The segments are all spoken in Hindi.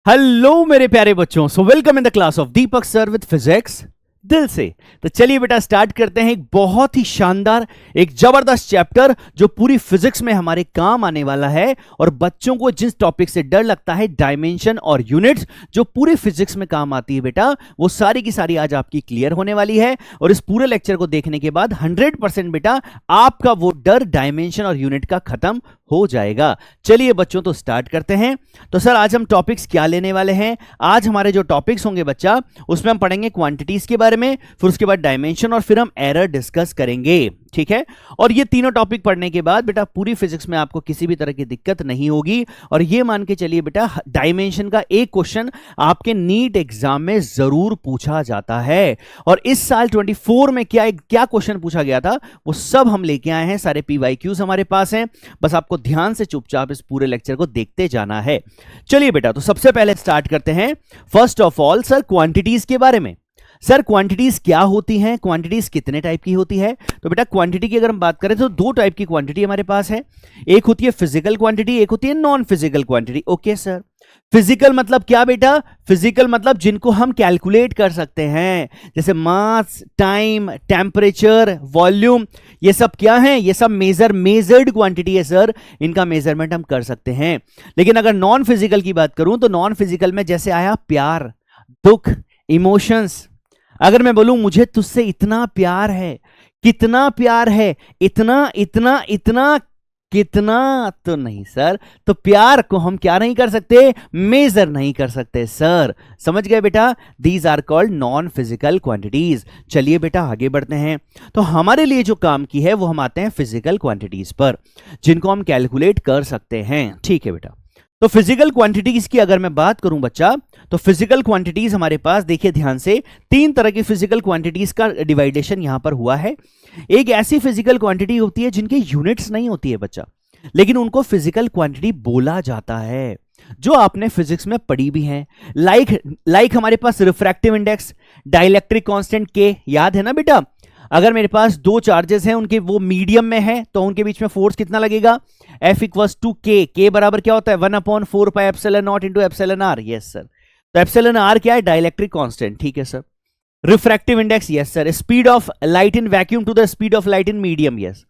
हेलो मेरे प्यारे बच्चों, so welcome in the class of Deepak sir with physics दिल से। तो चलिए बेटा स्टार्ट करते हैं एक बहुत ही शानदार, एक जबरदस्त चैप्टर जो पूरी फिजिक्स में हमारे काम आने वाला है। और बच्चों को जिस टॉपिक से डर लगता है, डायमेंशन और यूनिट्स, जो पूरी फिजिक्स में काम आती है बेटा, वो सारी की सारी आज आपकी क्लियर होने वाली है। और इस पूरे लेक्चर को देखने के बाद 100% बेटा आपका वो डर डायमेंशन और यूनिट का खत्म हो जाएगा। चलिए बच्चों तो स्टार्ट करते हैं। तो सर आज हम टॉपिक्स क्या लेने वाले हैं? आज हमारे जो टॉपिक्स होंगे बच्चा, उसमें हम पढ़ेंगे क्वांटिटीज के बारे में, फिर उसके बाद डायमेंशन, और फिर हम एरर डिस्कस करेंगे। ठीक है। और ये तीनों टॉपिक पढ़ने के बाद बेटा पूरी फिजिक्स में आपको किसी भी तरह की दिक्कत नहीं होगी। और ये मान के चलिए बेटा, डायमेंशन का एक क्वेश्चन आपके नीट एग्जाम में जरूर पूछा जाता है। और इस साल 24 में क्या क्वेश्चन पूछा गया था, वो सब हम लेके आए हैं। सारे PYQs हमारे पास हैं, बस आपको ध्यान से चुपचाप इस पूरे लेक्चर को देखते जाना है। चलिए बेटा, तो सबसे पहले स्टार्ट करते हैं first of all sir quantities के बारे में। सर क्वांटिटीज क्या होती हैं, क्वांटिटीज कितने टाइप की होती है? तो बेटा क्वांटिटी की अगर हम बात करें तो दो टाइप की क्वांटिटी हमारे पास है। एक होती है फिजिकल क्वांटिटी, एक होती है non physical quantity. Okay sir, physical मतलब क्या बेटा? फिजिकल मतलब जिनको हम कैलकुलेट कर सकते हैं, जैसे मास, टाइम, टेम्परेचर, वॉल्यूम, ये सब क्या है? ये सब मेजर्ड क्वांटिटी है सर, इनका मेजरमेंट हम कर सकते हैं। लेकिन अगर नॉन फिजिकल की बात करूं तो नॉन फिजिकल में जैसे आया प्यार, दुख, इमोशंस। अगर मैं बोलूं मुझे तुझसे इतना प्यार है, कितना प्यार है, इतना इतना इतना कितना, तो नहीं सर। तो प्यार को हम क्या नहीं कर सकते? मेजर नहीं कर सकते सर। समझ गए बेटा? These are called non physical quantities. चलिए बेटा आगे बढ़ते हैं। तो हमारे लिए जो काम की है वो हम आते हैं फिजिकल क्वांटिटीज पर, जिनको हम कैलकुलेट कर सकते हैं। ठीक है बेटा, तो फिजिकल क्वांटिटीज की अगर मैं बात करूं बच्चा, तो फिजिकल क्वांटिटीज हमारे पास देखिए ध्यान से, तीन तरह की फिजिकल क्वांटिटीज का डिवाइडेशन यहां पर हुआ है। एक ऐसी फिजिकल क्वांटिटी होती है जिनके यूनिट्स नहीं होती है बच्चा, लेकिन उनको फिजिकल क्वांटिटी बोला जाता है, जो आपने फिजिक्स में पढ़ी भी है। लाइक हमारे पास रिफ्रैक्टिव इंडेक्स, डाइलेक्ट्रिक कांस्टेंट के, याद है ना बेटा? अगर मेरे पास दो चार्जेस हैं, उनके वो मीडियम में है, तो उनके बीच में फोर्स कितना लगेगा? F इक्वल्स टू के। के बराबर क्या होता है? 1/4 pi epsilon naught into epsilon R. Yes sir. तो एप्सिलॉन आर क्या है? Dielectric constant. ठीक है sir. Refractive index, yes sir, speed of light in vacuum to the speed of light in medium. Yes.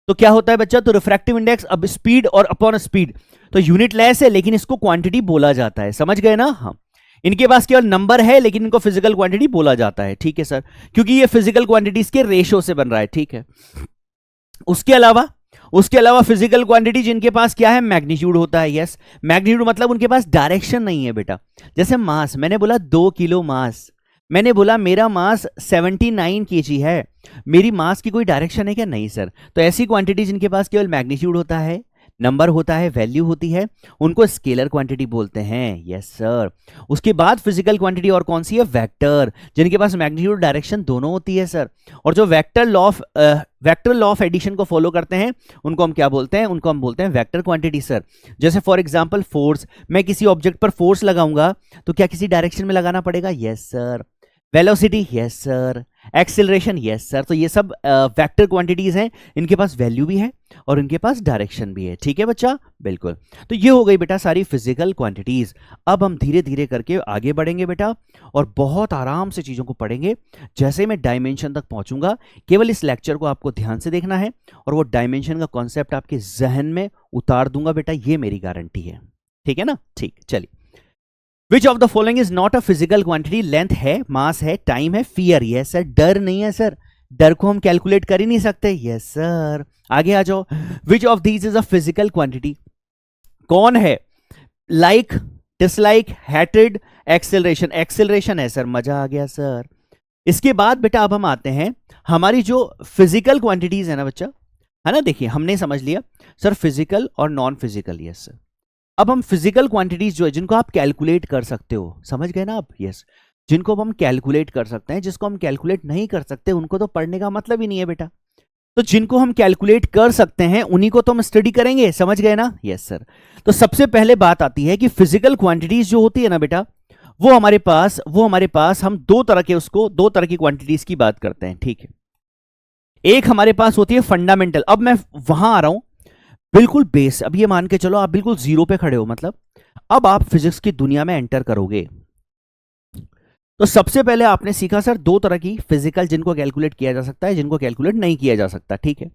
तो क्या होता है बच्चा? तो रिफ्रैक्टिव इंडेक्स, अब स्पीड और अपॉन स्पीड, तो यूनिट लेस है लेकिन इसको क्वांटिटी बोला जाता है। समझ गए ना? हाँ, इनके पास केवल नंबर है लेकिन इनको फिजिकल क्वांटिटी बोला जाता है। ठीक है सर, क्योंकि ये फिजिकल क्वांटिटीज के रेशो से बन रहा है। ठीक है। उसके अलावा फिजिकल क्वांटिटी जिनके पास क्या है? मैग्नीट्यूड होता है। यस, मैग्नीट्यूड मतलब उनके पास डायरेक्शन नहीं है बेटा। जैसे मास, मैंने बोला 2 किलो मास, मैंने बोला मेरा मास 79 kg है, मेरी मास की कोई डायरेक्शन है क्या? नहीं सर। तो ऐसी क्वांटिटी जिनके पास केवल मैग्नीट्यूड होता है, नंबर होता है, वैल्यू होती है, उनको स्केलर क्वांटिटी बोलते हैं। Yes sir. उसके बाद फिजिकल क्वांटिटी और कौन सी है? वेक्टर, जिनके पास मैग्नीट्यूड डायरेक्शन दोनों होती है सर। और जो वेक्टर लॉ ऑफ एडिशन को फॉलो करते हैं, उनको हम क्या बोलते हैं? उनको हम बोलते हैं वेक्टर क्वांटिटी सर। जैसे फॉर एग्जांपल फोर्स, मैं किसी ऑब्जेक्ट पर फोर्स लगाऊंगा तो क्या किसी डायरेक्शन में लगाना पड़ेगा? Yes sir. Velocity, yes sir. Acceleration, yes sir. तो ये सब वेक्टर क्वांटिटीज हैं, इनके पास वैल्यू भी है और इनके पास डायरेक्शन भी है। ठीक है बच्चा? बिल्कुल। तो ये हो गई बेटा सारी फिजिकल क्वांटिटीज। अब हम धीरे धीरे करके आगे बढ़ेंगे बेटा, और बहुत आराम से चीजों को पढ़ेंगे। जैसे मैं डायमेंशन तक पहुंचूंगा, केवल इस लेक्चर को आपको ध्यान से देखना है, और वो डायमेंशन का कॉन्सेप्ट आपके जहन में उतार दूंगा बेटा, ये मेरी गारंटी है। ठीक है ना? ठीक, चलिए। Which of the following is not a physical quantity? Length है, मास है, टाइम है, फियर। Yes sir. डर नहीं है सर, डर को हम कैलकुलेट कर ही नहीं सकते। Yes sir. आगे आ जाओ। Which of these is a physical quantity? कौन है? Like, dislike, hatred, acceleration. Acceleration है सर। मजा आ गया सर। इसके बाद बेटा अब हम आते हैं हमारी जो फिजिकल क्वांटिटीज है ना बच्चा, है ना? देखिए हमने समझ लिया सर फिजिकल और नॉन फिजिकल। Yes sir. अब हम फिजिकल क्वांटिटीज जो है, जिनको आप कैलकुलेट कर सकते हो, समझ गए ना आप? यस। जिनको हम कैलकुलेट कर सकते हैं, जिसको हम कैलकुलेट नहीं कर सकते उनको तो पढ़ने का मतलब ही नहीं है बेटा। तो जिनको हम कैलकुलेट कर सकते हैं उन्हीं को तो हम स्टडी करेंगे। समझ गए ना? Yes sir. तो सबसे पहले बात आती है कि फिजिकल क्वांटिटीज जो होती है ना बेटा, वो हमारे पास हम दो तरह की क्वांटिटीज की बात करते हैं। ठीक है। एक हमारे पास होती है फंडामेंटल। अब मैं वहां आ रहा हूं, बिल्कुल बेस। अब ये मान के चलो आप बिल्कुल जीरो पे खड़े हो, मतलब अब आप फिजिक्स की दुनिया में एंटर करोगे तो सबसे पहले आपने सीखा सर दो तरह की फिजिकल, जिनको कैलकुलेट किया जा सकता है, जिनको कैलकुलेट नहीं किया जा सकता, ठीक है।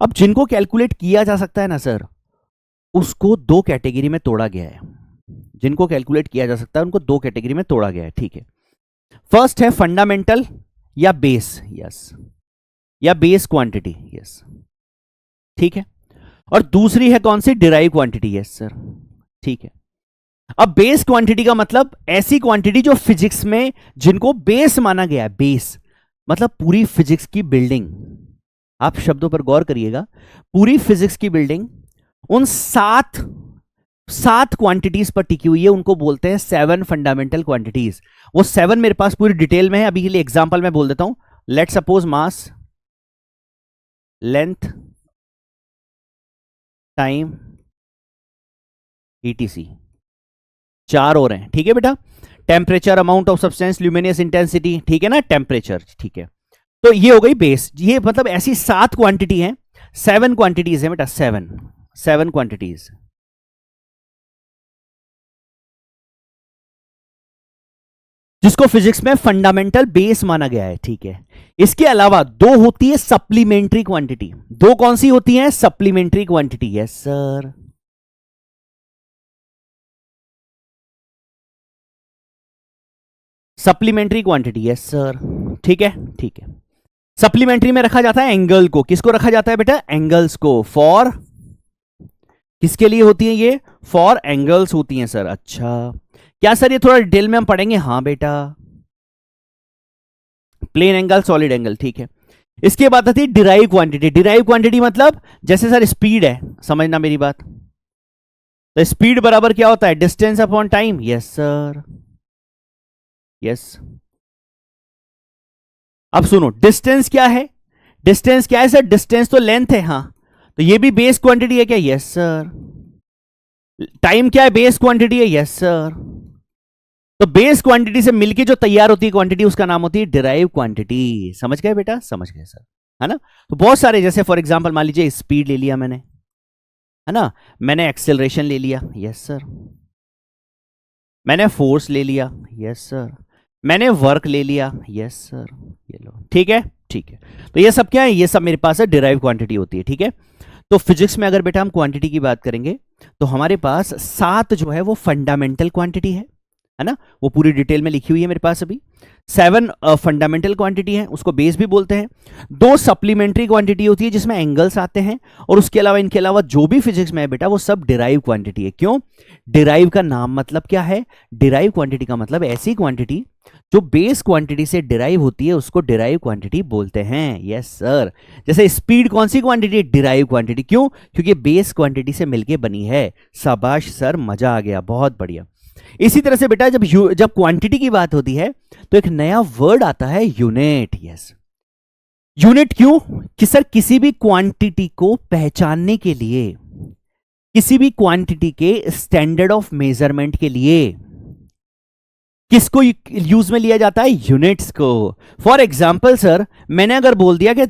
अब जिनको कैलकुलेट किया जा सकता है ना सर, उसको दो कैटेगरी में तोड़ा गया है। जिनको कैलकुलेट किया जा सकता है उनको दो कैटेगरी में तोड़ा गया है, ठीक है। फर्स्ट है फंडामेंटल या बेस, यस, या बेस क्वांटिटी, यस, ठीक है। और दूसरी है कौन सी, डिराइव क्वांटिटी, यस सर, ठीक है। अब बेस क्वांटिटी का मतलब ऐसी क्वांटिटी जो फिजिक्स में जिनको बेस माना गया है, बेस मतलब पूरी फिजिक्स की बिल्डिंग, आप शब्दों पर गौर करिएगा, पूरी फिजिक्स की बिल्डिंग उन सात क्वांटिटीज पर टिकी हुई है, उनको बोलते हैं 7 फंडामेंटल क्वांटिटीज। वो 7 मेरे पास पूरी डिटेल में है, अभी के लिए एग्जांपल मैं बोल देता हूं। लेट सपोज मास, लेंथ, टाइम, ईटीसी, 4 और हैं, ठीक है बेटा। Temperature, amount of substance, luminous intensity, ठीक है ना, टेम्परेचर, ठीक है। तो ये हो गई बेस, ये मतलब ऐसी 7 क्वांटिटी हैं, 7 क्वांटिटीज है बेटा, 7 क्वांटिटीज, जिसको फिजिक्स में फंडामेंटल बेस माना गया है, ठीक है। इसके अलावा दो होती है सप्लीमेंट्री क्वांटिटी। दो कौन सी होती है, supplementary quantity, yes sir. Supplementary quantity, yes sir, ठीक है, ठीक है। सप्लीमेंट्री में रखा जाता है एंगल को, किसको रखा जाता है बेटा, एंगल्स को। फॉर किसके लिए होती है ये, फॉर एंगल्स होती हैं सर। अच्छा, क्या सर ये थोड़ा डिटेल में हम पढ़ेंगे, हाँ बेटा। प्लेन एंगल, सॉलिड एंगल, ठीक है। इसके बाद आती है डिराइव क्वांटिटी। डिराइव क्वांटिटी मतलब जैसे सर स्पीड है, समझना मेरी बात, तो स्पीड बराबर क्या होता है, distance upon time, yes sir, yes. अब सुनो, डिस्टेंस क्या है, डिस्टेंस क्या है सर, डिस्टेंस तो लेंथ है, हाँ, तो ये भी बेस क्वांटिटी है क्या, यस सर। टाइम क्या है, बेस क्वांटिटी है, यस सर। तो बेस क्वांटिटी से मिलके जो तैयार होती है क्वांटिटी, उसका नाम होती है डिराइव क्वांटिटी। समझ गए बेटा, समझ गए सर, है ना। तो बहुत सारे, जैसे फॉर एग्जांपल मान लीजिए स्पीड ले लिया मैंने, है ना, मैंने एक्सेलरेशन ले लिया, यस सर, मैंने फोर्स ले लिया, यस सर, मैंने वर्क ले लिया, यस सर, ये लो, ठीक है, ठीक है। तो ये सब क्या है, ये सब मेरे पास है डिराइव क्वांटिटी होती है, ठीक है। तो फिजिक्स में अगर बेटा हम क्वांटिटी की बात करेंगे तो हमारे पास 7 जो है वो फंडामेंटल क्वांटिटी है ना, वो पूरी डिटेल में लिखी हुई है मेरे पास अभी। 7 फंडामेंटल क्वांटिटी है, उसको बेस भी बोलते हैं। 2 सप्लीमेंट्री क्वांटिटी होती है जिसमें एंगल्स आते हैं, और उसके अलावा इनके अलावा जो भी फिजिक्स में है बेटा वो सब डिराइव क्वांटिटी है। क्यों, डिराइव का नाम मतलब क्या है, डिराइव क्वांटिटी का मतलब ऐसी क्वांटिटी जो बेस क्वांटिटी से डिराइव होती है, उसको डिराइव क्वांटिटी बोलते हैं, यस सर। जैसे स्पीड कौन सी क्वांटिटी, डिराइव क्वांटिटी, क्यों, क्योंकि बेस क्वांटिटी से मिलके बनी है। शाबाश सर, मजा आ गया, बहुत बढ़िया। इसी तरह से बेटा जब क्वांटिटी की बात होती है तो एक नया वर्ड आता है, यूनिट, यस। यूनिट क्यों, कि सर किसी भी क्वांटिटी को पहचानने के लिए, किसी भी क्वांटिटी के स्टैंडर्ड ऑफ मेजरमेंट के लिए किसको यूज में लिया जाता है, यूनिट्स को। फॉर एग्जाम्पल सर, मैंने अगर बोल दिया कि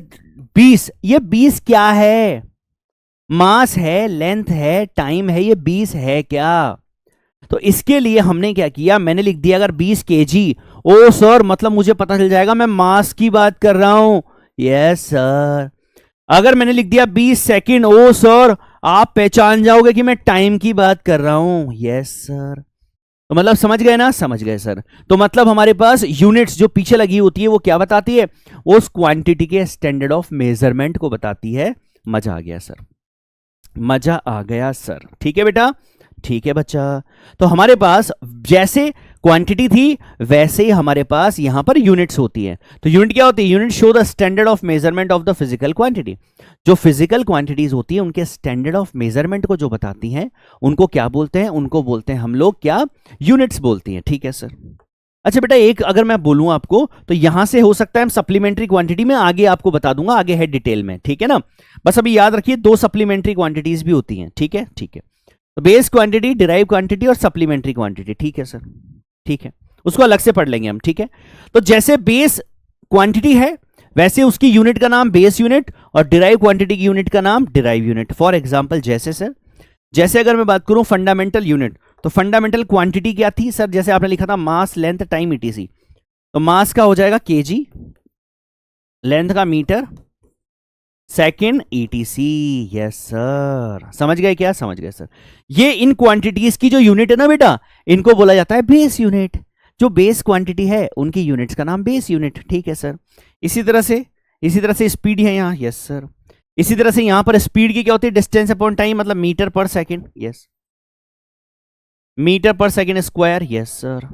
20, ये 20 क्या है, मास है, लेंथ है, टाइम है, ये 20 है क्या। तो इसके लिए हमने क्या किया, मैंने लिख दिया अगर 20 kg, ओ सर मतलब मुझे पता चल जाएगा मैं मास की बात कर रहा हूं, यस सर। अगर मैंने लिख दिया 20 सेकंड, ओ सर आप पहचान जाओगे कि मैं टाइम की बात कर रहा हूं, यस सर। तो मतलब समझ गए ना, समझ गए सर। तो मतलब हमारे पास यूनिट्स जो पीछे लगी होती है वो क्या बताती है, उस क्वांटिटी के स्टैंडर्ड ऑफ मेजरमेंट को बताती है। मजा आ गया सर, मजा आ गया सर, ठीक है बेटा, ठीक है बच्चा। तो हमारे पास जैसे क्वांटिटी थी वैसे ही हमारे पास यहां पर यूनिट्स होती है। तो यूनिट क्या होती है, unit show the standard of measurement of the physical quantity. जो फिजिकल क्वांटिटीज होती है उनके स्टैंडर्ड ऑफ मेजरमेंट को जो बताती हैं उनको क्या बोलते हैं, उनको बोलते हैं हम लोग क्या, यूनिट्स बोलती हैं, ठीक है सर। अच्छा बेटा, एक अगर मैं बोलूं आपको तो यहां से हो सकता है हम सप्लीमेंट्री क्वांटिटी में आगे आपको बता दूंगा, आगे है डिटेल में, ठीक है ना। बस अभी याद रखिए 2 सप्लीमेंट्री क्वांटिटीज भी होती हैं, ठीक है, ठीक है। तो बेस क्वांटिटी, डिराइव क्वांटिटी और सप्लीमेंट्री क्वांटिटी, ठीक है सर, ठीक है, उसको अलग से पढ़ लेंगे हम, ठीक है। तो जैसे बेस क्वांटिटी है वैसे उसकी यूनिट का नाम बेस यूनिट और डिराइव क्वांटिटी की यूनिट का नाम डिराइव यूनिट। फॉर एग्जांपल जैसे सर, जैसे अगर मैं बात करूं फंडामेंटल यूनिट, तो फंडामेंटल क्वांटिटी क्या थी सर? जैसे आपने लिखा था मास लेंथ टाइम ईटीसी, तो मास का हो जाएगा केजी, लेंथ का metre, second ETC. Yes sir, समझ गए क्या? समझ गए सर। ये इन क्वांटिटीज की जो यूनिट है ना बेटा, इनको बोला जाता है बेस यूनिट। जो बेस क्वांटिटी है उनकी यूनिट्स का नाम बेस यूनिट। ठीक है सर। इसी तरह से स्पीड है यहाँ। Yes sir. इसी तरह से यहां पर स्पीड की क्या होती है? डिस्टेंस अपॉन टाइम, मतलब metre per second. Yes, metre per second square. Yes sir.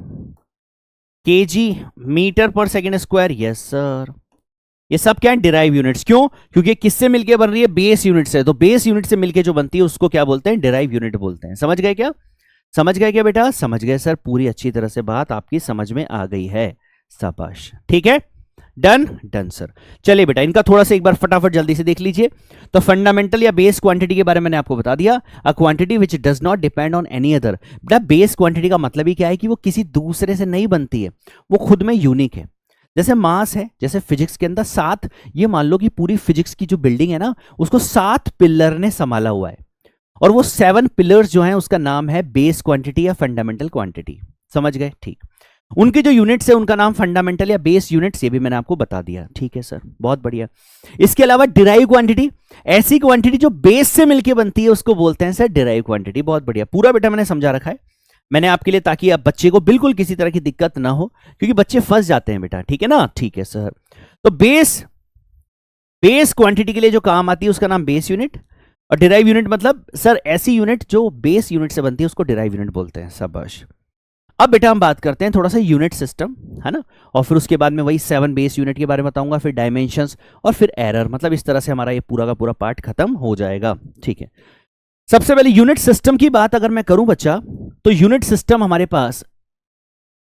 KG, metre per second square. Yes sir. ये सब क्या है? Derive units. क्यों? क्योंकि किससे मिलके बन रही है? बेस यूनिट से। तो बेस यूनिट से मिलके जो बनती है उसको क्या बोलते हैं? डिराइव यूनिट बोलते हैं। समझ गए क्या? समझ गए क्या बेटा? समझ गए सर। पूरी अच्छी तरह से बात आपकी समझ में आ गई है। शाबाश। ठीक है, डन डन सर। चलिए बेटा, इनका थोड़ा सा एक बार फटाफट जल्दी से देख लीजिए। तो फंडामेंटल या बेस क्वांटिटी के बारे में मैंने आपको बता दिया। A quantity which does not depend on any other. बेटा बेस क्वांटिटी का मतलब ही क्या है? कि वो किसी दूसरे से नहीं बनती है, वो खुद में यूनिक है। जैसे मास है, जैसे फिजिक्स के अंदर 7, ये मान लो कि पूरी फिजिक्स की जो बिल्डिंग है ना, उसको 7 पिलर ने संभाला हुआ है, और वो 7 पिलर्स जो हैं उसका नाम है बेस क्वांटिटी या फंडामेंटल क्वांटिटी। समझ गए? ठीक। उनके जो यूनिट्स है उनका नाम फंडामेंटल या बेस यूनिट्स, ये भी मैंने आपको बता दिया। ठीक है सर, बहुत बढ़िया। इसके अलावा डिराइव क्वांटिटी, ऐसी क्वांटिटी जो बेस से मिलकर बनती है उसको बोलते हैं सर डिराइव क्वांटिटी। बहुत बढ़िया, पूरा बेटा मैंने समझा रखा है मैंने आपके लिए, ताकि अब बच्चे को बिल्कुल किसी तरह की दिक्कत ना हो, क्योंकि बच्चे फंस जाते हैं बेटा। ठीक है ना? ठीक है सर। तो बेस क्वांटिटी के लिए जो काम आती है उसका नाम बेस यूनिट, और डिराइव यूनिट मतलब सर ऐसी यूनिट जो बेस यूनिट से बनती है उसको डिराइव यूनिट बोलते हैं। शाबाश। अब बेटा हम बात करते हैं थोड़ा सा यूनिट सिस्टम, है ना, और फिर उसके बाद में वही 7 बेस यूनिट के बारे में बताऊंगा, फिर डायमेंशंस, और फिर एरर। मतलब इस तरह से हमारा ये पूरा का पूरा पार्ट खत्म हो जाएगा। ठीक है। सबसे पहले यूनिट सिस्टम की बात अगर मैं करूं बच्चा, तो यूनिट सिस्टम हमारे पास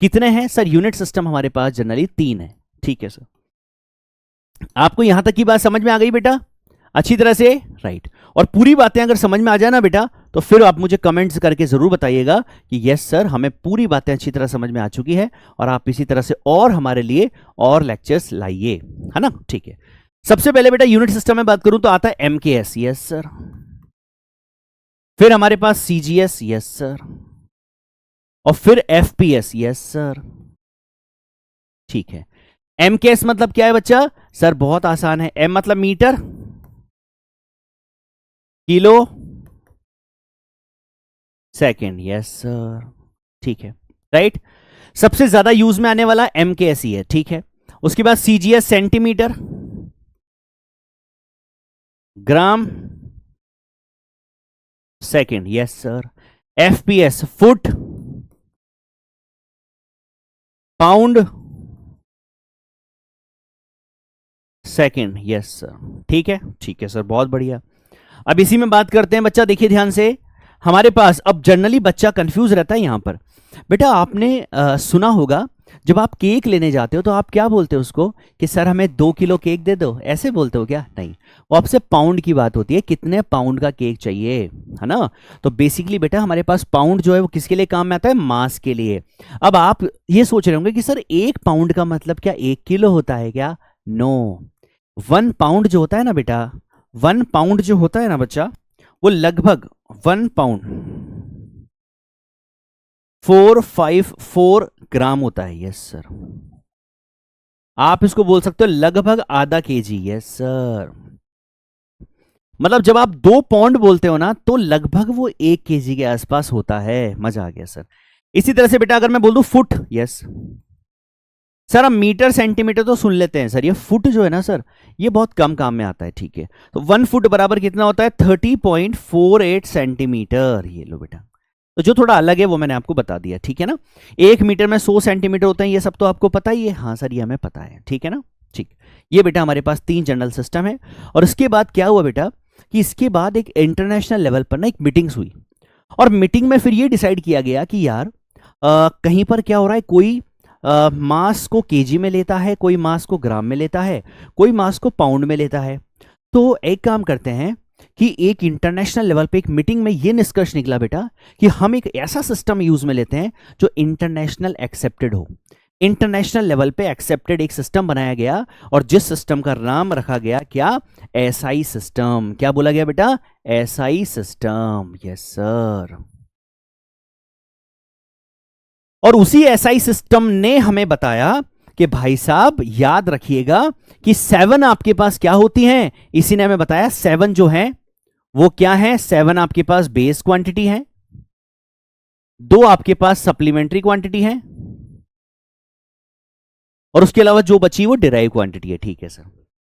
कितने हैं सर? यूनिट सिस्टम हमारे पास जनरली 3 है। ठीक है सर। आपको यहां तक की बात समझ में आ गई बेटा अच्छी तरह से? राइट। और पूरी बातें अगर समझ में आ जाए ना बेटा, तो फिर आप मुझे कमेंट्स करके जरूर बताइएगा कि यस सर, हमें पूरी बातें अच्छी तरह समझ में आ चुकी है, और आप इसी तरह से और हमारे लिए और लेक्चर्स लाइए, है ना? ठीक है। सबसे पहले बेटा यूनिट सिस्टम में बात करूं तो आता है एमकेएस। Yes sir. फिर हमारे पास सीजीएस। Yes sir. और फिर एफपीएस। Yes sir. ठीक है। एमकेएस मतलब क्या है बच्चा? सर बहुत आसान है। एम मतलब metre, kilo, second. Yes sir. ठीक है, राइट। सबसे ज्यादा यूज में आने वाला एमकेएस ही है। ठीक है। उसके बाद CGS centimetre, gram, second. Yes sir. FPS foot, pound, second. Yes sir. ठीक है, ठीक है सर, बहुत बढ़िया। अब इसी में बात करते हैं बच्चा, देखिए ध्यान से। हमारे पास अब जनरली बच्चा कंफ्यूज रहता है यहां पर। बेटा आपने सुना होगा, जब आप केक लेने जाते हो तो आप क्या बोलते हो उसको? कि सर हमें 2 किलो केक दे दो, ऐसे बोलते हो क्या? नहीं, वो आपसे पाउंड की बात होती है, कितने पाउंड का केक चाहिए, है ना? तो बेसिकली बेटा हमारे पास पाउंड जो है वो किसके लिए काम में आता है? मास के लिए। अब आप ये सोच रहे होंगे कि सर 1 पाउंड का मतलब क्या 1 किलो होता है क्या? नो। 1 पाउंड जो होता है ना बेटा, 1 पाउंड जो होता है ना बच्चा, वो लगभग 1 पाउंड 454 ग्राम होता है। Yes sir. आप इसको बोल सकते हो लगभग आधा केजी। Yes sir. मतलब जब आप 2 पाउंड बोलते हो ना, तो लगभग वो 1 केजी के आसपास होता है। मजा आ गया सर। इसी तरह से बेटा अगर मैं बोल दूं फुट, यस सर, हम मीटर सेंटीमीटर तो सुन लेते हैं सर, ये फुट जो है ना सर, ये बहुत कम काम में आता है। ठीक है। तो 1 फुट बराबर कितना होता है? 30.48 सेंटीमीटर। ये लो बेटा, तो जो थोड़ा अलग है वो मैंने आपको बता दिया। ठीक है ना? 1 मीटर में 100 सेंटीमीटर होते हैं, ये सब तो आपको पता ही है। हाँ सर, ये हमें पता है। ठीक है ना? ठीक। ये बेटा हमारे पास 3 जनरल सिस्टम है। और इसके बाद क्या हुआ बेटा, कि इसके बाद एक इंटरनेशनल लेवल पर ना एक मीटिंग्स हुई, और मीटिंग में फिर ये डिसाइड किया गया कि यार कहीं पर क्या हो रहा है, कोई मास को केजी में लेता है, कोई मास को ग्राम में लेता है, कोई मास को पाउंड में लेता है। तो एक काम करते हैं कि एक इंटरनेशनल लेवल पे एक मीटिंग में ये निष्कर्ष निकला बेटा, कि हम एक ऐसा सिस्टम यूज में लेते हैं जो इंटरनेशनल एक्सेप्टेड हो। इंटरनेशनल लेवल पे एक्सेप्टेड एक सिस्टम बनाया गया, और जिस सिस्टम का नाम रखा गया क्या? SI system. क्या बोला गया बेटा? SI system. Yes sir. और उसी एसआई सिस्टम ने हमें बताया कि भाई साहब याद रखिएगा कि 7 आपके पास क्या होती हैं, इसी ने हमें बताया 7 जो है वो क्या है, 7 आपके पास बेस क्वांटिटी है, 2 आपके पास सप्लीमेंट्री क्वांटिटी है, और उसके अलावा जो बची वो डिराइव क्वांटिटी है। ठीक है सर,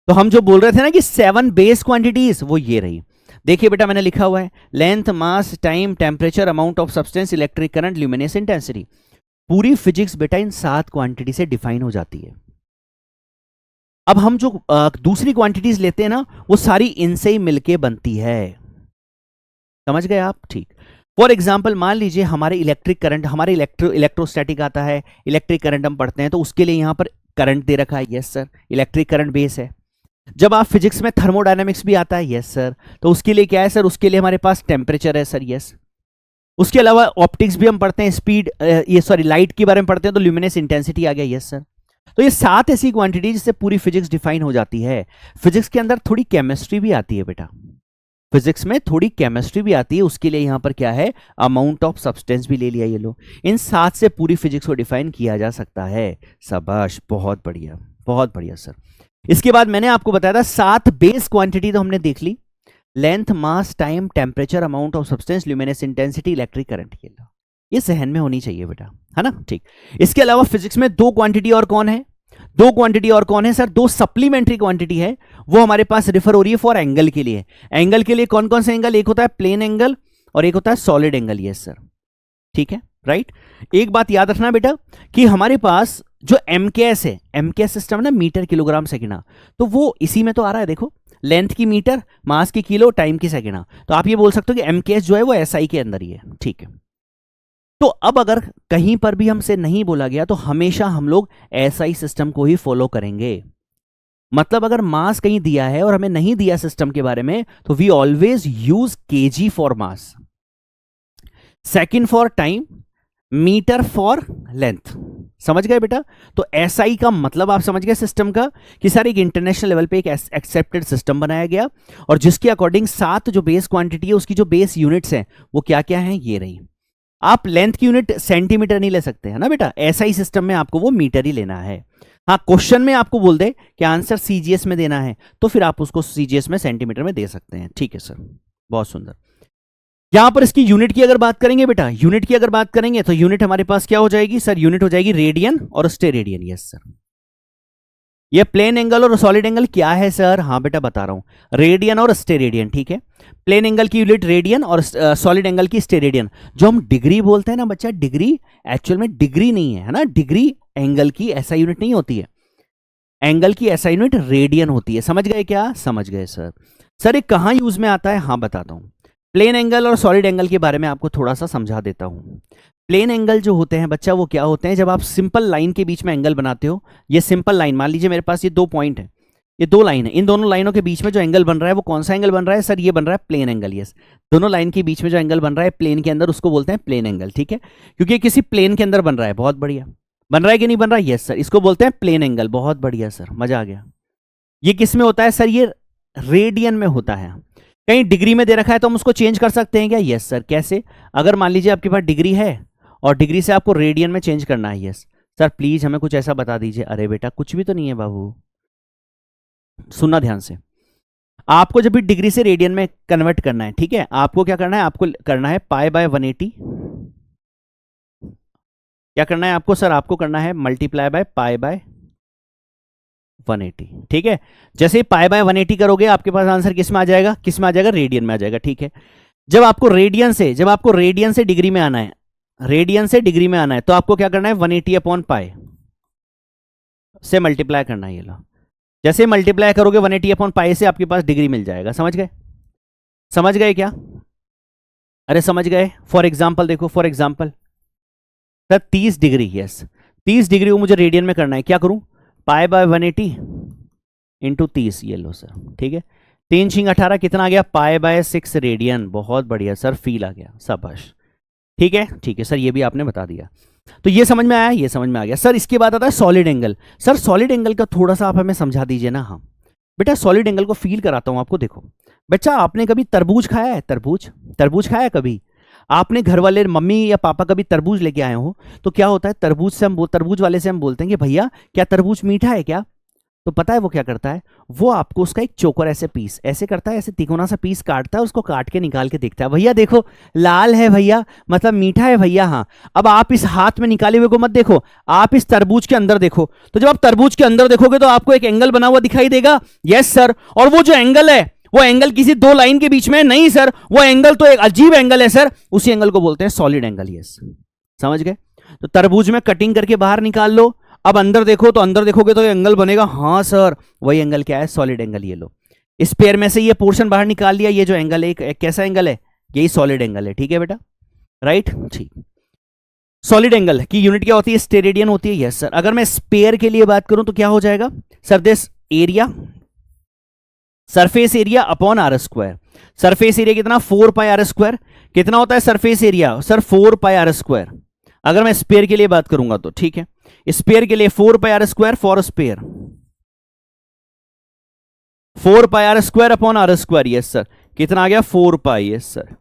तो हम जो बोल रहे थे ना कि 7 बेस क्वांटिटीज, वो ये रही। देखिए बेटा मैंने लिखा हुआ है length, mass, time, temperature, amount of substance, electric current, luminous intensity. पूरी फिजिक्स बेटा इन 7 क्वांटिटी से डिफाइन हो जाती है। अब हम जो दूसरी क्वांटिटीज लेते हैं ना, वो सारी इनसे ही मिलके बनती है। समझ गए आप? ठीक। फॉर एग्जाम्पल मान लीजिए हमारे इलेक्ट्रिक करंट, हमारे इलेक्ट्रोस्टैटिक आता है, इलेक्ट्रिक करंट हम पढ़ते हैं, तो उसके लिए यहां पर करंट दे रखा है, yes sir, electric current base है। जब आप फिजिक्स में थर्मोडायनामिक्स भी आता है, यस सर, तो उसके लिए क्या है सर, उसके लिए हमारे पास टेम्परेचर है सर, यस। उसके अलावा ऑप्टिक्स भी हम पढ़ते हैं, स्पीड, ये सॉरी लाइट के बारे में पढ़ते हैं, तो ल्यूमिनेस इंटेंसिटी आ गया, यस सर। तो ये 7 ऐसी क्वांटिटी जिससे पूरी फिजिक्स डिफाइन हो जाती है। फिजिक्स के अंदर थोड़ी केमिस्ट्री भी आती है बेटा, फिजिक्स में थोड़ी केमिस्ट्री भी आती है, उसके लिए यहां पर क्या है, अमाउंट ऑफ सब्सटेंस भी ले लिया ये लो। इन 7 से पूरी फिजिक्स को डिफाइन किया जा सकता है। शाबाश, बहुत बढ़िया, बहुत बढ़िया सर। इसके बाद मैंने आपको बताया था 7 बेस क्वांटिटी तो हमने देख ली, length, mass, time, temperature, amount of substance, luminous intensity, electric current. ये सहन में होनी चाहिए बेटा, है ना? ठीक। इसके अलावा फिजिक्स में 2 क्वांटिटी और कौन है, 2 क्वांटिटी और कौन है सर, 2 सप्लीमेंट्री क्वांटिटी है, वो हमारे पास रिफर हो रही है फॉर एंगल के लिए। एंगल के लिए कौन कौन से एंगल, एक होता है प्लेन एंगल और एक होता है सॉलिड एंगल, यस सर। ठीक है, राइट। एक बात याद रखना बेटा कि हमारे पास जो एमकेएस है, एमकेएस सिस्टम ना, मीटर किलोग्राम सेकेंड, तो वो इसी में तो आ रहा है। देखो, लेंथ की मीटर, मास की किलो, टाइम की सेकेंड, तो आप ये बोल सकते हो कि एमकेएस जो है वो एसआई के अंदर ही है। ठीक है, तो अब अगर कहीं पर भी हमसे नहीं बोला गया तो हमेशा हम लोग एसआई सिस्टम को ही फॉलो करेंगे। मतलब अगर मास कहीं दिया है और हमें नहीं दिया सिस्टम के बारे में, तो we always use KG for mass, second for time, metre for length. समझ गए बेटा? तो एसआई का मतलब आप समझ गए सिस्टम का, कि सर एक इंटरनेशनल लेवल पे एक एक्सेप्टेड सिस्टम बनाया गया, और जिसके अकॉर्डिंग 7 जो बेस क्वांटिटी है उसकी जो बेस यूनिट्स हैं वो क्या क्या हैं, ये रही। आप लेंथ की यूनिट सेंटीमीटर नहीं ले सकते, है ना बेटा? एसआई सिस्टम में आपको वो मीटर ही लेना है। हाँ, क्वेश्चन में आपको बोल दे कि आंसर सीजीएस में देना है, तो फिर आप उसको सीजीएस में सेंटीमीटर में दे सकते हैं। ठीक है सर, बहुत सुंदर। यहां पर इसकी यूनिट की अगर बात करेंगे बेटा, यूनिट की अगर बात करेंगे तो यूनिट हमारे पास क्या हो जाएगी सर, यूनिट हो जाएगी रेडियन और स्टेरेडियन। Yes sir. ये प्लेन एंगल और सॉलिड एंगल क्या है सर? हाँ बेटा बता रहा हूं, रेडियन और स्टेरेडियन। ठीक है, प्लेन एंगल की यूनिट रेडियन और सॉलिड एंगल की स्टेरेडियन। जो हम डिग्री बोलते हैं ना बच्चा, डिग्री एक्चुअल में डिग्री नहीं है, है ना? डिग्री एंगल की ऐसा यूनिट नहीं होती है, एंगल की ऐसा यूनिट रेडियन होती है। समझ गए क्या? समझ गए सर। सर ये कहां यूज में आता है? हाँ बताता हूं। प्लेन एंगल और सॉलिड एंगल के बारे में आपको थोड़ा सा समझा देता हूं। प्लेन एंगल जो होते हैं बच्चा, वो क्या होते हैं, जब आप सिंपल लाइन के बीच में एंगल बनाते हो। ये सिंपल लाइन, मान लीजिए मेरे पास ये 2 पॉइंट है, ये 2 लाइन है, इन दोनों लाइनों के बीच में जो एंगल बन रहा है वो कौन सा एंगल बन रहा है सर? ये बन रहा है प्लेन एंगल। यस, दोनों लाइन के बीच में जो एंगल बन रहा है प्लेन के अंदर, उसको बोलते हैं प्लेन एंगल। ठीक है, क्योंकि ये किसी प्लेन के अंदर बन रहा है। बहुत बढ़िया। बन रहा है कि नहीं बन रहा है? यस सर, इसको बोलते हैं प्लेन एंगल। बहुत बढ़िया सर, मजा आ गया। ये किस में होता है सर? ये रेडियन में होता है। कहीं डिग्री में दे रखा है तो हम उसको चेंज कर सकते हैं क्या? Yes sir. कैसे? अगर मान लीजिए आपके पास डिग्री है और डिग्री से आपको रेडियन में चेंज करना है। यस सर, प्लीज हमें कुछ ऐसा बता दीजिए। अरे बेटा कुछ भी तो नहीं है बाबू, सुनना ध्यान से। आपको जब भी डिग्री से रेडियन में कन्वर्ट करना है, ठीक है, आपको क्या करना है? आपको करना है पाई बाय 180। क्या करना है आपको सर? आपको करना है मल्टीप्लाई बाय पाई बाय 180। ठीक है, जैसे ही पाई बाय 180 करोगे आपके पास आंसर किस में आ जाएगा? किस में आ जाएगा? रेडियन में आ जाएगा। ठीक है, जब आपको रेडियन से डिग्री में आना है, रेडियन से डिग्री में आना है, तो आपको क्या करना है? 180 अपॉन पाई से मल्टीप्लाई करना है। ये लो, जैसे मल्टीप्लाई करोगे 180 अपॉन पाई से आपके पास डिग्री मिल जाएगा। समझ गए? समझ गए क्या? अरे समझ गए। फॉर एग्जाम्पल देखो, for example sir 30 degree, yes 30 degree को मुझे रेडियन में करना है। क्या करूं? Pi by 180 into 30। ये लो सर, ठीक है, 3 छिंग 18 कितना आ गया? Pi by 6 radian. बहुत बढ़िया सर, फील आ गया, शाबाश। ठीक है, ठीक है सर, ये भी आपने बता दिया। तो ये समझ में आया, ये समझ में आ गया सर। इसके बाद आता है solid angle. Sir solid angle का थोड़ा सा आप हमें समझा दीजिए ना। हाँ बेटा, सॉलिड एंगल को फील कराता हूं आपको। देखो बच्चा, आपने कभी तरबूज खाया है? तरबूज खाया है कभी? आपने घर वाले मम्मी या पापा कभी तरबूज लेके आए हो तो क्या होता है, तरबूज वाले से हम बोलते हैं कि भैया क्या तरबूज मीठा है क्या? तो पता है वो क्या करता है, वो आपको उसका एक चोकर ऐसे पीस ऐसे करता है, ऐसे तिकोना सा पीस काटता है, उसको काट के निकाल के देखता है, भैया देखो लाल है भैया, मतलब मीठा है भैया। हाँ, अब आप इस हाथ में निकाले हुए को मत देखो, आप इस तरबूज के अंदर देखो। तो जब आप तरबूज के अंदर देखोगे तो आपको एक एंगल बना हुआ दिखाई देगा। Yes sir. और वो जो एंगल है, वो एंगल किसी दो लाइन के बीच में नहीं सर, वो एंगल तो एक अजीब एंगल है सर, उसी एंगल को बोलते हैं सॉलिड एंगल। यस, समझ गए? तो तरबूज में कटिंग करके बाहर निकाल लो, अब अंदर देखो, तो अंदर देखोगे तो एंगल बनेगा। हाँ सर, वही एंगल क्या है, सॉलिड एंगल। ये लो, इस पेयर में से ये पोर्शन बाहर निकाल लिया, ये जो एंगल है एक कैसा एंगल है, यही सॉलिड एंगल है। ठीक है बेटा, राइट, ठीक। सॉलिड एंगल की यूनिट क्या होती है, स्टेरेडियन होती है। Yes sir. अगर मैं स्पेयर के लिए बात करूं तो क्या हो जाएगा sir, this area, surface area upon R square. Surface area कितना, 4 पाई आर स्क्वायर। कितना होता है surface area sir, 4 pi R square. अगर मैं स्पेयर के लिए बात करूंगा तो ठीक है, स्पेयर के लिए 4 pi R square for sphere, 4 pi R square upon R square. Yes sir, कितना आ गया, 4 पाई। Yes sir.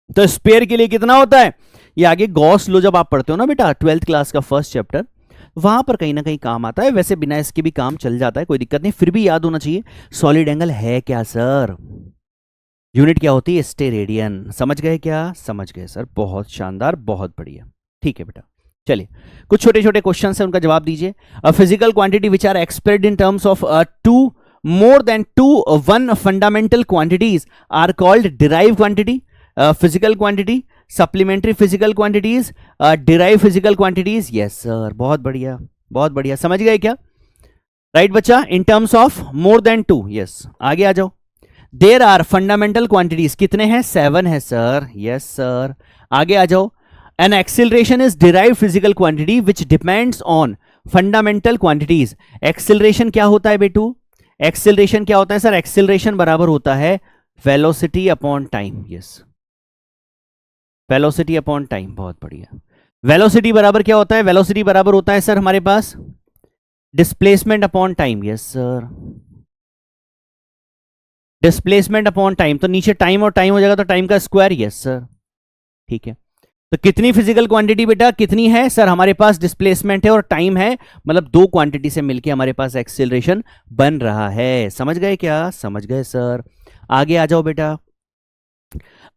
तो स्पेयर के लिए कितना होता है, ये आगे गॉस लो जब आप पढ़ते हो ना बेटा, 12th क्लास का फर्स्ट चैप्टर, वहां पर कहीं ना कहीं काम आता है। वैसे बिना इसके भी काम चल जाता है, कोई दिक्कत नहीं, फिर भी याद होना चाहिए सॉलिड एंगल है क्या सर, यूनिट क्या होती है, स्टेरेडियन। समझ गए क्या, समझ गए सर, बहुत शानदार, बहुत बढ़िया। ठीक है बेटा, चलिए कुछ छोटे छोटे क्वेश्चन है, उनका जवाब दीजिए। A physical quantity which are expressed in terms of two more than two one fundamental quantities are called derive quantity. Physical quantity, supplementary physical quantities, derive physical quantities. Yes sir, बहुत बढ़िया, बहुत बढ़िया। समझ गए क्या, राइट बच्चा, in terms of more than two. Yes, आगे आ जाओ। देर आर फंडामेंटल क्वांटिटीज, कितने हैं, 7 है सर। यस सर, आगे आ जाओ। An acceleration is derive physical quantity which depends on fundamental quantities. Acceleration क्या होता है बेटू, एक्सिलरेशन क्या होता है सर, एक्सिलरेशन बराबर होता है velocity upon time. Yes, velocity upon time, बहुत बढ़िया। वेलोसिटी बराबर क्या होता है, वेलोसिटी बराबर होता है सर हमारे पास displacement upon time. Yes sir, displacement upon time, तो नीचे टाइम और टाइम हो जाएगा तो टाइम का स्क्वायर। यस सर, ठीक है। तो कितनी फिजिकल क्वांटिटी बेटा, कितनी है सर, हमारे पास डिस्प्लेसमेंट है और टाइम है, मतलब दो क्वांटिटी से मिलके हमारे पास एक्सेलरेशन बन रहा है। समझ गए क्या, समझ गए सर। आगे आ जाओ बेटा।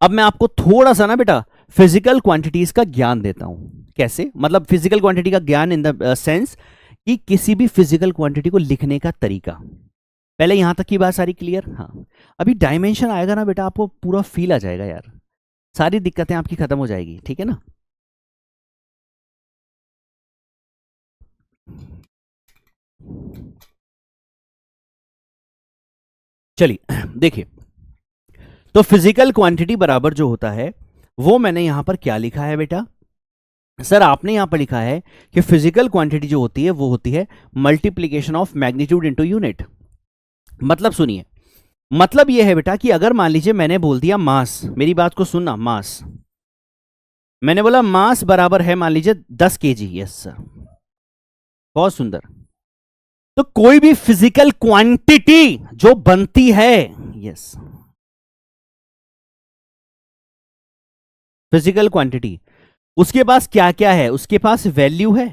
अब मैं आपको थोड़ा सा ना बेटा फिजिकल क्वांटिटीज का ज्ञान देता हूं। कैसे, मतलब फिजिकल क्वांटिटी का ज्ञान इन द सेंस कि किसी भी फिजिकल क्वांटिटी को लिखने का तरीका। पहले यहां तक की बात सारी क्लियर। हाँ, अभी डायमेंशन आएगा ना बेटा, आपको पूरा फील आ जाएगा यार, सारी दिक्कतें आपकी खत्म हो जाएगी। ठीक है ना, चलिए देखिए। तो फिजिकल क्वांटिटी बराबर जो होता है वो मैंने यहां पर क्या लिखा है बेटा, सर आपने यहां पर लिखा है कि फिजिकल क्वांटिटी जो होती है वो होती है multiplication of magnitude into unit. मतलब सुनिए, मतलब ये है बेटा कि अगर मान लीजिए मैंने बोल दिया मास, मेरी बात को सुनना, मास, मैंने बोला मास बराबर है मान लीजिए 10 केजी। यस सर, बहुत सुंदर। तो कोई भी फिजिकल क्वांटिटी जो बनती है, यस, फिजिकल क्वांटिटी, उसके पास क्या क्या है, उसके पास वैल्यू है,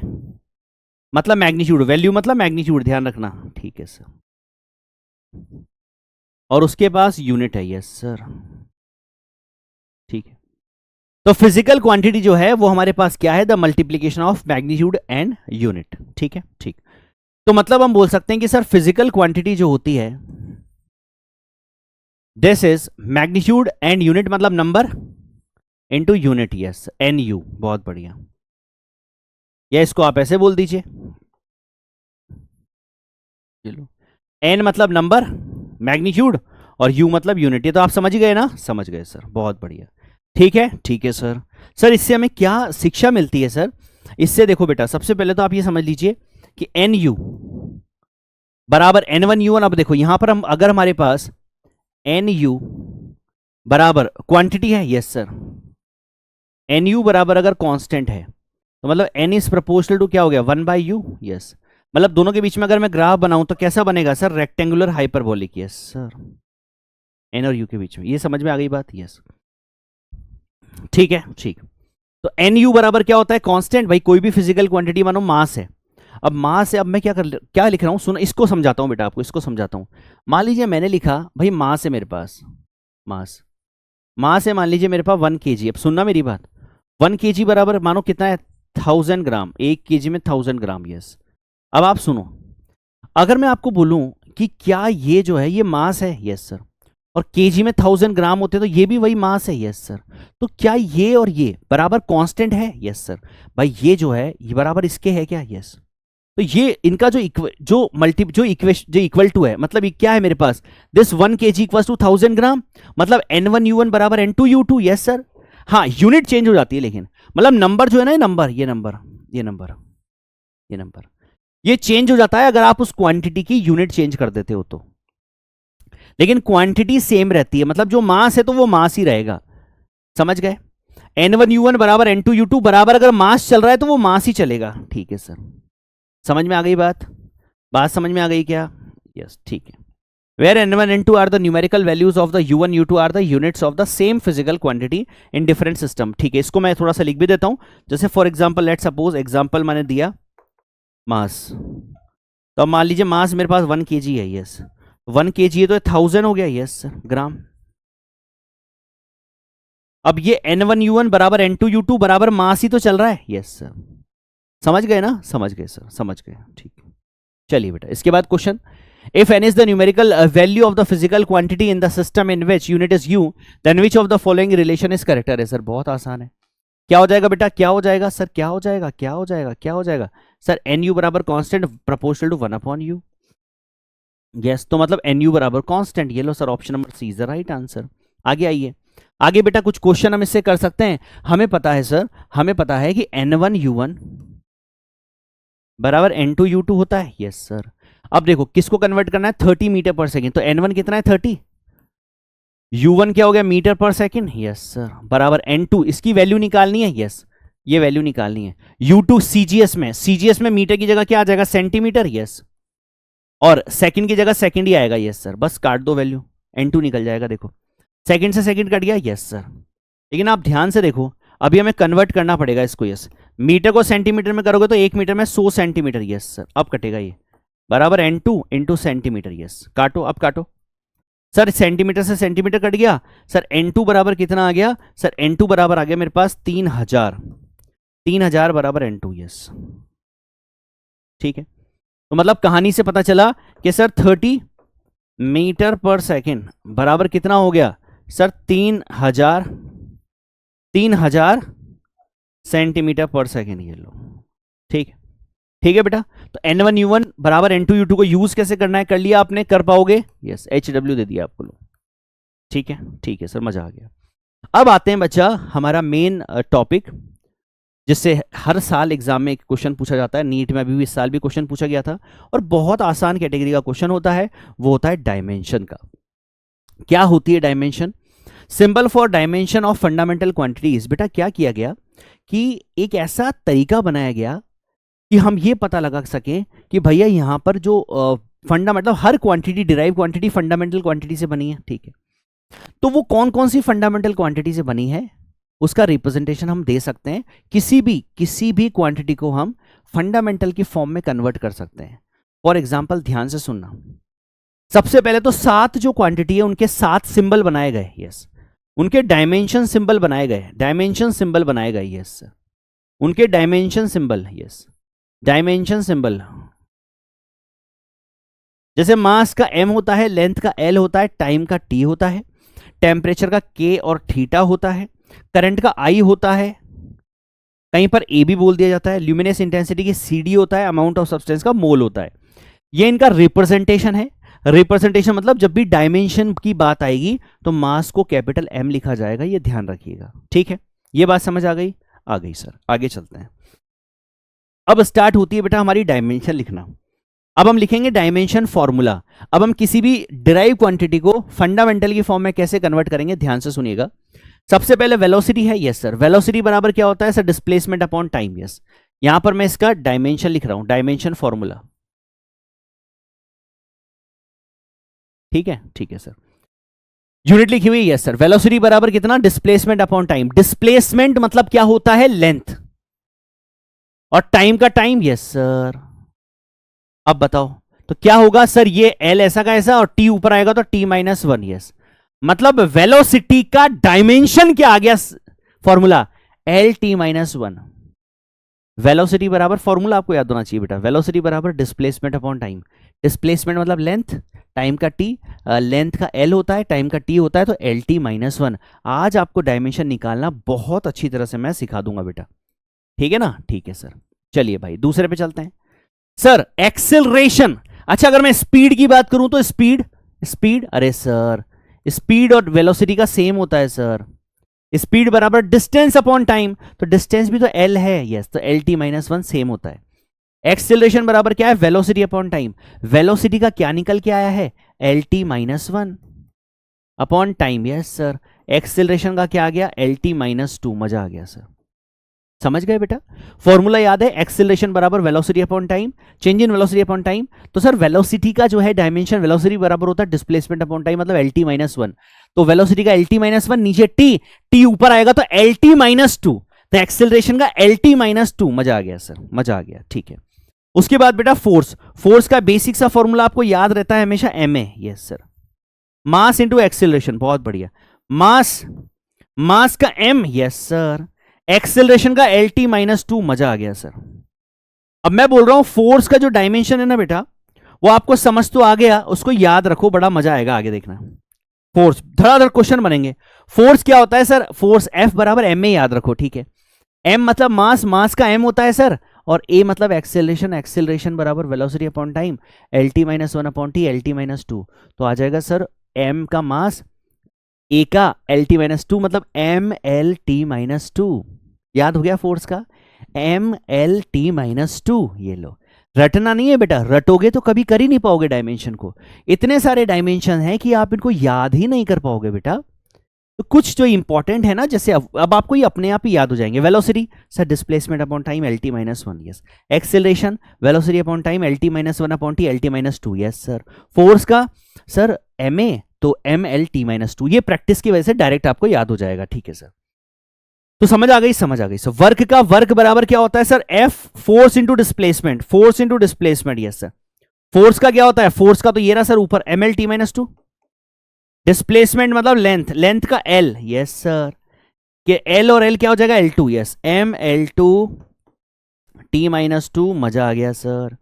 मतलब मैग्नीट्यूड, वैल्यू मतलब मैग्नीट्यूड, ध्यान रखना। ठीक है सर, और उसके पास यूनिट है। यस सर, ठीक है। तो फिजिकल क्वांटिटी जो है वो हमारे पास क्या है, the multiplication of magnitude and unit. ठीक है, ठीक। तो मतलब हम बोल सकते हैं कि सर फिजिकल क्वांटिटी जो होती है this is magnitude and unit, मतलब number into unit. Yes, N U, बहुत बढ़िया। या इसको आप ऐसे बोल दीजिए, चलो, एन मतलब नंबर, मैग्नीट्यूड, और यू मतलब यूनिट। ये तो आप समझ ही गए ना, समझ गए सर, बहुत बढ़िया। ठीक है, ठीक है सर। सर इससे हमें क्या शिक्षा मिलती है सर, इससे देखो बेटा, सबसे पहले तो आप ये समझ लीजिए कि एन यू बराबर एन वन यू वन। अब देखो यहां पर हम, अगर हमारे पास एन यू बराबर क्वांटिटी है, यस सर, एन यू बराबर अगर कांस्टेंट है तो मतलब एन इज प्रपोर्शनल टू क्या हो गया, 1/u। यस, मतलब दोनों के बीच में अगर मैं ग्राफ बनाऊं तो कैसा बनेगा sir, rectangular hyperbolic. Yes sir, N और यू के बीच में, ये समझ में आ गई बात। यस, ठीक है, ठीक। तो एन यू बराबर क्या होता है, कांस्टेंट। भाई कोई भी फिजिकल क्वांटिटी मानो मास है, अब मास है, अब मैं क्या लिख रहा हूं, सुनो इसको समझाता हूं बेटा, आपको इसको समझाता हूं। मान लीजिए मैंने लिखा भाई मास है मेरे पास, मास मास है मान लीजिए मेरे पास 1 kg। अब सुनना मेरी बात, 1 kg बराबर मानो कितना है, 1000 ग्राम। 1 kg में 1000 ग्राम, यस। अब आप सुनो, अगर मैं आपको बोलूं कि क्या ये जो है ये मास है, यस सर, और केजी में 1000 ग्राम होते तो ये भी वही मास है, यस सर, तो क्या ये और ये बराबर कांस्टेंट है, यस सर। भाई ये जो है ये बराबर इसके है क्या, यस। तो ये इनका जो इक्वल टू है, मतलब ये क्या है मेरे पास, दिस 1 kg इक्वल टू 1000 ग्राम, मतलब N1U1 बराबर N2U2, यस सर। हाँ यूनिट चेंज हो जाती है, लेकिन मतलब नंबर जो है ना, ये नंबर ये नंबर ये नंबर ये नंबर ये चेंज हो जाता है अगर आप उस क्वांटिटी की यूनिट चेंज कर देते हो तो, लेकिन क्वांटिटी सेम रहती है, मतलब जो मास है तो वो मास ही रहेगा, समझ गए। N1U1 बराबर N2U2 बराबर, अगर मास चल रहा है तो वो मास ही चलेगा, ठीक है सर। समझ में आ गई बात, बात समझ में आ गई क्या, यस, ठीक है। Where N1 N2 are the numerical values of the U1 U2 are the units of the same physical quantity in different system। ठीक है, इसको मैं थोड़ा सा लिख भी देता हूं, जैसे for example let suppose, example मैंने दिया मास, तो अब मान लीजिए मास मेरे पास 1 kg है, यस। 1 kg है तो 1000 हो गया, यस ग्राम। अब ये N1U1 बराबर N2U2 बराबर मास ही तो चल रहा है, यस सर। समझ गए ना, समझ गए सर, समझ गए, ठीक है। चलिए बेटा, इसके बाद question, if n is the numerical value of the physical quantity in the system in which unit is u, then which of the following relation is correct? अरे सर बहुत आसान है, क्या हो जाएगा बेटा, क्या हो जाएगा सर, क्या हो जाएगा, क्या हो जाएगा, क्या हो जाएगा सर, एन यू बराबर constant proportional to 1/u, yes. तो मतलब एन यू बराबर कांस्टेंट, ये लो sir, option number C is the right answer. आगे आइए, आगे बेटा कुछ क्वेश्चन हम इससे कर सकते हैं। हमें पता है सर, हमें पता है कि N1U1 बराबर N2U2 होता है, यस सर। अब देखो किसको कन्वर्ट करना है, 30 मीटर पर सेकेंड, तो N1 कितना है 30, U1 क्या हो गया metre per second, yes sir, बराबर N2, इसकी वैल्यू निकालनी है, यस, ये वैल्यू निकालनी है। U2 सीजीएस में मीटर की जगह क्या आ जाएगा, सेंटीमीटर, यस, और सेकंड की जगह सेकंड ही आएगा, यस सर, बस काट दो वैल्यू, N2 निकल जाएगा। देखो सेकंड से सेकंड कट गया, यस सर। लेकिन आप ध्यान से देखो, अभी हमें कन्वर्ट करना पड़ेगा इसको, यस। मीटर को सेंटीमीटर में करोगे तो 1 मीटर में 100 सेंटीमीटर, यस सर। अब कटेगा ये, बराबर N2 इंटू सेंटीमीटर, यस। काटो, अब काटो सर, सेंटीमीटर से सेंटीमीटर कट गया सर। N2 बराबर कितना आ गया सर, N2 बराबर आ गया मेरे पास 3000, 3000 बराबर N2, यस, ठीक है। तो मतलब कहानी से पता चला कि सर 30 मीटर पर सेकेंड बराबर कितना हो गया सर, 3000 सेंटीमीटर पर सेकेंड, ये लो, ठीक है, ठीक है बेटा। तो N1U1 बराबर N2U2 को यूज कैसे करना है, कर लिया आपने, कर पाओगे, यस, HW दे दिया आपको, लो, ठीक है, ठीक है सर, मजा आ गया। अब आते हैं बच्चा हमारा मेन टॉपिक, जिससे हर साल एग्जाम में एक क्वेश्चन पूछा जाता है, नीट में अभी भी इस साल भी क्वेश्चन पूछा गया था, और बहुत आसान कैटेगरी का क्वेश्चन होता है, वो होता है डायमेंशन का। क्या होती है dimension, symbol for dimension of fundamental quantities. बेटा क्या किया गया कि एक ऐसा तरीका बनाया गया कि हम ये पता लगा सकें कि भैया यहाँ पर जो मतलब हर quantity, derive quantity fundamental quantity से बनी है, ठीक है। तो वो कौन कौन सी फंडामेंटल क्वांटिटी से बनी है, उसका रिप्रेजेंटेशन हम दे सकते हैं, किसी भी क्वांटिटी को हम फंडामेंटल की फॉर्म में कन्वर्ट कर सकते हैं। फॉर एग्जाम्पल ध्यान से सुनना, सबसे पहले तो 7 जो क्वांटिटी है उनके 7 सिंबल बनाए गए, यस, उनके डायमेंशन सिंबल बनाए गए, डायमेंशन सिंबल बनाए गए, यस, उनके dimension symbol, yes, dimension symbol. जैसे मास का M होता है, लेंथ का L होता है, टाइम का T होता है, टेम्परेचर का K और थीटा होता है, करंट का I होता है, कहीं पर A भी बोल दिया जाता है, ल्यूमिनेस इंटेंसिटी की CD होता है, अमाउंट ऑफ सब्सटेंस का मोल होता है। ये इनका रिप्रेजेंटेशन है। रिप्रेजेंटेशन मतलब जब भी डायमेंशन की बात आएगी तो मास को कैपिटल M लिखा जाएगा, ये ध्यान रखिएगा, ठीक है। ये बात समझ आ गई, आ गई सर, आगे चलते हैं। अब स्टार्ट होती है बेटा हमारी डायमेंशन लिखना। अब हम लिखेंगे डायमेंशन फॉर्मूला। अब हम किसी भी डिराइव क्वांटिटी को फंडामेंटल की फॉर्म में कैसे कन्वर्ट करेंगे, ध्यान से सुनिएगा। सबसे पहले वेलोसिटी है, यस सर, वेलोसिटी बराबर क्या होता है sir, displacement upon time, yes. यहां पर मैं इसका डायमेंशन लिख रहा हूं, डायमेंशन फॉर्मूला, ठीक है, ठीक है सर। यूनिट लिखी हुई है, यस सर। वेलोसिटी बराबर कितना, डिस्प्लेसमेंट अपॉन टाइम। डिस्प्लेसमेंट मतलब क्या होता है, लेंथ, और टाइम का टाइम, यस सर। अब बताओ तो क्या होगा सर, ये एल ऐसा का ऐसा और टी ऊपर आएगा तो टी माइनस वन, यस। मतलब वेलोसिटी का डायमेंशन क्या आ गया, formula L T minus one. Velocity बराबर, फॉर्मूला आपको याद होना चाहिए बेटा, वेलोसिटी बराबर डिस्प्लेसमेंट अपॉन टाइम। डिस्प्लेसमेंट मतलब लेंथ, टाइम का टी, लेंथ का एल होता है, टाइम का टी होता है, तो एल टी माइनस वन। आज आपको डायमेंशन निकालना बहुत अच्छी तरह से मैं सिखा दूंगा बेटा, ठीक है ना, ठीक है सर। चलिए भाई दूसरे पे चलते हैं सर। एक्सेलरेशन, अच्छा अगर मैं स्पीड की बात करूं तो स्पीड, स्पीड, अरे सर स्पीड और वेलोसिटी का सेम होता है सर। स्पीड बराबर डिस्टेंस अपॉन टाइम, तो डिस्टेंस भी तो एल है, यस, तो L T minus one same होता है। एक्सेलरेशन बराबर क्या है, वेलोसिटी अपॉन टाइम। वेलोसिटी का क्या निकल के आया है, L T minus one upon time, yes sir. Acceleration का क्या आ गया, एल टी माइनस टू। मजा आ गया सर, समझ गए बेटा। फॉर्मूला याद है, एक्सेलरेशन बराबर velocity upon time, change in velocity upon time. तो सर वेलोसिटी का जो है डायमेंशन, वेलोसिटी बराबर होता है डिस्प्लेसमेंट अपॉन टाइम, मतलब एल टी माइनस वन। तो वेलोसिटी का एल टी माइनस वन, नीचे टी, टी ऊपर आएगा तो एल टी माइनस टू, तो एक्सेलरेशन का एल टी माइनस टू। मजा आ गया सर, मजा आ गया, ठीक है। उसके बाद बेटा फोर्स, फोर्स का बेसिक सा फॉर्मूला आपको याद रहता है हमेशा, M A, yes sir. Mass into acceleration, बहुत बढ़िया। मास, मास का एम, यस सर। एक्सेलरेशन का एल टी माइनस टू। मजा आ गया सर। अब मैं बोल रहा हूं फोर्स का जो डायमेंशन है ना बेटा, वो आपको समझ तो आ गया, उसको याद रखो, बड़ा मजा आएगा आगे देखना। फोर्स, धड़ाधड़ क्वेश्चन बनेंगे। फोर्स क्या होता है सर, फोर्स एफ बराबर एम ए, याद रखो, ठीक है। एम मतलब मास, मास का एम होता है सर, और ए मतलब एक्सेलरेशन, एक्सेलरेशन बराबर velocity upon time, L T minus one upon T, L T minus two. तो आ जाएगा सर एम का मास, ए का एल टी माइनस टू, मतलब M L T minus two. याद हो गया फोर्स का, M L T minus two. ये लो, रटना नहीं है बेटा, रटोगे तो कभी कर ही नहीं पाओगे डायमेंशन को। इतने सारे डायमेंशन हैं कि आप इनको याद ही नहीं कर पाओगे बेटा। तो कुछ जो इंपॉर्टेंट है ना, जैसे अब आपको ये अपने आप ही याद हो जाएंगे। Velocity sir displacement upon time, L T minus one, yes. Acceleration velocity upon time, L T minus one upon T, L T minus two, yes sir. Force का सर एम ए, तो M L T minus two. ये प्रैक्टिस की वजह से डायरेक्ट आपको याद हो जाएगा, ठीक है सर। तो समझ आ गई, समझ आ गई सर। वर्क का वर्क बराबर क्या होता है sir, F force into displacement, force into displacement, yes sir. Force का क्या होता है, फोर्स का तो ये रहा सर ऊपर, M L T minus two. Displacement मतलब लेंथ, लेंथ का एल, यस सर। कि एल और एल क्या हो जाएगा, L two, yes, M L two T minus two. मजा आ गया सर।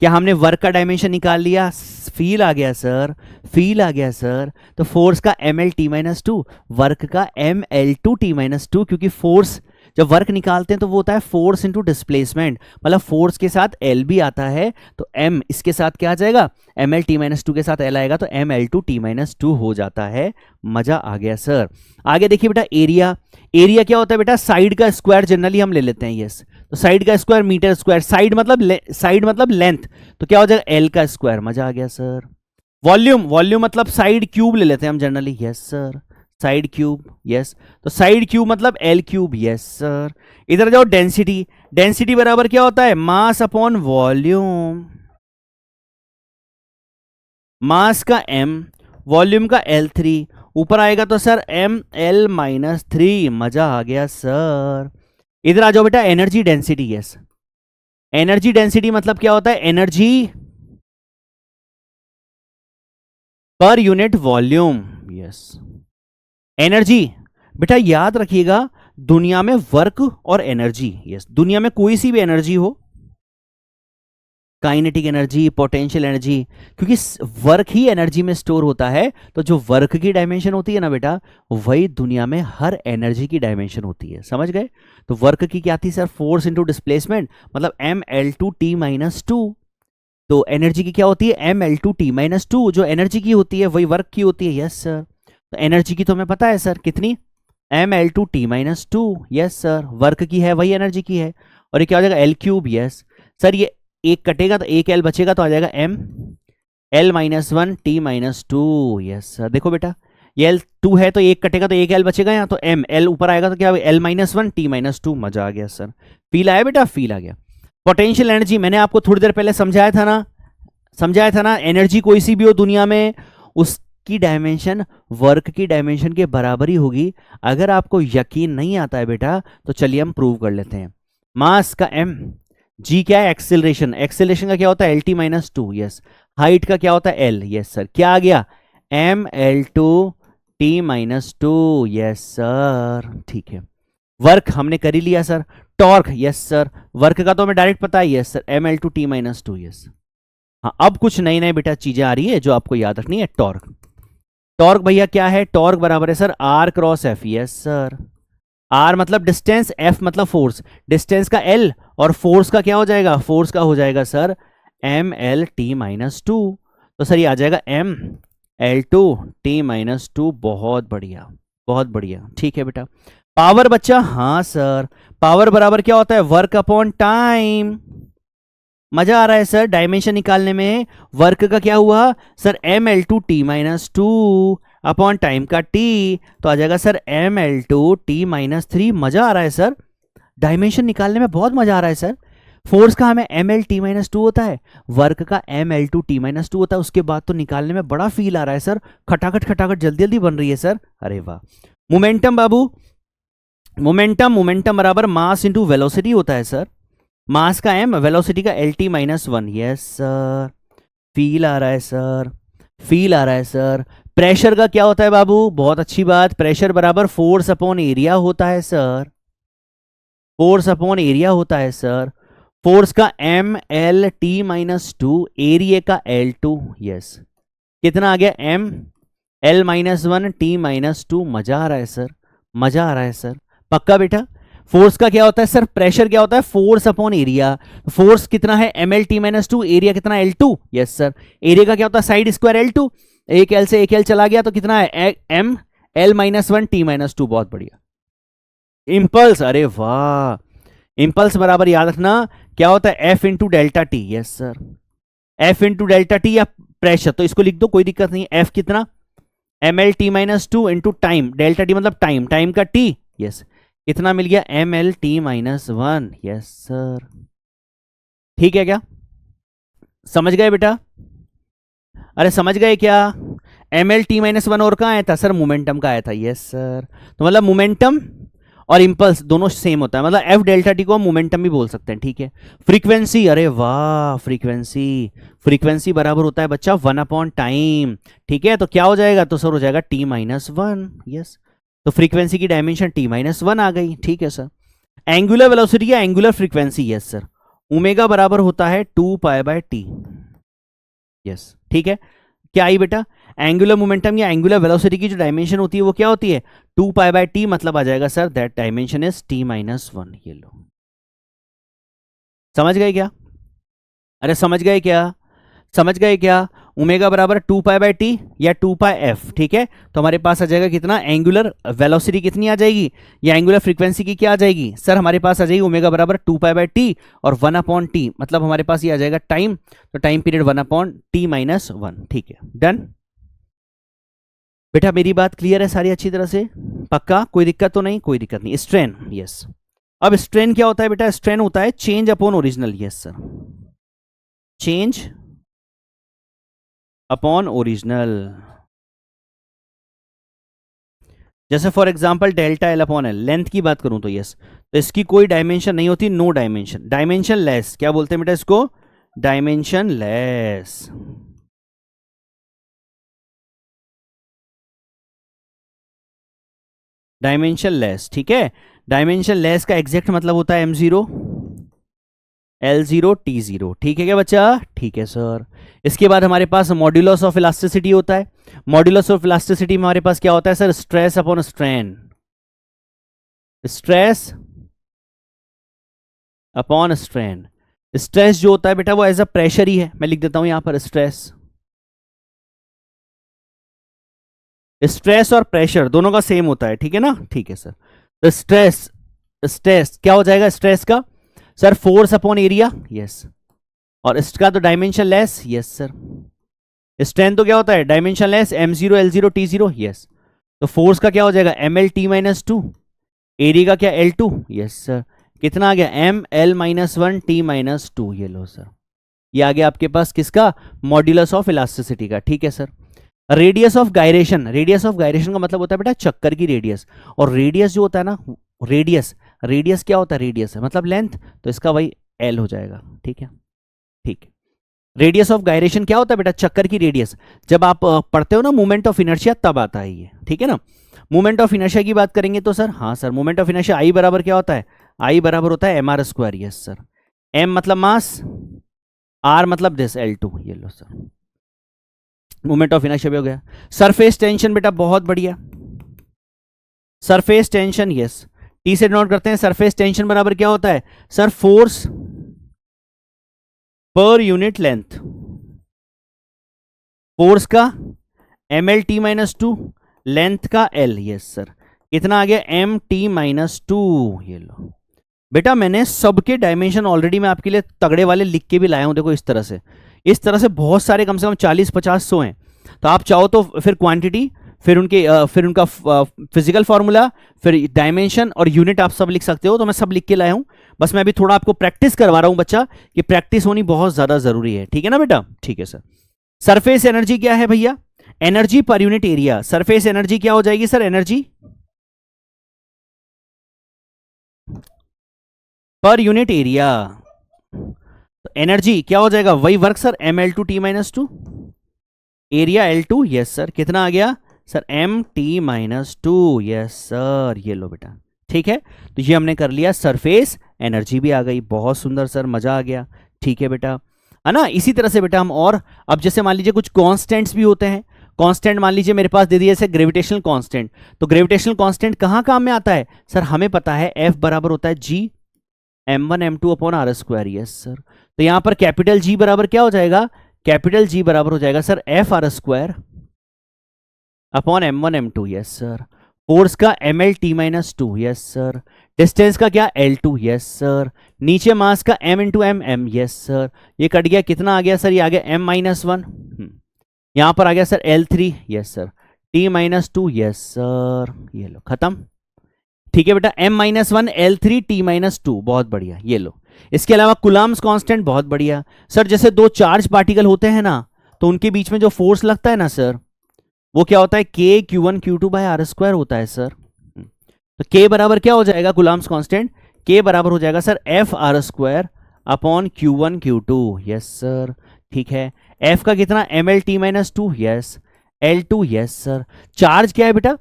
क्या हमने वर्क का डायमेंशन निकाल लिया, फील आ गया सर, फील आ गया सर। तो फोर्स का M L T minus two, work का M L two T minus two, क्योंकि फोर्स जब वर्क निकालते हैं तो वो होता है फोर्स इंटू डिस्प्लेसमेंट, मतलब फोर्स के साथ एल भी आता है, तो एम इसके साथ क्या आ जाएगा, M L T minus two के साथ एल आएगा, तो M L two T minus two हो जाता है। मजा आ गया सर। आगे देखिए बेटा, एरिया, एरिया क्या होता है बेटा, साइड का स्क्वायर जनरली हम ले लेते हैं, यस। तो साइड का स्क्वायर मीटर स्क्वायर, साइड मतलब लेंथ, तो क्या हो जाएगा, एल का स्क्वायर। मजा आ गया सर। वॉल्यूम, वॉल्यूम मतलब साइड क्यूब ले लेते हैं हम generally, yes sir, side cube, yes. तो साइड क्यूब मतलब एल क्यूब, यस सर। इधर जाओ, डेंसिटी, डेंसिटी बराबर क्या होता है, मास अपॉन वॉल्यूम। मास का एम, वॉल्यूम का एल थ्री, ऊपर आएगा तो sir M L minus three. मजा आ गया सर। इधर आ जाओ बेटा, energy density, yes. Energy density मतलब क्या होता है, energy per unit volume, yes. Energy बेटा याद रखिएगा, दुनिया में वर्क और एनर्जी, यस, दुनिया में कोई सी भी एनर्जी हो, काइनेटिक एनर्जी, पोटेंशियल एनर्जी, क्योंकि वर्क ही एनर्जी में स्टोर होता है, तो जो वर्क की डायमेंशन होती है ना बेटा, वही दुनिया में हर एनर्जी की डायमेंशन होती है, समझ गए। तो वर्क की क्या थी सर, फोर्स इंटू डिस्प्लेसमेंट, मतलब M L two T minus two. तो एनर्जी की क्या होती है, M L two T minus two, जो एनर्जी की होती है वही वर्क की होती है, यस सर। तो एनर्जी की तो हमें पता है सर कितनी, M L two T minus two, yes sir. Work की है वही एनर्जी की है, और ये क्या हो जाएगा, एल क्यूब, यस सर। ये एक कटेगा तो एक एल बचेगा, तो आ जाएगा M L minus one T minus two, yes sir. देखो बेटा, ये एल टू है तो एक कटेगा तो एक एल बचेगा यहाँ, तो एम एल ऊपर आएगा तो क्या, L minus one T minus two. मजा आ गया सर। फील आया बेटा, फील आ गया। पोटेंशियल एनर्जी मैंने आपको थोड़ी देर पहले समझाया था ना, समझाया था ना, एनर्जी कोई सी भी हो दुनिया में, उस की डायमेंशन वर्क की डायमेंशन के बराबर ही होगी। अगर आपको यकीन नहीं आता है बेटा तो चलिए हम प्रूव कर लेते हैं। मास का m, g क्या है, एक्सेलरेशन, एक्सेलरेशन का क्या होता है lt minus two, yes. Height का क्या होता है l, यस सर। क्या आ गया m l2 t minus two, yes sir, ठीक है। वर्क हमने कर ही लिया sir. Torque, yes sir, work का तो हमें डायरेक्ट पता है, yes sir, m l2 t minus two, yes. हाँ, अब कुछ नई नई बेटा चीजें आ रही है जो आपको याद रखनी है। टॉर्क, टॉर्क भैया क्या है, टॉर्क बराबर है sir r cross f, yes sir. r मतलब डिस्टेंस, f मतलब फोर्स, डिस्टेंस का l और फोर्स का क्या हो जाएगा, फोर्स का हो जाएगा sir m l t minus two. तो सर ये आ जाएगा m l2 t minus two. बहुत बढ़िया, बहुत बढ़िया, ठीक है बेटा। पावर बच्चा, हाँ सर, पावर बराबर क्या होता है, वर्क अपॉन टाइम। मजा आ रहा है सर डायमेंशन निकालने में। वर्क का क्या हुआ sir M L two T minus two upon time का टी, तो आ जाएगा sir M L two T minus three. मजा आ रहा है सर डायमेंशन निकालने में, बहुत मजा आ रहा है सर। फोर्स का हमें M L T minus two होता है, वर्क का M L two T minus two होता है। उसके बाद तो निकालने में बड़ा फील आ रहा है सर, खटाखट खटाखट जल्दी जल्दी बन रही है सर। अरे वाह। मोमेंटम बाबू, मोमेंटम, मोमेंटम बराबर मास इंटू वेलोसिटी होता है सर। मास का m, वेलोसिटी का L T minus one, yes sir. Feel आ रहा है सर, फील आ रहा है सर। प्रेशर का क्या होता है बाबू, बहुत अच्छी बात, प्रेशर बराबर फोर्स अपॉन एरिया होता है सर, फोर्स अपॉन एरिया होता है सर। फोर्स का m l t minus two, area का l2, यस। कितना आ गया m l minus one t minus two. मजा आ रहा है सर, मजा आ रहा है सर, पक्का बेटा। फोर्स का क्या होता है सर, प्रेशर क्या होता है, फोर्स अपॉन एरिया। फोर्स कितना है M L T minus two, area कितना L two, yes sir. Area का क्या होता है साइड स्क्वायर एल टू, एक एल से एक एल चला गया तो कितना है M L minus one T minus two. बहुत बढ़िया। इंपल्स, अरे वाह, इंपल्स बराबर याद रखना क्या होता है F into delta T, yes sir. F into delta T या प्रेशर, तो इसको लिख दो, कोई दिक्कत नहीं। एफ कितना M L T minus two into time, delta T मतलब टाइम, टाइम का टी, यस। कितना मिल गया M L T minus one, yes sir. ठीक है क्या, समझ गए बेटा, अरे समझ गए क्या। M L T minus one और कहाँ आया था सर, मोमेंटम का आया था, यस सर। तो मतलब मोमेंटम और इंपल्स दोनों सेम होता है, मतलब एफ डेल्टा टी को हम मोमेंटम भी बोल सकते हैं, ठीक है। फ्रीक्वेंसी, अरे वाह, फ्रीक्वेंसी, फ्रीक्वेंसी बराबर होता है बच्चा वन अपॉन टाइम, ठीक है। तो क्या हो जाएगा, तो सर हो जाएगा टी माइनस वन, यस। तो फ्रीक्वेंसी की डायमेंशन टी माइनस वन आ गई, ठीक है सर। एंगुलर वेलोसिटी या angular frequency, yes sir, omega बराबर होता है two pi by T, yes, ठीक है। क्या आई बेटा, एंगुलर मोमेंटम या एंगुलर वेलोसिटी की जो डायमेंशन होती है वो क्या होती है, टू पाई बाय टी, मतलब आ जाएगा sir that dimension is T minus one. ये लो, समझ गए क्या, अरे समझ गए क्या, समझ गए क्या। ओमेगा बराबर टू पाई बाय टी या टू पाई एफ, ठीक है। तो हमारे पास आ जाएगा कितना, एंगुलर वेलोसिटी कितनी आ जाएगी, या एंगुलर फ्रीक्वेंसी की क्या आ जाएगी सर, हमारे पास आ जाएगी ओमेगा बराबर टू पाई बाय टी और वन अपॉन टी, मतलब हमारे पास ये आ जाएगा टाइम, तो time period one upon T minus one, ठीक है, डन। बेटा मेरी बात क्लियर है सारी अच्छी तरह से, पक्का, कोई दिक्कत तो नहीं, कोई दिक्कत नहीं। Strain, yes. अब स्ट्रेन क्या होता है बेटा, स्ट्रेन होता है change upon original, yes sir, change upon original. जैसे for example delta L upon L, length की बात करूं तो यस, तो इसकी कोई डायमेंशन नहीं होती, नो डायमेंशन, डायमेंशन लेस, क्या बोलते हैं बेटा इसको, डायमेंशन लेस। डायमेंशन लेस, ठीक है। डायमेंशन लेस का एग्जैक्ट मतलब होता है M zero L zero T zero, ठीक है क्या बच्चा, ठीक है सर। इसके बाद हमारे पास मॉड्यूलस ऑफ इलास्टिसिटी होता है। मॉड्यूलस ऑफ इलास्टिसिटी में हमारे पास क्या होता है sir, stress upon strain, stress upon strain. Stress जो होता है बेटा वो एज अ प्रेशर ही है, मैं लिख देता हूं यहां पर स्ट्रेस। स्ट्रेस और प्रेशर दोनों का सेम होता है, ठीक है ना, ठीक है सर। तो स्ट्रेस, स्ट्रेस क्या हो जाएगा स्ट्रेस का sir, force upon area, yes, और इसका तो dimensionless, yes sir. Strain तो क्या होता है dimensionless, M zero L zero T zero, yes. तो फोर्स का क्या हो जाएगा M L T minus two, area का क्या एल टू, यस सर। कितना आ गया M L minus one T minus two, ये लो सर, ये आ गया आपके पास किसका, मॉड्यूलस ऑफ इलास्टिसिटी का, ठीक है sir. Radius of gyration, radius of gyration का मतलब होता है बेटा चक्कर की रेडियस, और रेडियस जो होता है ना, रेडियस, रेडियस क्या होता है, रेडियस है मतलब लेंथ, तो इसका वही एल हो जाएगा। ठीक है, ठीक है। रेडियस ऑफ गायरेशन क्या होता है बेटा, चक्कर की रेडियस। जब आप पढ़ते हो ना मोमेंट ऑफ इनर्शिया तब आता है ये, ठीक है ना। मोमेंट ऑफ इनर्शिया की बात करेंगे तो सर, हाँ sir, moment of inertia I बराबर क्या होता है, आई बराबर होता है M R square. Yes sir, M मतलब मास, आर मतलब दिस L2, ये लो सर, मोमेंट ऑफ इनर्शिया भी हो गया। सरफेस टेंशन बेटा बहुत बढ़िया, सरफेस टेंशन, यस, टी से नोट करते हैं। सरफेस टेंशन बराबर क्या होता है sir, force per unit length, force का mlt-2, लेंथ का l। यस सर, कितना आ गया mt-2। ये लो बेटा, मैंने सबके डायमेंशन ऑलरेडी मैं आपके लिए तगड़े वाले लिख के भी लाया हूं, देखो इस तरह से, इस तरह से बहुत सारे, कम से कम 40-50-100 हैं। तो आप चाहो तो फिर क्वांटिटी, फिर उनका फिजिकल फार्मूला, फिर डायमेंशन और यूनिट आप सब लिख सकते हो। तो मैं सब लिख के लाया हूं, बस मैं अभी थोड़ा आपको प्रैक्टिस करवा रहा हूं बच्चा, कि प्रैक्टिस होनी बहुत ज्यादा जरूरी है। ठीक है ना बेटा, ठीक है सर। सरफेस एनर्जी क्या है भैया, energy per unit area. Surface energy क्या हो जाएगी sir, energy per unit area. तो एनर्जी क्या हो जाएगा, वही work sir, ml2t-2, area L2। Yes sir, कितना आ गया सर, mt-2। यस सर, ये लो बेटा, ठीक है। तो ये हमने कर लिया, सरफेस एनर्जी भी आ गई, बहुत सुंदर सर, मजा आ गया। ठीक है बेटा, है ना। इसी तरह से बेटा हम और, अब जैसे मान लीजिए कुछ कांस्टेंट्स भी होते हैं। कांस्टेंट मान लीजिए मेरे पास दे दिया जैसे ग्रेविटेशनल कांस्टेंट, तो ग्रेविटेशनल कांस्टेंट कहाँ काम में आता है सर, हमें पता है F बराबर होता है G m1 m2 upon R square. Yes sir, तो यहां पर कैपिटल G बराबर क्या हो जाएगा, कैपिटल G बराबर हो जाएगा sir F R square upon m1 m2। Yes sir, force का mlt-2। यस सर, डिस्टेंस का क्या L2। यस सर, नीचे मास का m इंटू एम m। यस सर, ये कट गया, कितना आ गया सर, ये आ गया m-1, यहां पर आ गया sir L3। Yes sir, t-2। Yes sir, ये लो खत्म। ठीक है बेटा, m-1 L3 t-2, बहुत बढ़िया, ये लो। इसके अलावा कुलाम्स कांस्टेंट, बहुत बढ़िया सर। जैसे दो चार्ज पार्टिकल होते हैं ना, तो उनके बीच में जो फोर्स लगता है ना सर, वो क्या होता है, k q1 q2 bye are square होता है सर। तो k बराबर क्या हो जाएगा, कुलाम्स कांस्टेंट k बराबर हो जाएगा sir F R square upon q1 q2। Yes sir, ठीक है। f का कितना, mlt-2। Yes, L2। Yes sir, charge क्या है बेटा,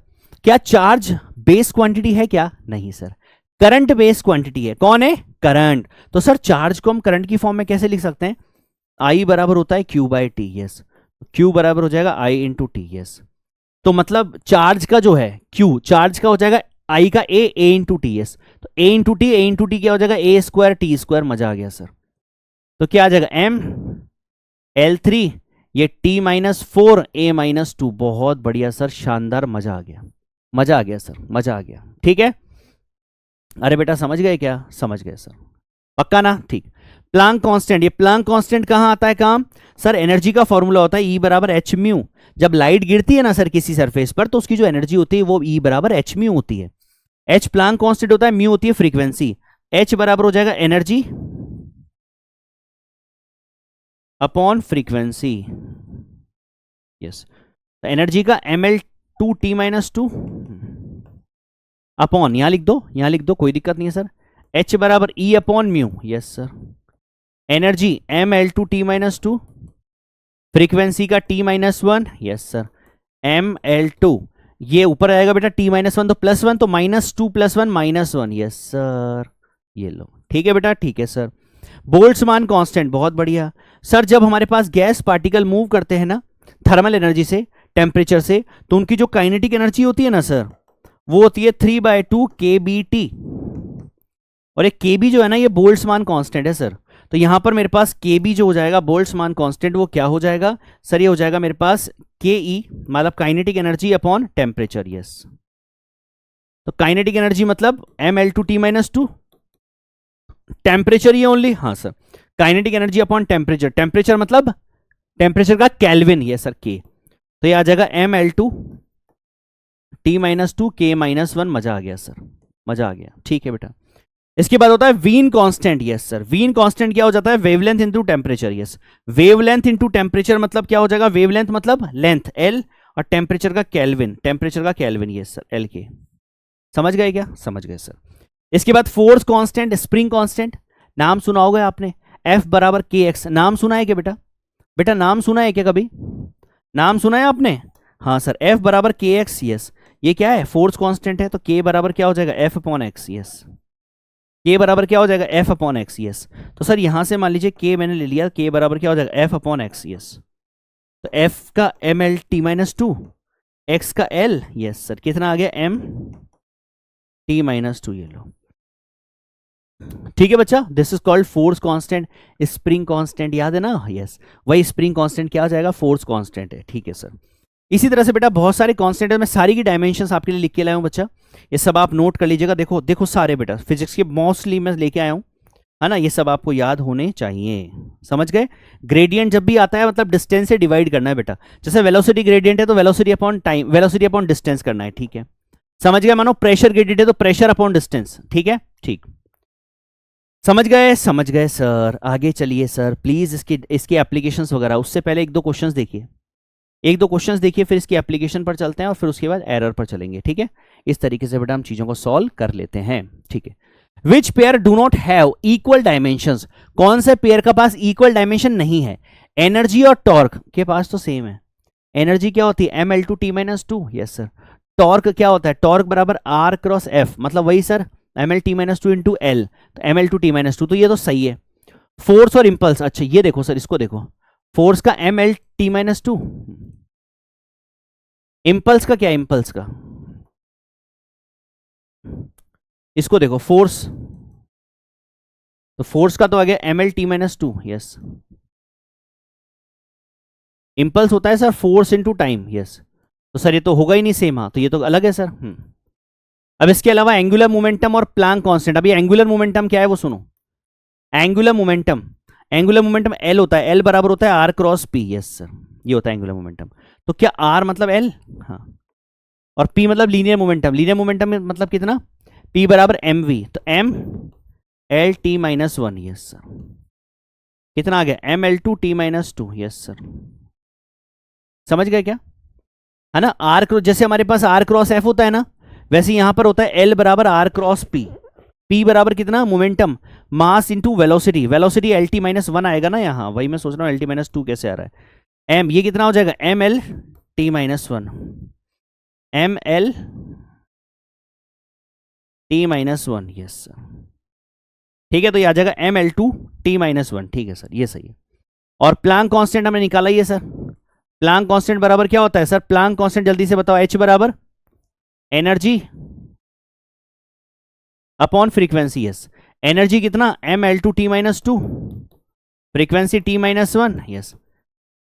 क्या चार्ज बेस क्वांटिटी है क्या, नहीं सर, करंट बेस क्वांटिटी है। कौन है, करंट। तो सर चार्ज को हम करंट की फॉर्म में कैसे लिख सकते हैं, I बराबर होता है Q by T. Yes, Q बराबर हो जाएगा I इंटू टी। यस, तो मतलब चार्ज का जो है Q, चार्ज का हो जाएगा I का A इंटू टी। यस, तो A इंटू टी क्या हो जाएगा, A स्क्वायर टी स्क्वायर। मजा आ गया सर, तो क्या आ जाएगा M L3, ये T-4 A-2। बहुत बढ़िया सर, शानदार, मजा आ गया, मजा आ गया सर, मजा आ गया। ठीक है, अरे बेटा समझ गए क्या, समझ गए सर, पक्का ना, ठीक। प्लांक कांस्टेंट, ये प्लांक कांस्टेंट कहां आता है काम सर, एनर्जी का फॉर्मूला होता है E बराबर एच म्यू। जब लाइट गिरती है ना सर किसी सरफेस पर, तो उसकी जो एनर्जी होती है वो E बराबर एच म्यू होती है। H प्लांक कांस्टेंट होता है, म्यू होती है फ्रीक्वेंसी। H बराबर हो जाएगा energy upon frequency. Yes, energy का ml2t-2 अपॉन, यहां लिख दो, यहां लिख दो, कोई दिक्कत नहीं है सर, H बराबर E upon mu. Yes sir, energy ml2t-2, frequency का t-1। यस सर, ml2, ये ऊपर आएगा बेटा t-1 तो +1, तो -2 + 1 -1। यस सर, ये लो, ठीक है बेटा, ठीक है सर। बोल्ट्जमान कांस्टेंट, बहुत बढ़िया सर। जब हमारे पास गैस पार्टिकल मूव करते हैं ना थर्मल एनर्जी से, टेम्परेचर से, तो उनकी जो काइनेटिक एनर्जी होती है ना सर, वो होती है 3/2 kBT। और एक kB जो है ना, ये बोल्ट्जमान कांस्टेंट है सर। तो यहां पर मेरे पास kB जो हो जाएगा बोल्ट्जमान कांस्टेंट, वो क्या हो जाएगा सर, ये हो जाएगा मेरे पास KE, मतलब kinetic energy upon temperature. Yes, तो काइनेटिक एनर्जी मतलब ml2t-2, टेम्परेचर ये ओनली, हाँ sir, kinetic energy upon temperature, temperature मतलब टेम्परेचर का केल्विन। ये सर K, तो ये आ जाएगा ml2t-2 K-1। मजा आ गया सर, मजा आ गया, ठीक है बेटा। इसके बाद होता है Wien constant. Yes sir, Wien constant क्या हो जाता है, wavelength into temperature. Yes, wavelength into temperature मतलब क्या हो जाएगा, वेवलेंथ मतलब लेंथ L और टेम्परेचर का केल्विन, ये सर एल के। समझ गए क्या? समझ गए सर। इसके बाद फोर्स कांस्टेंट, स्प्रिंग कांस्टेंट, नाम सुना होगा आपने, F बराबर के एक्स। नाम सुना है क्या बेटा? बेटा नाम सुना है क्या कभी? नाम सुना है आपने? हाँ सर, F बराबर के एक्स। यस, ये क्या है? फोर्स कांस्टेंट है, तो K बराबर क्या हो जाएगा? F upon x. Yes, K बराबर क्या हो जाएगा? F upon x. यस, तो सर यहां से मान लीजिए K मैंने ले लिया, K बराबर क्या हो जाएगा? F upon x. यस, तो F का M L T minus two, x का L। यस सर, कितना आ गया? M T minus two. ये लो, ठीक है बच्चा, this is called force constant. Spring constant याद है ना? यस, वही स्प्रिंग कांस्टेंट क्या आ जाएगा? फोर्स कांस्टेंट है। ठीक है सर। इसी तरह से बेटा बहुत सारे कांस्टेंट है, मैं सारी की डायमेंशंस आपके लिए लिख के लाया हूं बच्चा, ये सब आप नोट कर लीजिएगा। देखो देखो सारे बेटा फिजिक्स के मोस्टली मैं लेके आया हूं, है ना, ये सब आपको याद होने चाहिए। समझ गए? ग्रेडियंट जब भी आता है मतलब डिस्टेंस से डिवाइड करना है बेटा। जैसे वेलोसिटी ग्रेडियंट है तो velocity upon time, velocity upon distance करना है। ठीक है, समझ गए? मानो प्रेशर ग्रेडियंट है तो प्रेशर अपॉन डिस्टेंस। ठीक है, ठीक, समझ गए? समझ गए सर। आगे चलिए सर प्लीज, इसके एप्लीकेशंस वगैरह, उससे पहले एक दो क्वेश्चंस देखिए, एक दो क्वेश्चंस देखिए, फिर इसकी एप्लीकेशन पर चलते हैं और फिर उसके बाद एरर पर चलेंगे। ठीक है, इस तरीके से बेटा हम चीजों को सॉल्व कर लेते हैं। ठीक है, which pair do not have equal dimensions, कौन से पेयर का पास इक्वल डायमेंशन नहीं है? एनर्जी और टॉर्क के पास तो सेम है। एनर्जी क्या होती है? M L two T minus two. Yes sir. Torque क्या होता है? टॉर्क बराबर आर क्रॉस एफ, मतलब वही sir M L T minus two into L, तो M L two T minus two, तो ये तो सही है। फोर्स और इंपल्स, अच्छा ये देखो सर, इसको देखो, फोर्स का M L T minus two, impulse का क्या? इंपल्स का, इसको देखो फोर्स, तो फोर्स का तो आ गया M L T minus two. Yes, impulse होता है sir force into time. Yes, तो सर ये तो होगा ही नहीं सेम, हाँ तो ये तो अलग है सर। अब इसके अलावा एंगुलर मोमेंटम और प्लांक कांस्टेंट। अभी एंगुलर मोमेंटम क्या है वो सुनो। Angular momentum, angular momentum L होता है, एल बराबर होता है R cross P. Yes sir, ये होता है एंगुलर मोमेंटम। तो क्या आर मतलब एल? हाँ, और पी मतलब लीनियर मोमेंटम, लीनियर मोमेंटम में मतलब कितना? पी बराबर एम वी, तो M L T minus one. Yes sir, कितना आ गया? M L two T minus two. Yes sir, समझ गए क्या? है ना, आर क्रॉस, जैसे हमारे पास आर क्रॉस एफ होता है ना, वैसे यहां पर होता है एल बराबर आर क्रॉस पी। पी बराबर कितना? Momentum, mass into velocity, velocity L T minus one आएगा ना यहाँ, वही मैं सोच रहा हूँ एल टी माइनस टू कैसे आ रहा है। एम, ये कितना हो जाएगा? M L T minus one, M L T minus one. Yes sir, ठीक है, तो ये आ जाएगा M L two T minus one. ठीक है सर, ये सही है। और प्लांक कांस्टेंट हमने निकाला ही है सर। प्लांक कांस्टेंट बराबर क्या होता है सर? प्लांक कांस्टेंट जल्दी से बताओ। एच बराबर energy upon frequency. Yes, energy कितना? M L two T minus two, frequency T minus one. Yes,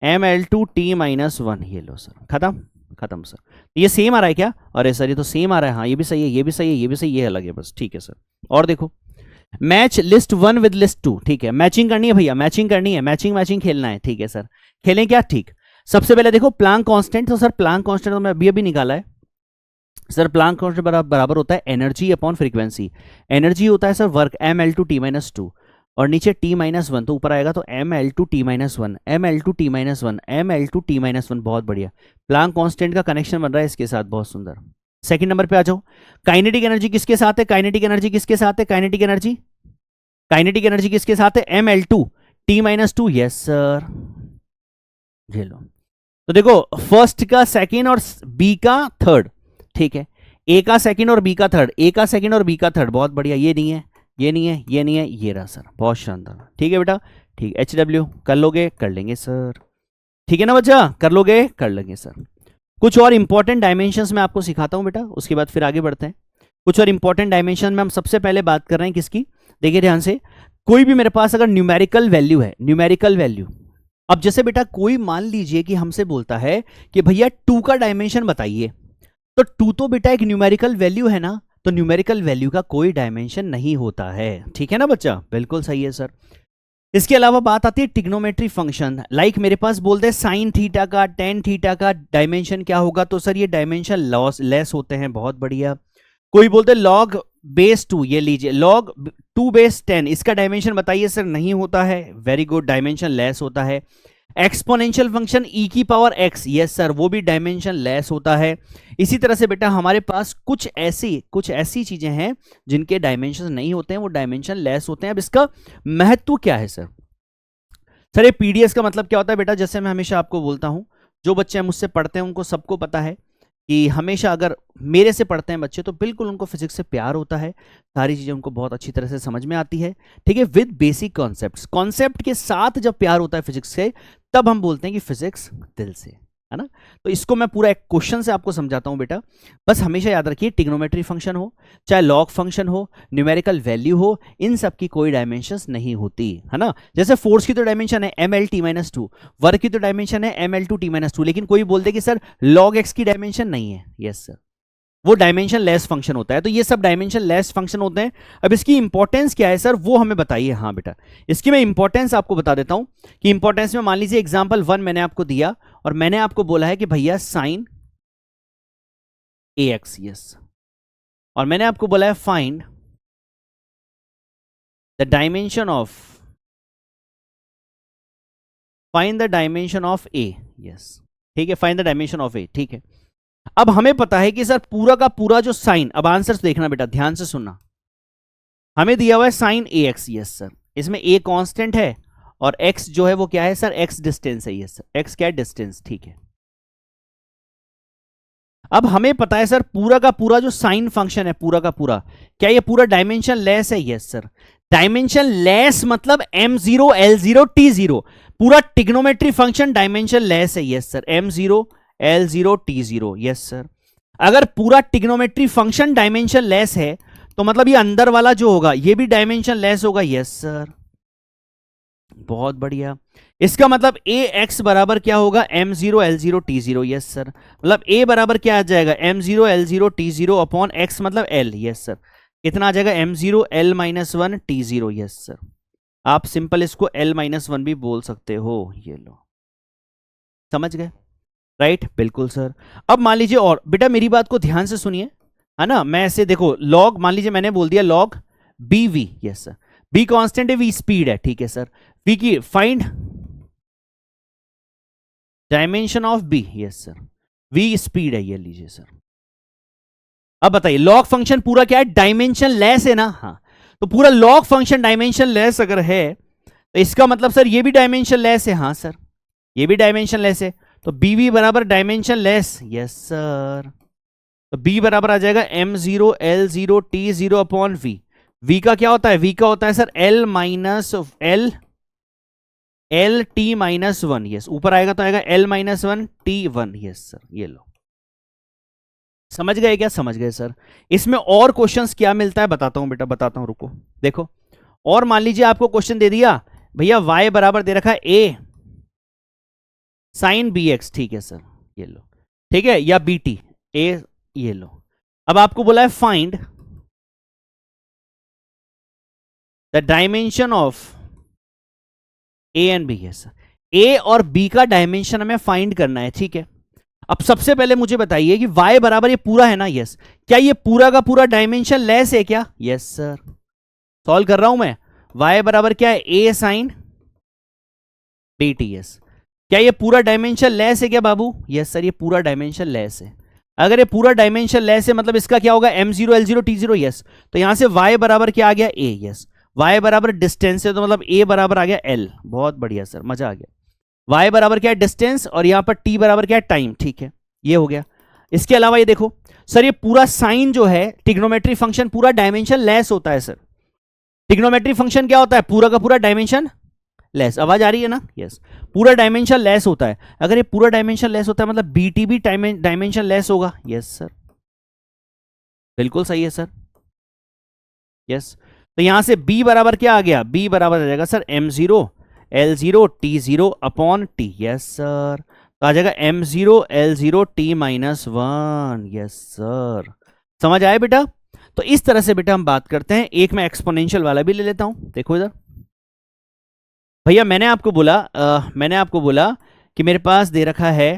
M L two T minus one. ये लो सर, खत्म खत्म सर। ये सेम आ रहा है क्या? अरे सर ये तो सेम आ रहा है। हाँ ये भी सही है, ये भी सही है, ये भी सही, ये अलग है बस। ठीक है सर, और देखो, match list one with list two. ठीक है, मैचिंग करनी है भैया, मैचिंग करनी है, मैचिंग मैचिंग खेलना है। ठीक है सर, खेलें क्या? ठीक, सबसे पहले देखो प्लांक कांस्टेंट। तो सर प्लांक कांस्टेंट तो मैं अभी अभी निकाला है सर। प्लांक कांस्टेंट बराबर होता है एनर्जी अपॉन फ्रीक्वेंसी। एनर्जी होता है sir work, M L two T minus two, और नीचे टी माइनस वन, तो ऊपर आएगा तो M L two T minus one, M L two T minus one, M L two T minus one. बहुत बढ़िया, प्लांक कांस्टेंट का कनेक्शन बन रहा है इसके साथ, बहुत सुंदर। सेकंड नंबर पे आ जाओ, काइनेटिक एनर्जी किसके साथ है? काइनेटिक एनर्जी किसके साथ है? काइनेटिक एनर्जी, काइनेटिक एनर्जी किसके साथ है? M L two T minus two. Yes sir, ये लो, तो देखो फर्स्ट का सेकंड और बी का थर्ड। ठीक है, ए का सेकंड और बी का थर्ड, ए का सेकंड और बी का थर्ड। बहुत बढ़िया, ये नहीं है, ये नहीं है, ये नहीं है, ये रहा सर, बहुत शानदार। ठीक है बेटा, ठीक, एच डब्ल्यू कर लोगे? कर लेंगे सर। ठीक है ना बच्चा, कर लोगे? कर लेंगे सर। कुछ और इंपॉर्टेंट डायमेंशंस मैं आपको सिखाता हूं बेटा, उसके बाद फिर आगे बढ़ते हैं। कुछ और इंपॉर्टेंट डायमेंशन में हम सबसे पहले बात कर रहे हैं किसकी? देखिए ध्यान से, कोई भी मेरे पास अगर न्यूमेरिकल वैल्यू है, न्यूमेरिकल वैल्यू, अब जैसे बेटा कोई मान लीजिए कि हमसे बोलता है कि भैया 2 का डायमेंशन बताइए, तो 2 तो बेटा एक न्यूमेरिकल वैल्यू है ना, तो न्यूमेरिकल वैल्यू का कोई डायमेंशन नहीं होता है। ठीक है ना बच्चा, बिल्कुल सही है सर। इसके अलावा बात आती है टिग्नोमेट्री फंक्शन। लाइक मेरे पास बोलते हैं साइन थीटा का, टेन थीटा का डायमेंशन क्या होगा, तो सर ये डायमेंशन लेस होते हैं। बहुत बढ़िया। कोई बोलते हैं लॉग बेस 2, ये लीजिए लॉग 2 बेस 10, इसका डायमेंशन बताइए सर, नहीं होता है। वेरी गुड, डायमेंशन लेस होता है। एक्सपोनेंशियल फंक्शन e की पावर x, यस सर, वो भी डायमेंशन लेस होता है। इसी तरह से बेटा हमारे पास कुछ ऐसी चीजें हैं जिनके डायमेंशन नहीं होते हैं, वो डायमेंशन लेस होते हैं। अब इसका महत्व क्या है सर? सर ये पीडीएस का मतलब क्या होता है बेटा? जैसे मैं हमेशा आपको बोलता हूं, जो बच्चे मुझसे पढ़ते हैं उनको सबको पता है कि हमेशा अगर मेरे से पढ़ते हैं बच्चे तो बिल्कुल उनको फिजिक्स से प्यार होता है, सारी चीजें उनको बहुत अच्छी तरह से समझ में आती है, ठीक है, विद बेसिक कॉन्सेप्ट्स। कॉन्सेप्ट के साथ जब प्यार होता है फिजिक्स से, तब हम बोलते हैं कि फिजिक्स दिल से, है ना। तो इसको मैं पूरा एक क्वेश्चन से आपको समझाता हूं बेटा। बस हमेशा याद रखिए, ट्रिग्नोमेट्री फंक्शन हो, चाहे लॉग फंक्शन हो, न्यूमेरिकल वैल्यू हो, इन सब की कोई डायमेंशंस नहीं होती, है ना। जैसे फोर्स की तो डायमेंशन है ml_t-2, वर्क की तो डायमेंशन है ml2t-2, लेकिन कोई बोलते कि सर log x की डायमेंशन नहीं है, यस सर, वो डायमेंशन लेस फंक्शन होता है। तो ये सब डायमेंशन लेस फंक्शन होते हैं। अब इसकी इंपॉर्टेंस क्या है सर, वो हमें बताइए। हाँ बेटा, इसकी मैं इंपॉर्टेंस आपको बता देता हूं कि इंपॉर्टेंस में मान लीजिए एग्जांपल 1 मैंने आपको दिया और मैंने आपको बोला है कि भैया साइन ax, यस, और मैंने आपको बोला है find the dimension of a, yes, ठीक है, find the dimension of a, ठीक है। अब हमें पता है कि सर पूरा का पूरा जो साइन, अब आंसर देखना बेटा, ध्यान से सुनना, हमें दिया हुआ है साइन ax, यस सर, इसमें a कांस्टेंट है और x जो है वो क्या है सर, x डिस्टेंस है, यस सर, x क्या है, डिस्टेंस, ठीक है। अब हमें पता है सर पूरा का पूरा जो साइन फंक्शन है, पूरा का पूरा, क्या ये पूरा डायमेंशन लेस है, यस सर। डायमेंशन लेस मतलब m0 l0 t0, पूरा ट्रिग्नोमेट्री फंक्शन डायमेंशन लेस है, yes sir, m0 l0 t0, yes sir. अगर पूरा ट्रिग्नोमेट्री फंक्शन डायमेंशन लेस है तो मतलब ये अंदर वाला जो होगा ये भी डायमेंशन लेस होगा, यस सर, बहुत बढ़िया। इसका मतलब ए एक्स बराबर क्या होगा, m0 l0 t0, yes sir. मतलब a बराबर क्या आ जाएगा, m0 l0 t0 upon x मतलब l, यस सर। कितना आ जाएगा, m0 l-1 t0, yes sir. आप सिंपल इसको l-1 भी बोल सकते हो, ये लो, समझ गए, राइट, बिल्कुल सर। अब मान लीजिए, और बेटा मेरी बात को ध्यान से सुनिए, है ना, मैं ऐसे देखो, लॉग मान लीजिए मैंने बोल दिया log bv, yes sir, b constant है, v स्पीड है, ठीक है सर, v की find dimension of b, yes sir, v speed है, ये लीजिए सर। अब बताइए लॉग फंक्शन पूरा क्या है, डायमेंशन लेस है ना, हाँ, तो पूरा लॉग फंक्शन डायमेंशन लेस अगर है तो इसका मतलब सर ये भी डायमेंशन लेस है, हाँ सर, ये भी डायमेंशन लेस है, तो bv बराबर डायमेंशन लेस, यस सर। तो b बराबर आ जाएगा m0 l0 t0 upon v। v का क्या होता है, v का होता है sir l minus l t minus 1, yes, ऊपर आएगा तो आएगा l-1 t1, यस सर, ये लो, समझ गए क्या, समझ गए सर। इसमें और क्वेश्चंस क्या मिलता है बताता हूं बेटा, बताता हूं, रुको, देखो। और मान लीजिए आपको क्वेश्चन दे दिया भैया y बराबर दे रखा है a साइन bx, ठीक है सर, ये लो, ठीक है, या bt a, ये लो। अब आपको बोला है find the dimension of a and b, है सर, a और b का डायमेंशन हमें फाइंड करना है, ठीक है। अब सबसे पहले मुझे बताइए कि y बराबर ये पूरा है ना, यस, क्या ये पूरा का पूरा डायमेंशन लेस है क्या, यस सर, सॉल्व कर रहा हूं मैं, y बराबर क्या है, a साइन bt, यस, क्या ये पूरा डायमेंशन लेस है क्या बाबू, यस सर, ये पूरा डायमेंशन लेस है। अगर ये पूरा डायमेंशन लेस है मतलब इसका क्या होगा, m0 l0 t0, यस, तो यहां से y बराबर क्या आ गया, a, यस, y बराबर डिस्टेंस है तो मतलब a बराबर आ गया l, बहुत बढ़िया सर, मजा आ गया। y बराबर क्या है, डिस्टेंस, और यहां पर t बराबर क्या है, टाइम, ठीक है, ये हो गया। इसके अलावा ये देखो सर, ये पूरा साइन जो है ट्रिग्नोमेट्री फंक्शन पूरा डायमेंशन लेस होता है सर। ट्रिग्नोमेट्री फंक्शन क्या होता है, पूरा का पूरा डायमेंशन लेस, आवाज आ रही है ना, यस, पूरा डायमेंशन लेस होता है। अगर ये पूरा डायमेंशन लेस होता है मतलब बीटी भी डायमेंशन लेस होगा, यस सर, बिल्कुल सही है सर, यस। तो यहां से b बराबर क्या आ गया, b बराबर आ जाएगा sir m0 l0 t0 upon t, yes sir, तो आ जाएगा m0 l0 t-1, yes sir, समझ आया बेटा। तो इस तरह से बेटा हम बात करते हैं। एक मैं एक्सपोनेंशियल वाला भी ले लेता हूं, देखो इधर भैया, मैंने आपको बोला कि मेरे पास दे रखा है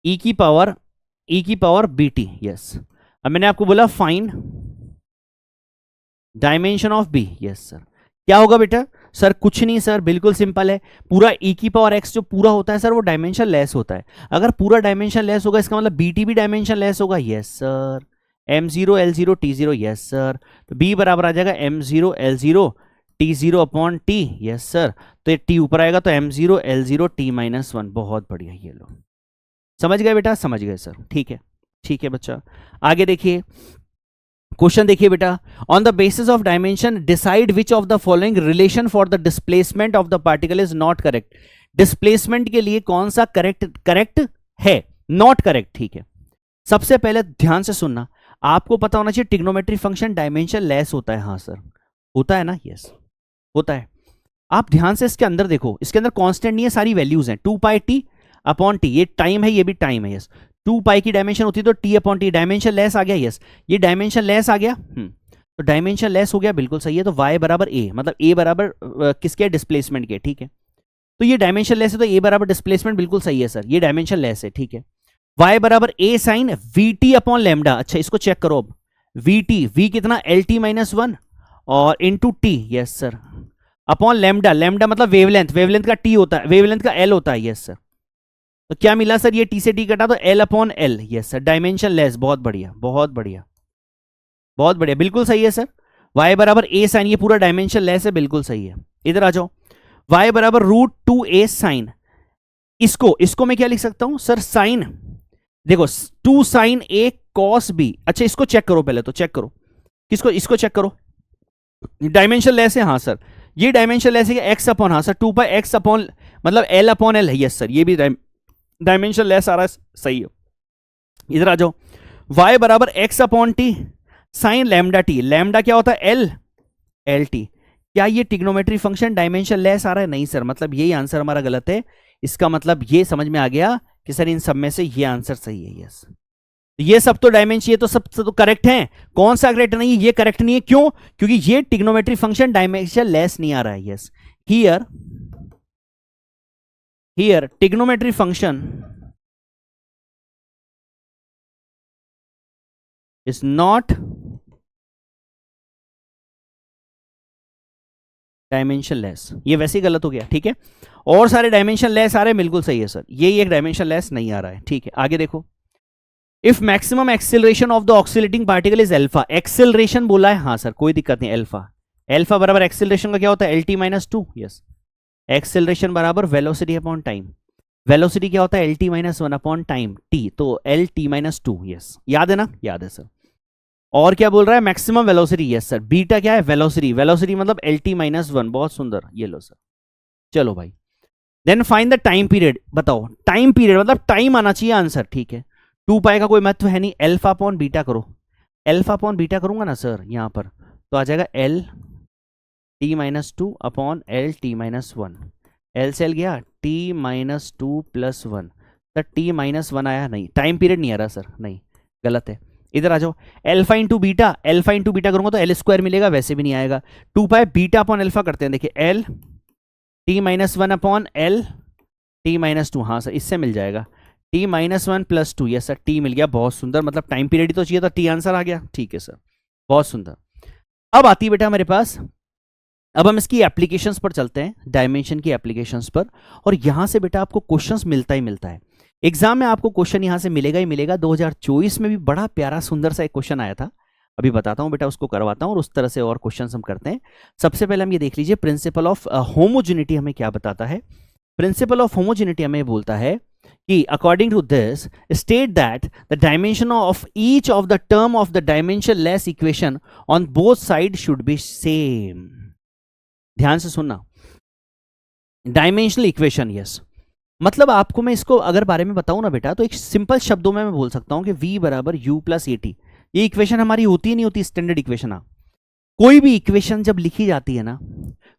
e की पावर bt, यस। अब मैंने आपको बोला find dimension of b, yes sir. क्या होगा बेटा, सर कुछ नहीं सर, बिल्कुल सिंपल है। पूरा e की पावर x जो पूरा होता है सर वो डायमेंशन लेस होता है। अगर पूरा डायमेंशन लेस होगा इसका मतलब bt भी डायमेंशन लेस होगा। Yes sir. m0 l0 t0। Yes sir. तो b बराबर आ जाएगा m0 l0 t0 upon t। Yes sir. तो ये t ऊपर आएगा तो m0 l0 t-1। बहुत बढ़िया, ये लो। समझ गए बेटा? समझ गए सर। ठीक है, ठीक है बच्चा। आगे देखिए क्वेश्चन, देखिए बेटा। On the basis of dimension decide which of the following relation for the displacement of the particle is not correct. Displacement के लिए कौन सा करेक्ट है, नॉट करेक्ट। ठीक है, सबसे पहले ध्यान से सुनना, आपको पता होना चाहिए ट्रिग्नोमेट्री फंक्शन डायमेंशन लेस होता है। हाँ सर, होता है ना? यस होता है। आप ध्यान से इसके अंदर देखो, इसके अंदर कांस्टेंट नहीं है, सारी वैल्यूज हैं। 2πt अपॉन टी, ये टाइम है, ये भी टाइम है। यस, 2π की डायमेंशन होती है तो t upon T, dimensionless आ गया। यस, ये डायमेंशन लेस आ गया। तो डायमेंशन लेस हो गया, बिल्कुल सही है। तो y बराबर a, मतलब a बराबर किसके? डिस्प्लेसमेंट के। ठीक है, तो ये डायमेंशन लेस है तो a बराबर डिस्प्लेसमेंट, बिल्कुल सही है सर, ये डायमेंशन लेस है। ठीक है, y बराबर a sine vt upon lambda. अच्छा, इसको चेक करो अब। vt, v कितना? lt-1 और into T. Yes sir, upon lambda, lambda मतलब वेवलेंथ, वेवलेंथ का t होता है, वेवलेंथ का l होता है। Yes sir. तो क्या मिला सर? ये t से t कटा तो l upon l। Yes sir, dimension less. बहुत बढ़िया, बहुत बढ़िया, बहुत बढ़िया, बिल्कुल सही है सर। y बराबर a साइन, ये पूरा डायमेंशन लेस है, बिल्कुल सही है। इधर आ जाओ, y बराबर √2a साइन। इसको मैं क्या लिख सकता हूं सर? साइन, देखो 2 साइन a cos b। अच्छा, इसको चेक करो पहले, तो चेक करो किसको? इसको चेक करो, डायमेंशन लेस है। हाँ सर, ये डायमेंशन लेस है। x अपॉन, हाँ सर, 2π x अपॉन मतलब l अपॉन l है। यस सर, ये भी डायमेंशन लेस आ रहा है, सही है। इधर आ जाओ, y बराबर x upon T sign lambda T. Lambda क्या होता है? L T. क्या ये ट्रिग्नोमेट्री फंक्शन डायमेंशन लेस आ रहा है? नहीं सर, मतलब यही आंसर हमारा गलत है। इसका मतलब ये समझ में आ गया कि सर इन सब में से ये आंसर सही है। यस, ये सब तो डायमेंशन, ये तो सब तो करेक्ट है। कौन सा करेक्ट नहीं है? ये करेक्ट नहीं है। क्यों? क्योंकि ये ट्रिग्नोमेट्री फंक्शन डायमेंशन लेस नहीं आ रहा है। Yes, here trigonometry function is not dimension less. ये वैसे ही गलत हो गया। ठीक है, और सारे डायमेंशन लेस आ रहे हैं, बिल्कुल सही है सर, ये एक डायमेंशन लेस नहीं आ रहा है। ठीक है, आगे देखो। If maximum acceleration of the oscillating particle is alpha, acceleration बोला है। हाँ सर, कोई दिक्कत नहीं। अल्फा बराबर एक्सेलरेशन का क्या होता है? lt-2। यस, एक्सेलरेशन बराबर वेलोसिटी अपॉन टाइम। वेलोसिटी क्या होता है? lt-1 अपॉन टाइम t, तो lt-2। यस, याद है ना? याद है सर। और क्या बोल रहा है? Maximum velocity. Yes sir, beta क्या है? वेलोसिटी। वेलोसिटी मतलब lt-1। बहुत सुंदर, ये लो सर। चलो भाई, then find the time period. बताओ, टाइम पीरियड मतलब टाइम आना चाहिए आंसर। ठीक है, 2π का कोई महत्व है नहीं। अल्फा अपॉन बीटा करो, अल्फा अपॉन बीटा करूंगा ना सर यहां पर, तो आ जाएगा lt-2 अपॉन lt-1। एल से एल गया, t-2 + 1, तो t-1 आया नहीं। टाइम पीरियड नहीं आ रहा सर, नहीं, गलत है। इधर आ जाओ, alpha into beta, alpha into beta करूंगा तो l² मिलेगा, वैसे भी नहीं आएगा। 2π बीटा अपॉन अल्फा करते हैं, देखिए l t-1 upon l t-2। हाँ सर, इससे मिल जाएगा t-1 + 2। यस सर, t मिल गया, बहुत सुंदर। मतलब टाइम पीरियड ही तो चाहिए था, t आंसर आ गया। ठीक है सर, बहुत सुंदर। अब आती है बेटा मेरे पास, अब हम इसकी एप्लीकेशंस पर चलते हैं, डायमेंशन की एप्लीकेशंस पर। और यहां से बेटा आपको क्वेश्चंस मिलता ही मिलता है एग्जाम में, आपको क्वेश्चन यहां से मिलेगा ही मिलेगा। 2024 में भी बड़ा प्यारा सुंदर सा एक क्वेश्चन आया था, अभी बताता हूं बेटा, उसको करवाता हूं और उस तरह से और क्वेश्चंस हम करते हैं। सबसे पहले हम ये देख लीजिए, प्रिंसिपल ऑफ होमोजेनिटी हमें क्या बताता है। प्रिंसिपल ऑफ होमोजेनिटी हमें बोलता है कि according to this state that the dimension of each of the term of the dimensionless equation on both side should be same. ध्यान से सुनना, डायमेंशनल इक्वेशन। यस, मतलब आपको मैं इसको अगर बारे में बताऊं ना बेटा, तो एक सिंपल शब्दों में मैं बोल सकता हूं कि v बराबर u + at। ये इक्वेशन हमारी होती ही नहीं होती स्टैंडर्ड इक्वेशन। कोई भी इक्वेशन जब लिखी जाती है ना,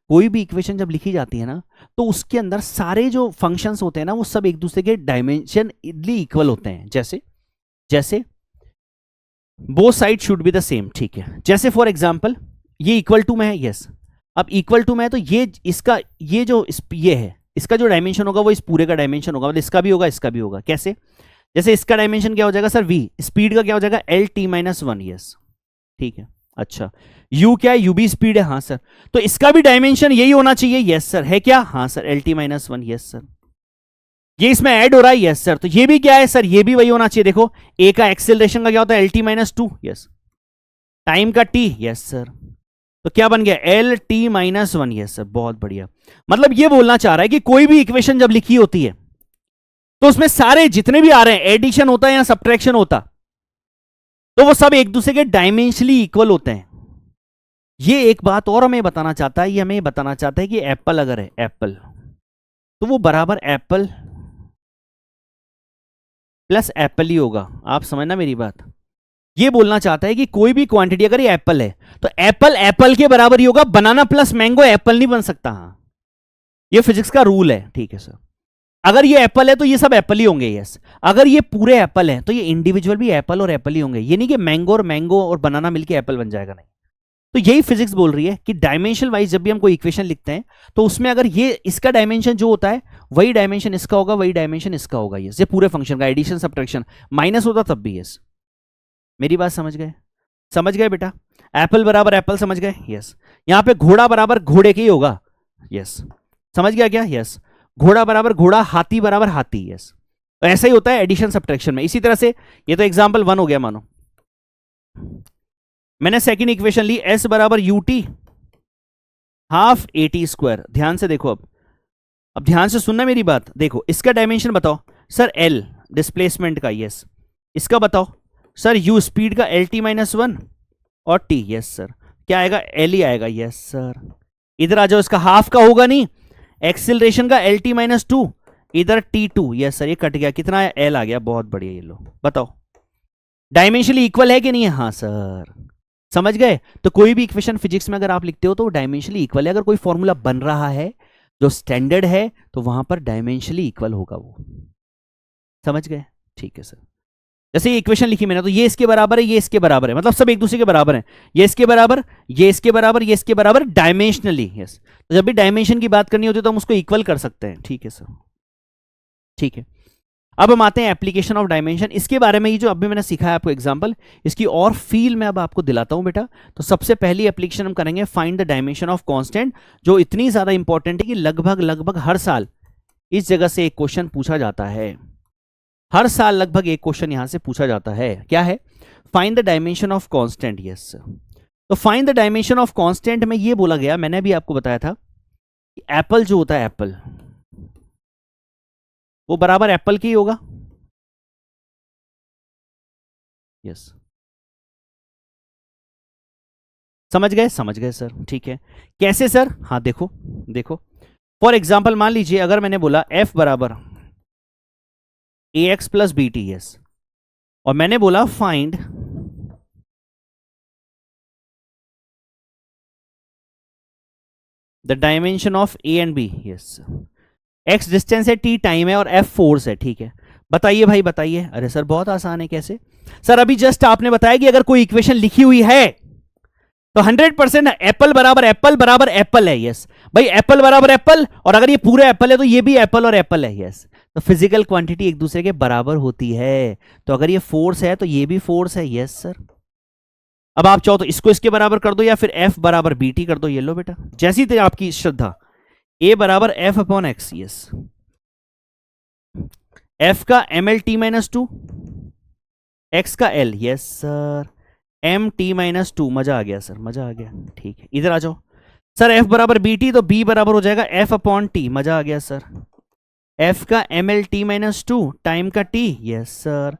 कोई भी इक्वेशन जब लिखी जाती है ना, तो उसके अंदर सारे जो फंक्शंस होते हैं ना, वो सब एक दूसरे के डायमेंशनली इक्वल होते हैं। जैसे both side should be the same. ठीक है, जैसे फॉर एग्जांपल ये इक्वल टू में है। यस, अब इक्वल टू में है तो ये इसका ये जो ये है, इसका जो डायमेंशन होगा वो इस पूरे का डायमेंशन होगा, मतलब इसका भी होगा, इसका भी होगा। कैसे? जैसे इसका डायमेंशन क्या हो जाएगा सर? v। स्पीड का क्या हो जाएगा? lt-1। यस, ठीक है, अच्छा, u क्या है, u भी स्पीड है, हाँ सर। तो इसका भी डायमेंशन यही होना चाहिए, यस सर। है क्या, हाँ sir, lt minus one, yes sir. ये इसमें ऐड हो रहा है, यस सर। तो ये भी क्या है सर, ये भी वही होना चाहिए। देखो a का एक्सेलरेशन का क्या होता है, lt minus two, yes. Time का t, यस सर। तो क्या बन गया, L T minus one, yes sir, बहुत बढ़िया। मतलब ये बोलना चाह रहा है कि कोई भी इक्वेशन जब लिखी होती है तो उसमें सारे जितने भी आ रहे हैं, एडिशन होता है या सब्ट्रैक्शन होता, तो वो सब एक दूसरे के डायमेंशनली इक्वल होते हैं। ये एक बात और हमें बताना चाहता है, ये हमें बताना चाहता है कि एप्पल अगर है, एप्पल, तो वो बराबर एप्पल प्लस एप्पल ही होगा। आप समझना मेरी बात। ये बोलना चाहता है कि कोई भी क्वांटिटी अगर ये एप्पल है तो एप्पल एप्पल के बराबर ही होगा। बनाना प्लस मैंगो एप्पल नहीं बन सकता। हाँ, ये फिजिक्स का रूल है, ठीक है सर। अगर ये एप्पल है तो ये सब एप्पल ही होंगे, यस। अगर ये पूरे एप्पल है तो ये इंडिविजुअल भी एप्पल और एप्पल ही होंगे। ये नहीं कि मैंगो और बनाना मिलके एप्पल बन जाएगा, नहीं। तो यही फिजिक्स बोल रही है कि डायमेंशन वाइज जब भी हम कोई इक्वेशन लिखते हैं तो उसमें अगर ये इसका डायमेंशन जो होता है वही डायमेंशन इसका होगा, वही डायमेंशन इसका होगा, यस। ये पूरे फंक्शन का एडिशन सब्ट्रैक्शन माइनस होता तब भी, यस। मेरी बात समझ गए, समझ गए बेटा। एप्पल बराबर एप्पल, समझ गए, यस। यहां पे घोड़ा बराबर घोड़े के ही होगा, यस। समझ गया क्या, यस। घोड़ा बराबर घोड़ा, हाथी बराबर हाथी, यस। तो ऐसा ही होता है एडिशन सब्ट्रैक्शन में। इसी तरह से ये तो एग्जांपल वन हो गया, मानो मैंने सेकंड इक्वेशन ली, s बराबर U T half A T square. ध्यान से देखो, अब ध्यान से सुनना मेरी बात। देखो इसका डायमेंशन बताओ सर, l डिस्प्लेसमेंट का, यस। इसका बताओ सर, u स्पीड का, एल टी माइनस वन, और t, यस सर। क्या आएगा, l ही आएगा, यस सर। इधर आ जाओ, इसका हाफ का होगा नहीं, एक्सिलरेशन का एल टी माइनस टू, इधर t2, यस सर। ये कट गया, कितना है, l आ गया, बहुत बढ़िया। ये लो बताओ डायमेंशनली इक्वल है कि नहीं है, हाँ सर। समझ गए। तो कोई भी इक्वेशन फिजिक्स में अगर आप लिखते हो तो डायमेंशनली इक्वल है। अगर कोई फॉर्मूला बन रहा है जो स्टैंडर्ड है तो वहां पर डायमेंशनली इक्वल होगा वो। समझ गए, ठीक है सर। जैसे ये इक्वेशन लिखी मैंने, तो ये इसके बराबर है, ये इसके बराबर है, मतलब सब एक दूसरे के बराबर हैं। ये इसके बराबर, ये इसके बराबर, ये इसके बराबर डायमेंशनली, यस। तो जब भी डायमेंशन की बात करनी होती है तो हम उसको इक्वल कर सकते हैं, ठीक है सर, ठीक है। अब हम आते हैं एप्लीकेशन ऑफ डायमेंशन। इसके बारे में ये जो अभी मैंने सिखाया आपको एग्जांपल, इसकी और फील मैं अब आपको दिलाता हूं बेटा। तो सबसे पहली एप्लीकेशन हम करेंगे find the dimension of constant, जो इतनी ज्यादा इंपॉर्टेंट है कि लगभग हर साल इस जगह से एक क्वेश्चन पूछा जाता है। हर साल लगभग एक क्वेश्चन यहां से पूछा जाता है। क्या है, find the dimension of constant, yes. तो find the dimension of constant में ये बोला गया, मैंने भी आपको बताया था, एप्पल जो होता है, एप्पल वो बराबर एप्पल की होगा, यस। समझ गए, समझ गए सर, ठीक है। कैसे सर, हाँ देखो देखो, फॉर एग्जाम्पल मान लीजिए अगर मैंने बोला f बराबर A X plus B T, yes, और मैंने बोला find the dimension of A and B, yes. x distance है, t टाइम है, और f फोर्स है, ठीक है। बताइए भाई बताइए। अरे सर बहुत आसान है, कैसे सर, अभी जस्ट आपने बताया कि अगर कोई इक्वेशन लिखी हुई है तो 100% एप्पल बराबर एप्पल है, यस भाई। एप्पल बराबर एप्पल, और अगर ये पूरे एप्पल है तो ये भी एप्पल और एप्पल है, यस। तो फिजिकल क्वांटिटी एक दूसरे के बराबर होती है। तो अगर ये फोर्स है तो ये भी फोर्स है, यस सर। अब आप चाहो तो इसको इसके बराबर कर दो, या फिर f बराबर बी टी कर दो। ये लो बेटा, जैसी थी आपकी श्रद्धा। a बराबर f upon x, yes. f का M L T minus two, x का l, yes sir. M T minus two, मजा आ गया सर, मजा आ गया, ठीक है। इधर आ जाओ सर, f बराबर बी टी, तो b बराबर हो जाएगा f अपॉन टी, मजा आ गया सर। f का M L T minus two, time का t, yes sir.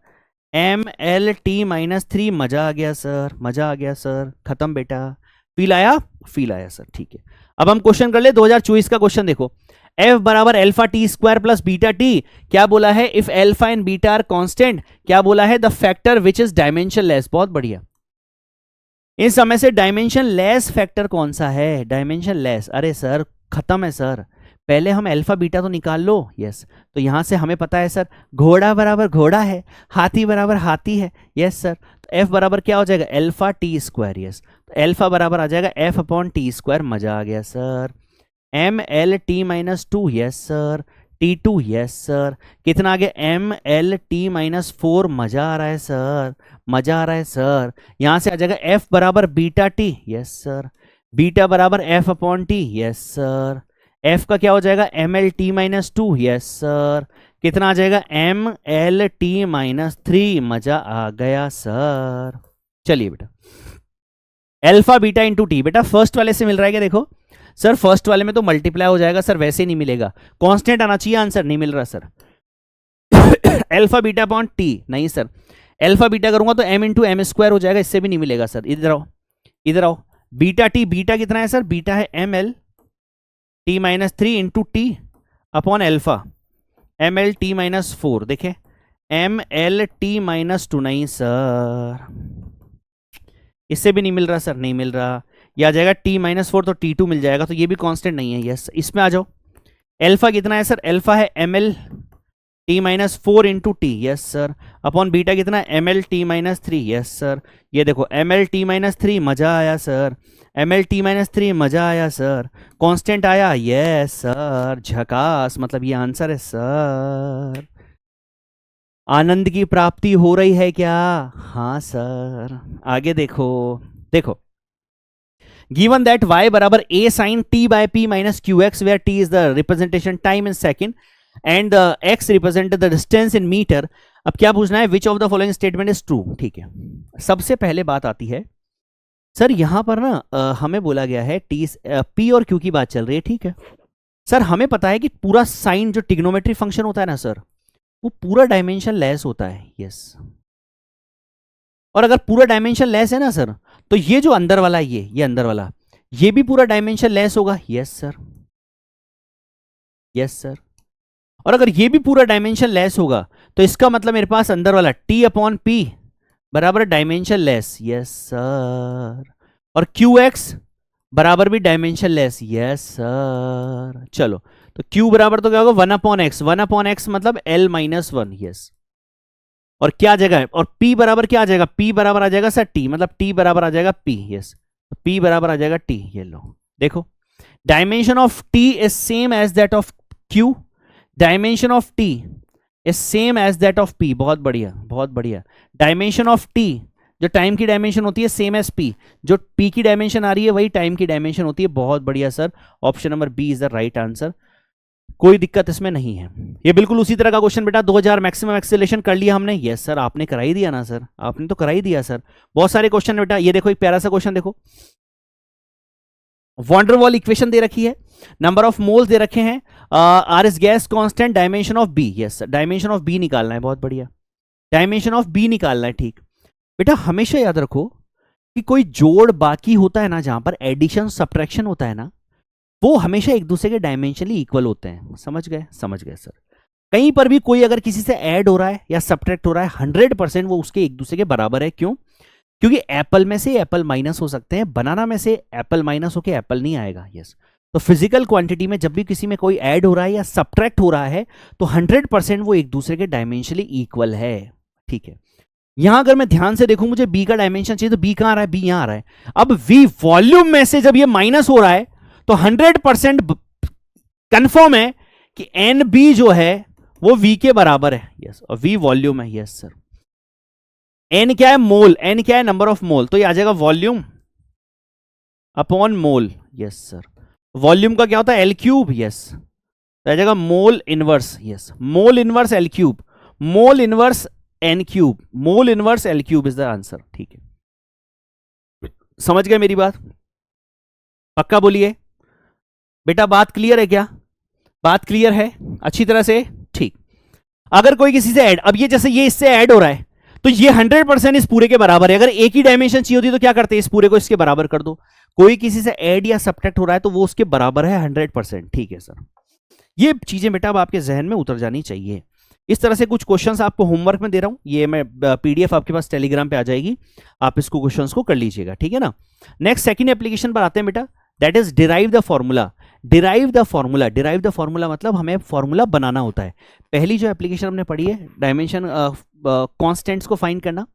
M L T minus three, मजा आ गया सर, मजा आ गया सर, खत्म बेटा। फील आया, फील आया सर, ठीक है। अब हम क्वेश्चन कर ले 2024 का क्वेश्चन देखो। f बराबर alpha t square plus beta t, क्या बोला है, if alpha and beta are constant, क्या बोला है, the factor which is dimensionless. बहुत बढ़िया। इस समय से डायमेंशन लेस फैक्टर कौन सा है, डायमेंशन लेस। अरे सर खत्म है सर, पहले हम अल्फा बीटा तो निकाल लो, यस। तो यहां से हमें पता है सर, घोड़ा बराबर घोड़ा है, हाथी बराबर हाथी है, यस सर। तो f बराबर क्या हो जाएगा, एल्फा टी स्क्वायर, यस। तो एल्फा बराबर आ जाएगा f अपॉन टी स्क्वायर, मजा आ गया sir. M L T minus two, yes sir. T2, yes sir. कितना आ गया? एम एल टी माइनस 4, मजा आ रहा है सर, मजा आ रहा है सर। यहां से आ जाएगा F बराबर beta t, yes sir. Beta बराबर F upon t, yes sir. F का क्या हो जाएगा? M L T minus 2, yes sir. कितना आ जाएगा? एम एल टी माइनस 3, मजा आ गया सर। चलिए बेटा, एल्फा बीटा इंटू टी, बेटा फर्स्ट वाले से मिल रहा है क्या? देखो सर, फर्स्ट वाले में तो मल्टीप्लाई हो जाएगा सर, वैसे नहीं मिलेगा, कांस्टेंट आना चाहिए आंसर, नहीं मिल रहा sir. Alpha beta upon T, नहीं सर। एल्फा बीटा करूंगा तो m इंटू एम स्क्वायर हो जाएगा, इससे भी नहीं मिलेगा सर। इधर आओ, इधर आओ। बीटा टी, बीटा कितना है सर? बीटा है M L T minus 3 into T upon alpha M L T minus 4। देखे, एम एल टी माइनस 2, नहीं सर, इससे भी नहीं मिल रहा सर, नहीं मिल रहा। यह आ जाएगा t माइनस 4, तो T2 मिल जाएगा, तो ये भी कांस्टेंट नहीं है, यस। इसमें आ जाओ, एल्फा कितना है सर? एल्फा है M L T minus 4 into T, yes sir. Upon beta कितना है? M L T minus 3, yes sir. ये देखो एम एल टी माइनस 3, मजा आया sir, M L T minus 3, मजा आया सर। कांस्टेंट आया, यस सर, झकास, मतलब ये आंसर है सर। आनंद की प्राप्ति हो रही है क्या? हाँ सर। आगे देखो, देखो, given that y बराबर a sin t by p minus qx where t is the representation time in second and the x represented the distance in meter। अब क्या पूछना है? which of the following statement is true। ठीक है, सबसे पहले बात आती है सर, यहां पर ना हमें बोला गया है t p और q की बात चल रही है, ठीक है सर। हमें पता है कि पूरा साइन जो टिग्नोमेट्री फंक्शन होता है ना सर, वो पूरा डायमेंशन लेस होता है, यस। और अगर पूरा डायमेंशन लेस है ना सर, तो ये जो अंदर वाला, ये अंदर वाला, ये भी पूरा डायमेंशन लेस होगा, यस सर, यस सर। और अगर ये भी पूरा डायमेंशन लेस होगा, तो इसका मतलब मेरे पास अंदर वाला t अपॉन पी बराबर डायमेंशन लेस, यस सर। और qx बराबर भी डायमेंशन लेस, यस सर। चलो, तो q बराबर तो क्या होगा? 1 अपॉन एक्स, 1 अपॉन एक्स मतलब l माइनस 1, यस। और क्या आ जाएगा? और p बराबर क्या आ जाएगा? p बराबर आ जाएगा सर t, मतलब t बराबर आ जाएगा p, यस। तो p बराबर आ जाएगा t, ये लो देखो, dimension of t is same as that of q, dimension of t is same as that of p। बहुत बढ़िया, बहुत बढ़िया। डायमेंशन ऑफ t, जो टाइम की डायमेंशन होती है, सेम एज p, जो p की डायमेंशन आ रही है वही टाइम की डायमेंशन होती है। बहुत बढ़िया sir, option number B is the right answer, कोई दिक्कत इसमें नहीं है। ये बिल्कुल उसी तरह का क्वेश्चन बेटा, 2000 मैक्सिमम एक्सेलेरेशन कर लिया हमने, यस सर। आपने करा ही दिया ना सर, आपने तो करा ही दिया सर। बहुत सारे क्वेश्चन बेटा, ये देखो एक प्यारा सा क्वेश्चन देखो, वॉन्डरवॉल इक्वेशन दे रखी है, नंबर ऑफ मोल्स दे रखे हैं, R is gas constant, dimension of B, yes dimension of B निकालना है। बहुत बढ़िया, डायमेंशन ऑफ बी निकालना है, ठीक बेटा। हमेशा याद रखो कि कोई जोड़ बाकी होता है ना, जहां पर एडिशन सब्ट्रैक्शन होता है ना, वो हमेशा एक दूसरे के डायमेंशनली इक्वल होते हैं। समझ गए? समझ गए सर। कहीं पर भी कोई अगर किसी से ऐड हो रहा है या सब्ट्रैक्ट हो रहा है, 100% वो उसके एक दूसरे के बराबर है। क्यों? क्योंकि एप्पल में से एप्पल माइनस हो सकते हैं, बनाना में से एप्पल माइनस होकर एप्पल नहीं आएगा, यस। तो फिजिकल क्वांटिटी में जब भी किसी में कोई ऐड हो रहा है या सब्ट्रैक्ट हो रहा है, तो 100% वो एक दूसरे के डायमेंशनली इक्वल है, ठीक है। यहां अगर मैं ध्यान से देखूं, मुझे बी का डायमेंशन चाहिए, तो बी कहां आ रहा है? बी यहां आ रहा है। अब वी वॉल्यूम में से जब ये माइनस हो रहा है, तो 100% कंफर्म है कि एन बी जो है वो वी के बराबर है, यस। और वी वॉल्यूम है, यस सर। एन क्या है? मोल। एन क्या है? Number of mole. तो ये आ जाएगा volume upon mole, yes sir. Volume का क्या होता है? L cube, yes. तो आ जाएगा mole inverse, yes. Mole inverse L cube, mole inverse n cube, mole inverse L cube is the answer, ठीक है। समझ गए मेरी बात? पक्का बोलिए बेटा, बात क्लियर है क्या? बात क्लियर है अच्छी तरह से? ठीक। अगर कोई किसी से ऐड, अब ये जैसे ये इससे ऐड हो रहा है, तो ये 100% इस पूरे के बराबर है। अगर एक ही डायमेंशन चाहिए होती तो क्या करते हैं? इस पूरे को इसके बराबर कर दो। कोई किसी से ऐड या सब्ट्रैक्ट हो रहा है तो वो उसके बराबर है 100%, ठीक है सर। ये चीजें बेटा अब आपके जहन में उतर जानी चाहिए। इस तरह से कुछ क्वेश्चंस आपको होमवर्क में दे रहा हूं, ये मैं पीडीएफ आपके पास टेलीग्राम पे आ जाएगी, आप इसको क्वेश्चंस को कर लीजिएगा, ठीक है ना। नेक्स्ट सेकंड एप्लीकेशन पर आते हैं बेटा, that is derive the formula. Derive the formula, derive the formula मतलब हमें फॉर्मूला बनाना होता है। पहली जो एप्लीकेशन हमने पढ़ी है, डायमेंशन कांस्टेंट्स को फाइंड करना,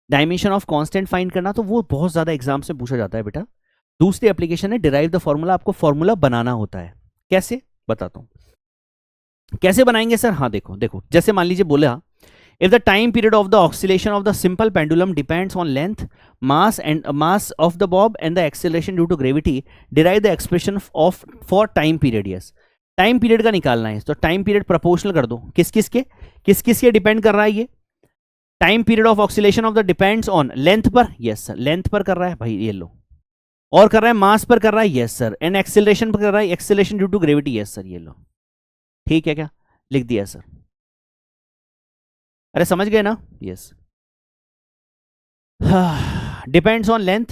डायमेंशन ऑफ कांस्टेंट फाइंड करना, तो वो बहुत ज्यादा एग्जाम से पूछा जाता है बेटा। दूसरी एप्लीकेशन है डिराइव द फॉर्मूला, आपको फॉर्मूला बनाना होता है। कैसे? बताता हूं। कैसे बनाएंगे सर? हाँ देखो देखो, जैसे मान लीजिए बोला, if the time period of the oscillation of the simple pendulum depends on length, mass of the bob and the acceleration due to gravity, derive the expression of for time period. yes, time period का निकालना है, तो टाइम पीरियड प्रोपोर्शनल कर दो किस किस के डिपेंड कर रहा है ये? Time period of oscillation of the depends on length पर, यस सर, लेंथ पर कर रहा है भाई, ये लो, और कर रहा है मास पर कर रहा है, यस सर, एंड एक्सेलरेशन पर कर रहा है, acceleration due to gravity, yes sir, ये लो, ठीक है क्या? लिख दिया सर। अरे समझ गए ना? Yes, depends on length,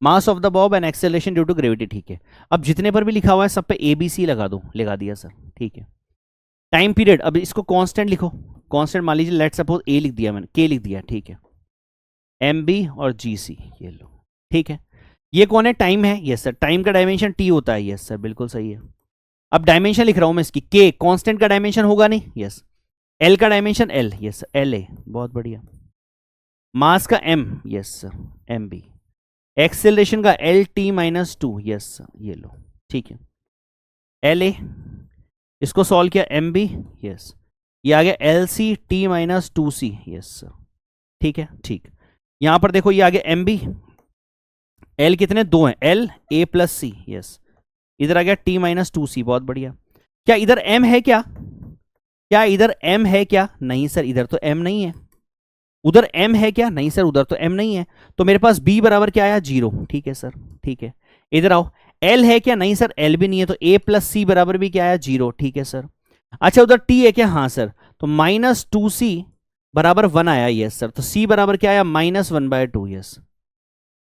mass of the bob and acceleration due to gravity, ठीक है। अब जितने पर भी लिखा हुआ है सब पे ABC लगा दो, लगा दिया सर, ठीक है। टाइम पीरियड, अब इसको कांस्टेंट लिखो, कांस्टेंट मान लीजिए, लेट सपोज A लिख दिया मैंने, K लिख दिया, ठीक है, MB और GC, ये लो, ठीक है। ये कौन है? टाइम है, यस सर, टाइम का डायमेंशन T होता है, यस सर, बिल्कुल सही है। अब डायमेंशन लिख रहा हूं मैं इसकी, K कांस्टेंट का डायमेंशन होगा नहीं, यस, L का डायमेंशन L, यस LA, बहुत बढ़िया। मास का M, yes sir, MB, acceleration का LT-2, यस सर, ये लो, ठीक है, LA, इसको सॉल्व किया, MB, यस, ये आ गया LC-T-2C, यस सर, ठीक है, ठीक। यहां पर देखो ये आ गया MB, L कितने? 2 हैं, L A plus C, yes, इधर आ गया T-2C, बहुत बढ़िया। क्या इधर M है क्या? क्या इधर M है क्या? नहीं सर, इधर तो M नहीं है। उधर M है क्या? नहीं सर, उधर तो M नहीं है। तो मेरे पास B बराबर क्या आया? 0, ठीक है सर, ठीक है। इधर आओ, L है क्या? नहीं सर, L भी नहीं है, तो A प्लस C बराबर भी क्या आया? 0, ठीक है सर। अच्छा, उधर T है क्या? हाँ सर, तो -2C बराबर 1 आया, यस सर। तो C बराबर क्या आया? -1/2, यस।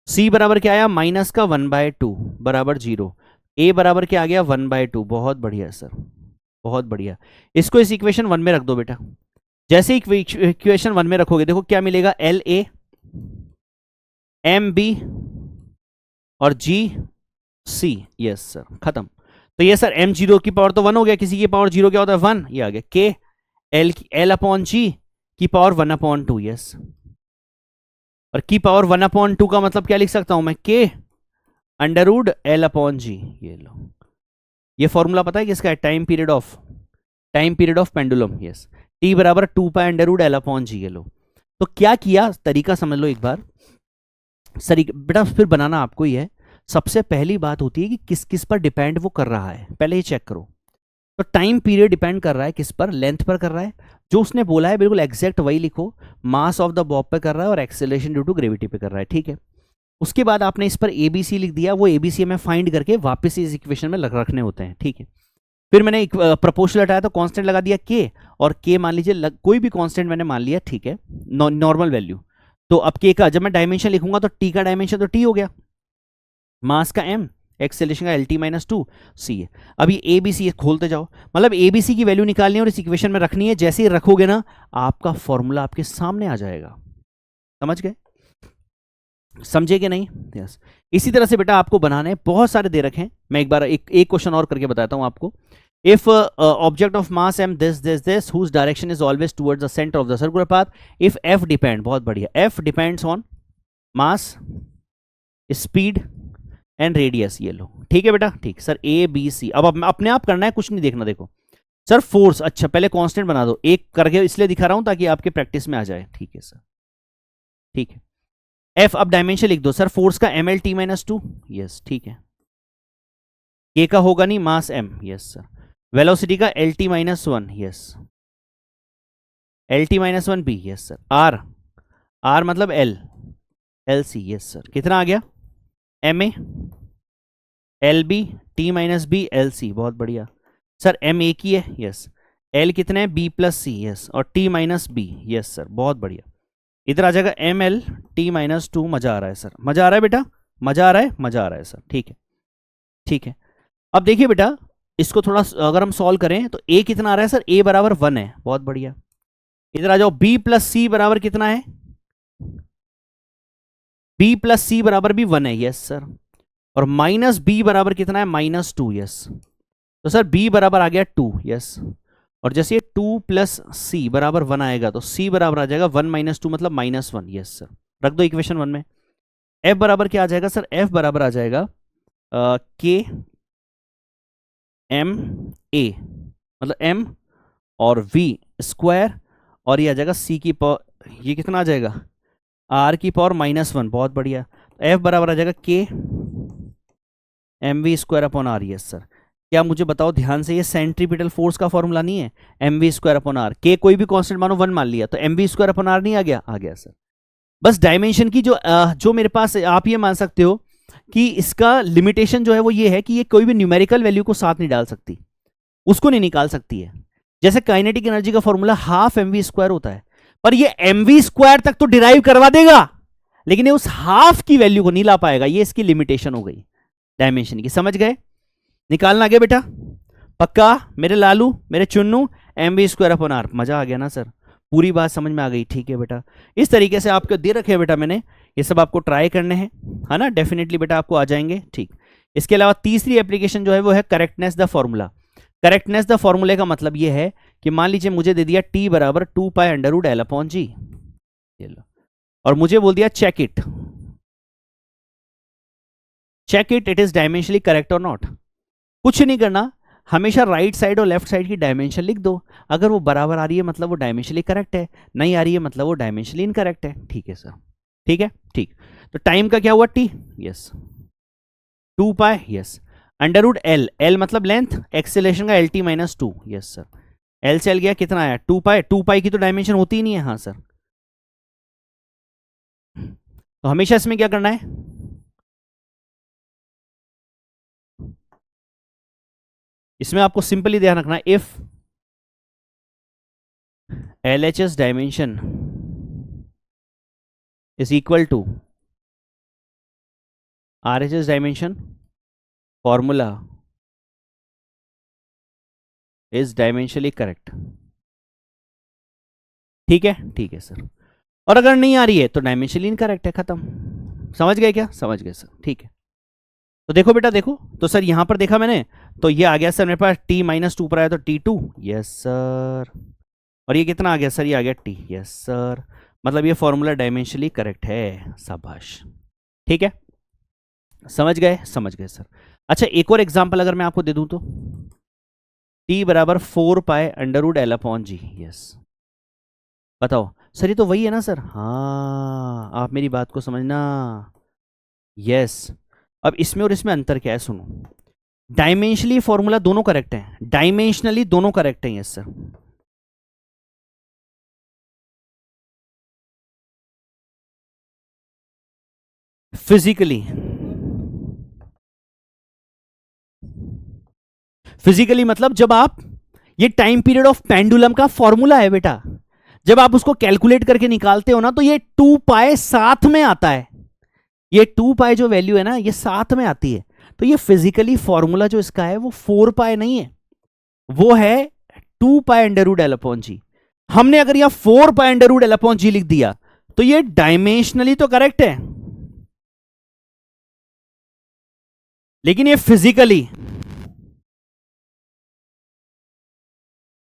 C बराबर क्या आया? माइनस का 1/2 बराबर 0। A बराबर क्या आ गया? 1/2, बहुत बढ़िया सर, बहुत बढ़िया। इसको इस इक्वेशन 1 में रख दो बेटा। जैसे इक्वेशन 1 में रखोगे, देखो क्या मिलेगा? LA MB और GC, यस सर, खत्म। तो ये सर M0 की पावर तो 1 हो गया, किसी की पावर 0 क्या होता है? 1, ये आ गया। K L/G की पावर 1/2, यस। और की पावर 1/2 का मतलब क्या लिख सकता हूं मैं? K √L/G, ये लो। ये फॉर्मूला पता है किसका है? Time period of pendulum, yes. T बराबर 2π√L/G, ये लो। तो क्या किया, तरीका समझ लो एक बार सर बेटा, फिर बनाना आपको ही है। सबसे पहली बात होती है कि किस किस पर डिपेंड वो कर रहा है, पहले ये चेक करो। तो टाइम पीरियड डिपेंड कर रहा है किस पर? लेंथ पर कर रहा है, जो उसने बोला है बिल्कुल एग्जैक्ट वही लिखो। मास ऑफ द बॉब पे कर रहा है और एक्सेलरेशन ड्यू टू ग्रेविटी पे कर रहा है, ठीक है। उसके बाद आपने इस पर ABC लिख दिया, वो ABC हमें फाइंड करके वापस इस इक्वेशन में रखने होते हैं, ठीक है। फिर मैंने एक प्रपोर्शनल हटाया तो कांस्टेंट लगा दिया K, और K मान लीजिए कोई भी कांस्टेंट मैंने मान लिया, ठीक है, नॉर्मल वैल्यू। तो अब K का जब मैं डायमेंशन लिखूंगा तो T का डायमेंशन तो T हो गया, मास का M, एक्सेलरेशन का LT-2C है। अभी ABC खोलते जाओ, मतलब ABC की वैल्यू निकालनी है और इस इक्वेशन में रखनी है। जैसे ही रखोगे ना, आपका फॉर्मूला आपके सामने आ जाएगा। समझ गए? समझे कि नहीं? यस। इसी तरह से बेटा आपको बनाने बहुत सारे दे रखे हैं। मैं एक बार एक क्वेश्चन और करके बताता हूं आपको। If object of mass m this whose direction is always towards the center of the circular path, if f depend, बहुत बढ़िया, f depends on mass, speed and radius, ये लो, ठीक है बेटा, ठीक सर। A B C अब अपने आप करना है, कुछ नहीं देखना। देखो सर फोर्स, अच्छा पहले कांस्टेंट बना दो, एक करके इसलिए दिखा रहा हूं ताकि आपके प्रैक्टिस में आ जाए, ठीक है सर, ठीक है। F अब डायमेंशन लिख दो सर, फोर्स का MLT-2, यस, ठीक है। K का होगा नहीं, मास M, यस सर। वेलोसिटी का LT-1, yes, LT-1B, yes sir. R मतलब LC, यस सर। कितना आ गया? MA LB T-B LC, बहुत बढ़िया सर। M एक ही है, यस। L कितने हैं? B प्लस C, यस, और T-B, यस सर, बहुत बढ़िया। इधर आ जाएगा ML T-2, मजा आ रहा है सर, मजा आ रहा है बेटा, मजा आ रहा है, मजा आ रहा है सर, ठीक है, ठीक है। अब देखिए बेटा, इसको थोड़ा अगर हम सॉल्व करें तो A कितना आ रहा है सर? A बराबर 1 है, बहुत बढ़िया। इधर आ जाओ, B प्लस C बराबर कितना है? B प्लस C बराबर भी 1 है, यस सर। और माइनस B बराबर कितना है? -2, यस। तो सर B बराबर आ गया 2, यस। और जैसे 2 प्लस C बराबर 1 आएगा तो C बराबर आ जाएगा 1 - 2 मतलब -1, यस सर। रख दो इक्वेशन 1 में। F बराबर क्या आ जाएगा सर? F बराबर आ जाएगा K M A, मतलब M और v स्क्वायर, और ये आ जाएगा c की पावर, ये कितना आ जाएगा r की पावर -1। बहुत बढ़िया। f बराबर आ जाएगा k mv square upon r। Yes sir. क्या मुझे बताओ ध्यान से, ये सेंट्रीपिटल फोर्स का फॉर्मूला नहीं है? mv square upon r, k कोई भी कांस्टेंट मानो 1 मान लिया, तो mv स्क्वायर अपॉन r नहीं आ गया? आ गया सर। बस डायमेंशन की जो मेरे पास, आप ये मान सकते हो कि इसका लिमिटेशन जो है वो ये है कि ये कोई भी न्यूमेरिकल वैल्यू को साथ नहीं डाल सकती, उसको नहीं निकाल सकती है। जैसे काइनेटिक एनर्जी का फॉर्मूला हाफ mv स्क्वायर होता है, पर ये mv स्क्वायर तक तो डिराइव करवा देगा, लेकिन ये उस हाफ की वैल्यू को नहीं ला पाएगा। ये इसकी लिमिटेशन हो गई डायमेंशन की। समझ गए? निकालना आगे बेटा पक्का मेरे लालू, मेरे Chunnu. mv square upon r, मजा आ गया ना सर? पूरी बात समझ में आ गई? ठीक है बेटा, इस तरीके से आपको दे रखे बेटा मैंने, ये सब आपको ट्राई करने हैं, है ना? डेफिनेटली बेटा आपको आ जाएंगे। ठीक, इसके अलावा तीसरी एप्लीकेशन जो है वो है correctness the formula. Correctness the फॉर्मूले का मतलब ये है कि मान लीजिए मुझे दे दिया t बराबर 2 pi under root L upon G, और मुझे बोल दिया check it, check it, it is dimensionally correct और नॉट। कुछ नहीं करना, हमेशा राइट साइड और लेफ्ट साइड की डायमेंशन लिख दो। अगर वो बराबर आ रही है मतलब वो डायमेंशनली करेक्ट है, नहीं आ रही है मतलब वो डायमेंशनली इनकरेक्ट है। ठीक है सर, ठीक है, ठीक। तो टाइम का क्या हुआ t, yes 2 pi, yes under root L, L मतलब लेंथ, एक्सेलरेशन का L T minus 2, yes sir. L से एल गया, कितना आया 2 पाई, 2 पाई की तो डायमेंशन होती ही नहीं है। हाँ सर, तो हमेशा इसमें क्या करना है, इसमें आपको सिंपली ध्यान रखना है, if LHS dimension is equal to RHS dimension, formula is dimensionally correct. ठीक है, ठीक है सर। और अगर नहीं आ रही है तो डायमेंशनली इनकरेक्ट है, खत्म। समझ गए क्या? समझ गए सर, ठीक है। तो देखो बेटा देखो, तो सर यहां पर देखा मैंने, तो ये आ गया सर मेरे पास t-2 पर आया तो t2, यस सर। और ये कितना आ गया सर? ये आ गया t, यस सर। मतलब ये फॉर्मूला डायमेंशनली करेक्ट है, शाबाश। ठीक है, समझ गए? समझ गए सर। अच्छा, एक और एग्जांपल अगर मैं आपको दे दूं तो t बराबर 4 pi under root L upon G, yes. बताओ सर, ये तो वही है ना सर? हाँ, आप मेरी बात को समझना, यस। अब इसमें और इसमें अंतर क्या है सुनो, डायमेंशनली फॉर्मूला दोनों करेक्ट हैं, डायमेंशनली दोनों करेक्ट हैं, यस सर। फिजिकली, फिजिकली मतलब जब आप, ये टाइम पीरियड ऑफ पेंडुलम का फॉर्मूला है बेटा, जब आप उसको कैलकुलेट करके निकालते हो ना, तो ये 2 पाई साथ में आता है। ये 2 पाई जो वैल्यू है ना, ये साथ में आती है। तो ये फिजिकली फॉर्मूला जो इसका है वो 4 पाई नहीं है, वो है 2 pi under root L upon G. हमने अगर यह 4 pi under root L upon G लिख दिया तो ये डायमेंशनली तो करेक्ट है, लेकिन ये फिजिकली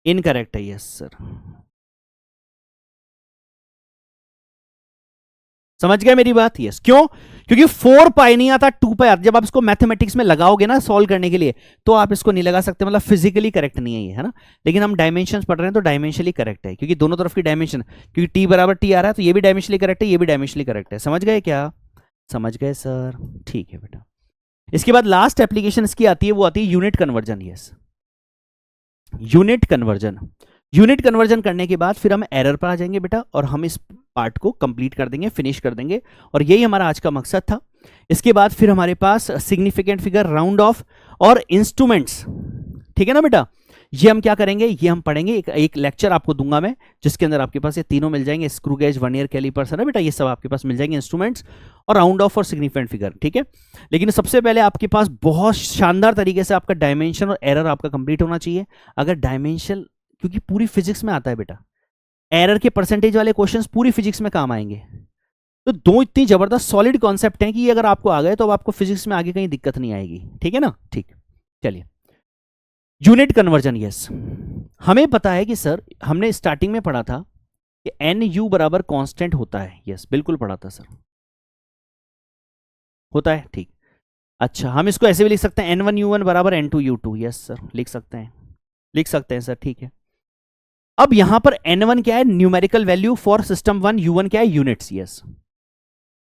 इनकरेक्ट है, यस सर। समझ गए मेरी बात? यस। क्यों? क्योंकि 4 पाई नहीं आता, 2 पाई आता। जब आप इसको मैथमेटिक्स में लगाओगे ना सॉल्व करने के लिए, तो आप इसको नहीं लगा सकते, मतलब फिजिकली करेक्ट नहीं है ये, है ना? लेकिन हम डायमेंशंस पढ़ रहे हैं तो डायमेंशनली करेक्ट है, क्योंकि दोनों तरफ की डायमेंशन, क्योंकि टी बराबर टी आ रहा है तो ये भी डायमेंशनली करेक्ट है, ये भी डायमेंशनली करेक्ट है। समझ गए क्या? समझ गए सर, ठीक है बेटा। इसके बाद लास्ट एप्लीकेशन इसकी आती है, वो आती है unit conversion. Yes, unit conversion. Unit conversion करने के बाद फिर हम एरर पर आ जाएंगे बेटा, और हम इस पार्ट को कंप्लीट कर देंगे, फिनिश कर देंगे, और यही हमारा आज का मकसद था। इसके बाद फिर हमारे पास सिग्निफिकेंट फिगर, राउंड ऑफ और इंस्ट्रूमेंट्स। ठीक है ना बेटा? ये हम क्या करेंगे, ये हम पढ़ेंगे, एक लेक्चर आपको दूंगा मैं, जिसके अंदर आपके पास ये तीनों मिल जाएंगे, स्क्रू गेज, वर्नियर कैलिपर्स, है ना बेटा, ये सब आपके पास मिल जाएंगे, इंस्ट्रूमेंट्स और राउंड ऑफ और सिग्निफिकेंट फिगर। ठीक है, लेकिन सबसे पहले आपके पास बहुत शानदार तरीके से आपका डायमेंशन और एरर आपका कंप्लीट होना चाहिए। अगर डायमेंशन, क्योंकि पूरी फिजिक्स में आता है बेटा, एरर के परसेंटेज वाले क्वेश्चंस पूरी फिजिक्स में काम आएंगे। तो दो इतनी जबरदस्त सॉलिड कॉन्सेप्ट हैं कि ये अगर आपको आ गए तो अब आपको फिजिक्स में आगे कहीं दिक्कत नहीं आएगी। ठीक है ना? ठीक, चलिए। Unit conversion, yes. हमें पता है कि सर, हमने स्टार्टिंग में पढ़ा था कि एन यू बराबर कांस्टेंट होता है। यस, बिल्कुल पढ़ा था सर, होता है। ठीक, अच्छा, हम इसको ऐसे भी लिख सकते हैं, N1 U1 बराबर N2 U2। यस सर, लिख सकते हैं, लिख सकते हैं सर, ठीक है। अब यहां पर N1 क्या है, numerical value for system 1, U1 क्या है, यूनिट्स। यस,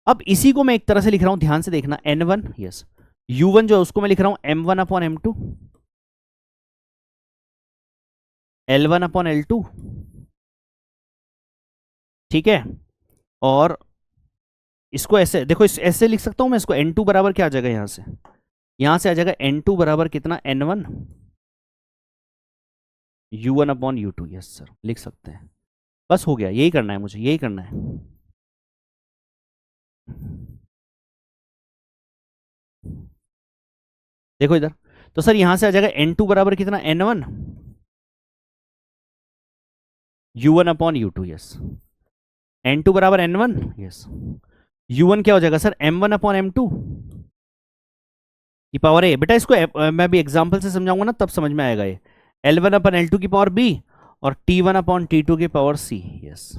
अब इसी को मैं एक तरह से लिख रहा हूं, ध्यान से देखना, N1, यस, U1 जो है उसको मैं लिख रहा हूं M1 upon M2, L1 upon L2, ठीक है। और इसको ऐसे देखो, ऐसे लिख सकता हूं मैं इसको, N2 बराबर क्या आ जाएगा, यहां से आ जाएगा N2 बराबर कितना, N1 U1 upon U2। Yes sir, लिख सकते हैं। बस हो गया, यही करना है मुझे, यही करना है। देखो इधर, तो सर यहां से आ जाएगा N2 बराबर कितना, N1 U1 upon U2। Yes, N2 बराबर N1, यस, U1 क्या हो जाएगा सर, M1 अपॉन M2 की पावर ए। बेटा इसको मैं भी एग्जांपल से समझाऊंगा ना, तब समझ में आएगा ये। L1 अपॉन L2 की पावर B और T1 अपॉन T2 की पावर C। यस,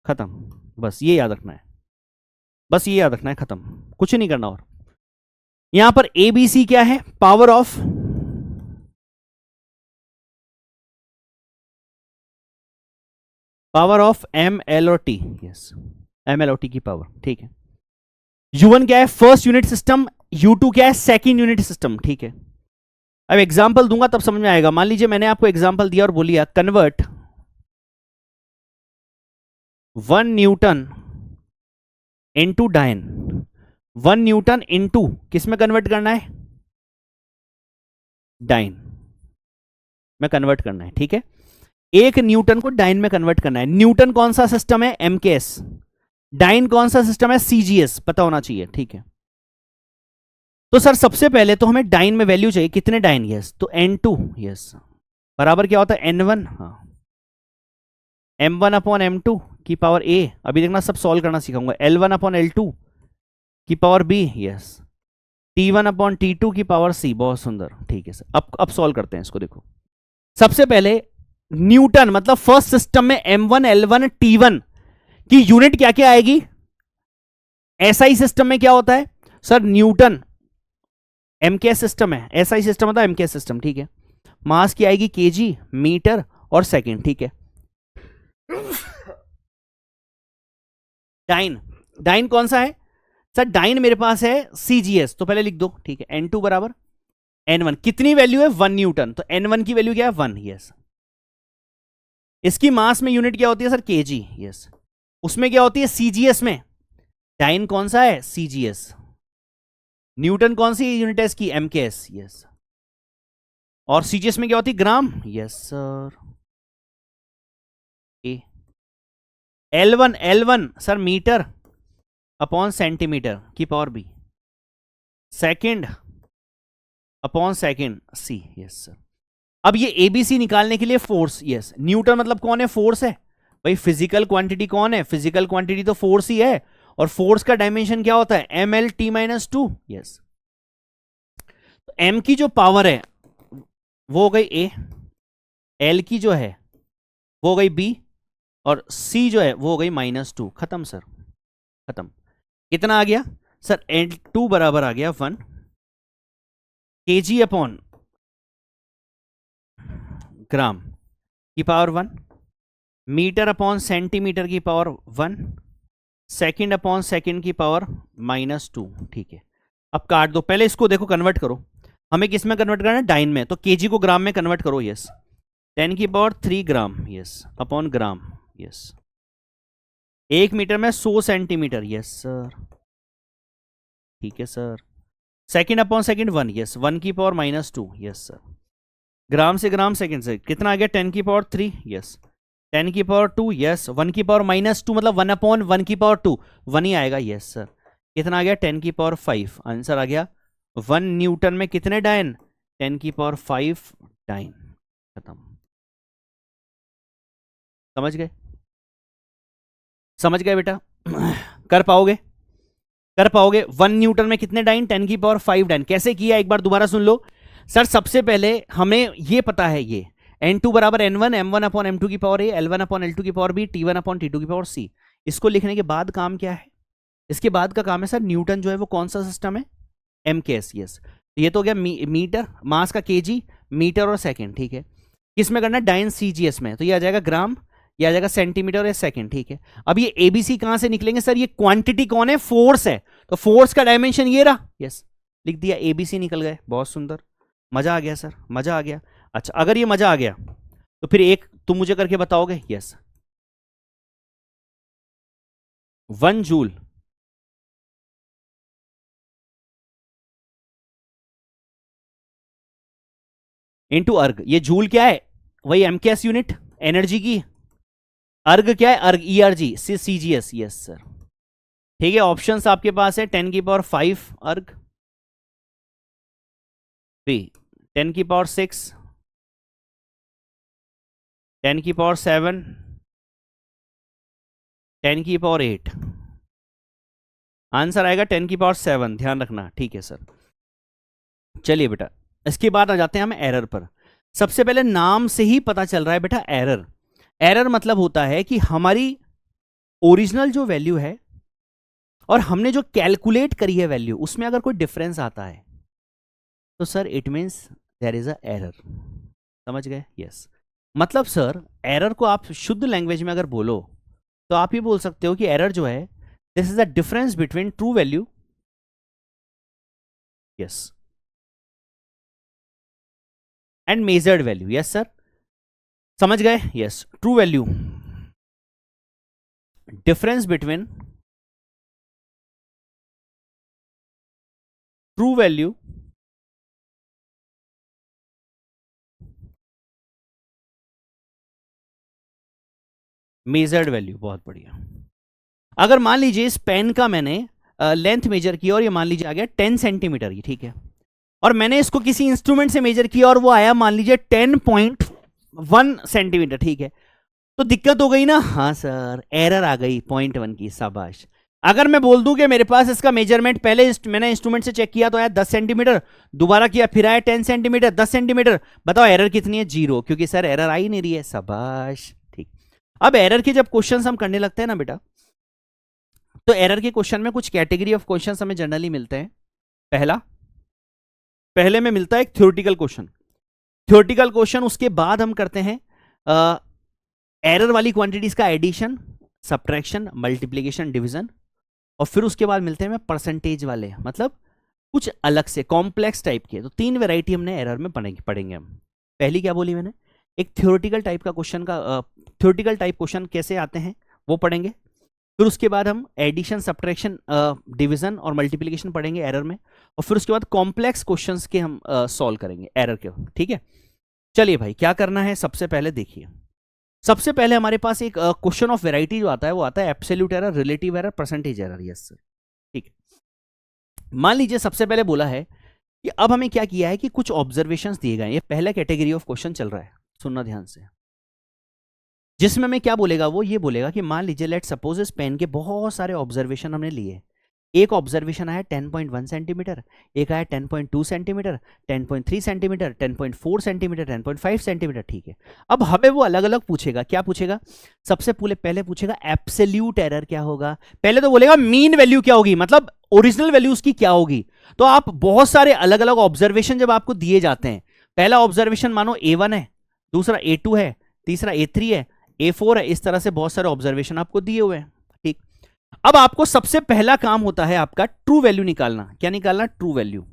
खत्म। बस ये याद रखना है, बस ये याद रखना है, खत्म, कुछ नहीं करना। और यहां पर ABC क्या है, पावर ऑफ M, L और T। यस, M, L और T की पावर, ठीक है। U1 क्या है, फर्स्ट यूनिट सिस्टम, U2 क्या है, सेकंड यूनिट सिस्टम, ठीक है। अब एग्जांपल दूंगा तब समझ में आएगा। मान लीजिए मैंने आपको एग्जांपल दिया और बोलिए convert 1 newton into dyne. 1 newton into किस में कन्वर्ट करना है, डाइन में कन्वर्ट करना है, ठीक है। 1 न्यूटन को डाइन में कन्वर्ट करना है। न्यूटन कौन सा सिस्टम है, MKS। डाइन कौन सा सिस्टम है, CGS, पता होना चाहिए, ठीक है। तो सर सबसे पहले तो हमें डाइन में वैल्यू चाहिए, कितने डाइन, यस, तो N2 यस बराबर क्या होता है, N1, हाँ, M1 अपॉन M2 की पावर A। अभी देखना सब सॉल्व करना सिखाऊंगा। L1 अपॉन L2 की power B, yes, T1 upon T2 की पावर C। बहुत सुंदर, ठीक है सर। अब सॉल्व करते हैं इसको। देखो सबसे पहले न्यूटन मतलब फर्स्ट सिस्टम में M1 L1 T1 की यूनिट क्या क्या आएगी। SI सिस्टम में क्या होता है सर, न्यूटन। MKS सिस्टम है, SI सिस्टम होता है MKS सिस्टम, ठीक है। मास की आएगी kg, मीटर और सेकंड, ठीक है। डाइन, डाइन कौन सा है सर, डाइन मेरे पास है CGS, तो पहले लिख दो, ठीक है। N2 बराबर N1, कितनी वैल्यू है, 1 न्यूटन, तो N1 की वैल्यू क्या है, 1, यस। इसकी मास में यूनिट क्या होती है सर, kg, यस। उसमें क्या होती है, CGS में। डाइन कौन सा है, CGS। न्यूटन कौन सी यूनिट है इसकी, MKS, यस। और CGS में क्या होती है, gram, yes sir. L1 sir metre upon centimetre की power B। Second upon second C, yes sir. अब ये ABC निकालने के लिए फोर्स, यस, न्यूटन मतलब कौन है, फोर्स है भाई। फिजिकल क्वांटिटी कौन है, फिजिकल क्वांटिटी तो फोर्स ही है। और फोर्स का डायमेंशन क्या होता है, MLT-2, यस। तो M की जो पावर है वो हो गई A, L की जो है वो हो गई B, और C जो है वो हो गई -2। खत्म सर, खत्म। कितना आ गया सर, L2 बराबर आ गया 1 kg अपॉन ग्राम की पावर 1, मीटर अपॉन सेंटीमीटर की पावर 1, सेकंड अपॉन सेकंड की पावर -2, ठीक है। अब काट दो, पहले इसको देखो कन्वर्ट करो। हमें किस में कन्वर्ट करना है, डाइन में, तो केजी को ग्राम में कन्वर्ट करो, यस। 10 की power 3 gram, yes, upon gram, yes. 1 metre में 100 सेंटीमीटर, यस सर, ठीक है sir. Second upon second 1, yes, 1 की पावर -2, यस सर। ग्राम से ग्राम, सेकंड से कितना आ गया, 10 की पावर 3, यस, 10 की पावर 2, यस, 1 की पावर -2 मतलब 1 अपॉन 1 की पावर 2, 1 ही आएगा, यस सर। कितना आ गया, 10 की पावर 5। आंसर आ गया 1 न्यूटन में कितने डायन, 10 की पावर 5 डायन। खत्म। समझ गए, समझ गए बेटा। कर पाओगे, कर पाओगे। 1 न्यूटन में कितने डाइन, 10 की पावर 5 डाइन। कैसे किया एक बार दोबारा सुन लो सर। सबसे पहले हमें ये पता है, ये N2 बराबर N1, M1 अपॉन M2 की power A, L1 upon L2 की power B, T1 upon T2 की पावर C। इसको लिखने के बाद काम क्या है, इसके बाद का काम है सर, न्यूटन जो है वो कौन सा सिस्टम है, MKS, यस। ये तो हो गया मीटर, मास का kg, मीटर और सेकंड, ठीक है। किस में करना है, डाइन सीजीएस में, तो ये आ जाएगा ग्राम, ये आ जाएगा सेंटीमीटर या सेकंड, ठीक है। अब ये एबीसी कहां से निकलेंगे सर, ये क्वांटिटी कौन है, फोर्स है, तो फोर्स का डायमेंशन ये रहा, यस लिख दिया, एबीसी निकल गए, बहुत सुंदर, मजा आ गया सर, मजा आ गया। अच्छा अगर ये मजा आ गया तो फिर एक तुम मुझे करके बताओगे, यस 1 जूल इंटू अर्ग, ये जूल क्या है, वही एमकेएस यूनिट एनर्जी की, अर्ग क्या है, अर्ग ईआरजी सीजीएस, यस सर, ठीक है। ऑप्शंस आपके पास है 10⁵ अर्ग, बी 10⁶, 10⁷, 10⁸, आंसर आएगा 10⁷, ध्यान रखना, ठीक है सर। चलिए बेटा इसके बाद आ जाते हैं हम एरर पर। सबसे पहले नाम से ही पता चल रहा है बेटा एरर, एरर मतलब होता है कि हमारी ओरिजिनल जो वैल्यू है और हमने जो कैलकुलेट करी है वैल्यू, उसमें अगर कोई डिफरेंस आता है तो sir it means there is a error, समझ गए, यस। मतलब सर एरर को आप शुद्ध लैंग्वेज में अगर बोलो तो आप ये बोल सकते हो कि एरर जो है, this is the difference between true value, yes, and measured value, yes sir, समझ गए, yes. True value, difference between true value measured value, बहुत बढ़िया। अगर मान लीजिए इस पेन का मैंने लेंथ मेजर किया और ये मान लीजिए आ गया 10 सेंटीमीटर की, ठीक है, और मैंने इसको किसी इंस्ट्रूमेंट से मेजर किया और वो आया मान लीजिए 10.1 सेंटीमीटर, ठीक है, तो दिक्कत हो गई ना, हाँ सर एरर आ गई 0.1 की, शाबाश। अगर मैं बोल दूं कि मेरे पास इसका मेजरमेंट पहले मैंने इंस्ट्रूमेंट से चेक किया तो आया 10 सेंटीमीटर, दोबारा किया फिर आया 10 सेंटीमीटर, 10 सेंटीमीटर, बताओ एरर कितनी है, 0, क्योंकि सर एरर आ ही नहीं रही है, शाबाश, ठीक। अब एरर के जब क्वेश्चन हम करने लगते हैं ना बेटा, तो एरर के क्वेश्चन में कुछ कैटेगरी ऑफ क्वेश्चन हमें जनरली मिलते हैं। पहले में मिलता है एक थ्योरेटिकल क्वेश्चन, थ्योरेटिकल क्वेश्चन, उसके बाद हम करते हैं एरर वाली क्वांटिटीज का एडिशन, सब्ट्रैक्शन, मल्टीप्लिकेशन, डिवीजन, और फिर उसके बाद मिलते हैं परसेंटेज वाले, मतलब कुछ अलग से कॉम्प्लेक्स टाइप के। तो 3 वैरायटी हमने एरर में पढ़ेंगे हम। पहली क्या बोली मैंने, एक थ्योरेटिकल टाइप का क्वेश्चन का थ्योरेटिकल टाइप क्वेश्चन कैसे आते हैं वो पढ़ेंगे, फिर उसके बाद हम एडिशन, सब्ट्रैक्शन, डिवीजन और मल्टीप्लिकेशन पढ़ेंगे एरर में, और फिर उसके बाद कॉम्प्लेक्स क्वेश्चंस के हम सॉल्व करेंगे एरर के, ठीक है। चलिए भाई क्या करना है, सबसे पहले देखिए, सबसे पहले हमारे पास एक क्वेश्चन ऑफ वैरायटी जो आता है वो आता है absolute error, relative error, percentage error, yes sir, ठीक है। मान लीजिए सबसे पहले बोला है कि अब हमें क्या किया है कि कुछ ऑब्जर्वेशंस दिए गए, ये पहला कैटेगरी ऑफ क्वेश्चन चल रहा है, सुनना ध्यान से, जिसमें मैं क्या बोलेगा, वो ये बोलेगा कि मान लीजिए लेट सपोज इस पेन के बहुत सारे ऑब्जर्वेशन हमने लिए, एक ऑब्जर्वेशन आया 10.1 सेंटीमीटर, एक आया 10.2 सेंटीमीटर, 10.3 सेंटीमीटर, 10.4 सेंटीमीटर, 10.5 सेंटीमीटर, ठीक है। अब हमें वो अलग अलग पूछेगा, क्या पूछेगा, सबसे पहले पूछेगा एब्सोल्यूट एरर क्या होगा, पहले तो बोलेगा मीन वैल्यू क्या होगी, मतलब ओरिजिनल वैल्यू उसकी क्या होगी। तो आप बहुत सारे अलग अलग ऑब्जर्वेशन जब आपको दिए जाते हैं, पहला ऑब्जर्वेशन मानो A1 है, दूसरा A2 है, तीसरा A3 है, A4 है, इस तरह से बहुत सारे ऑब्जर्वेशन आपको दिए हुए हैं, ठीक। अब आपको सबसे पहला काम होता है आपका ट्रू वैल्यू निकालना, क्या निकालना, ट्रू वैल्यू,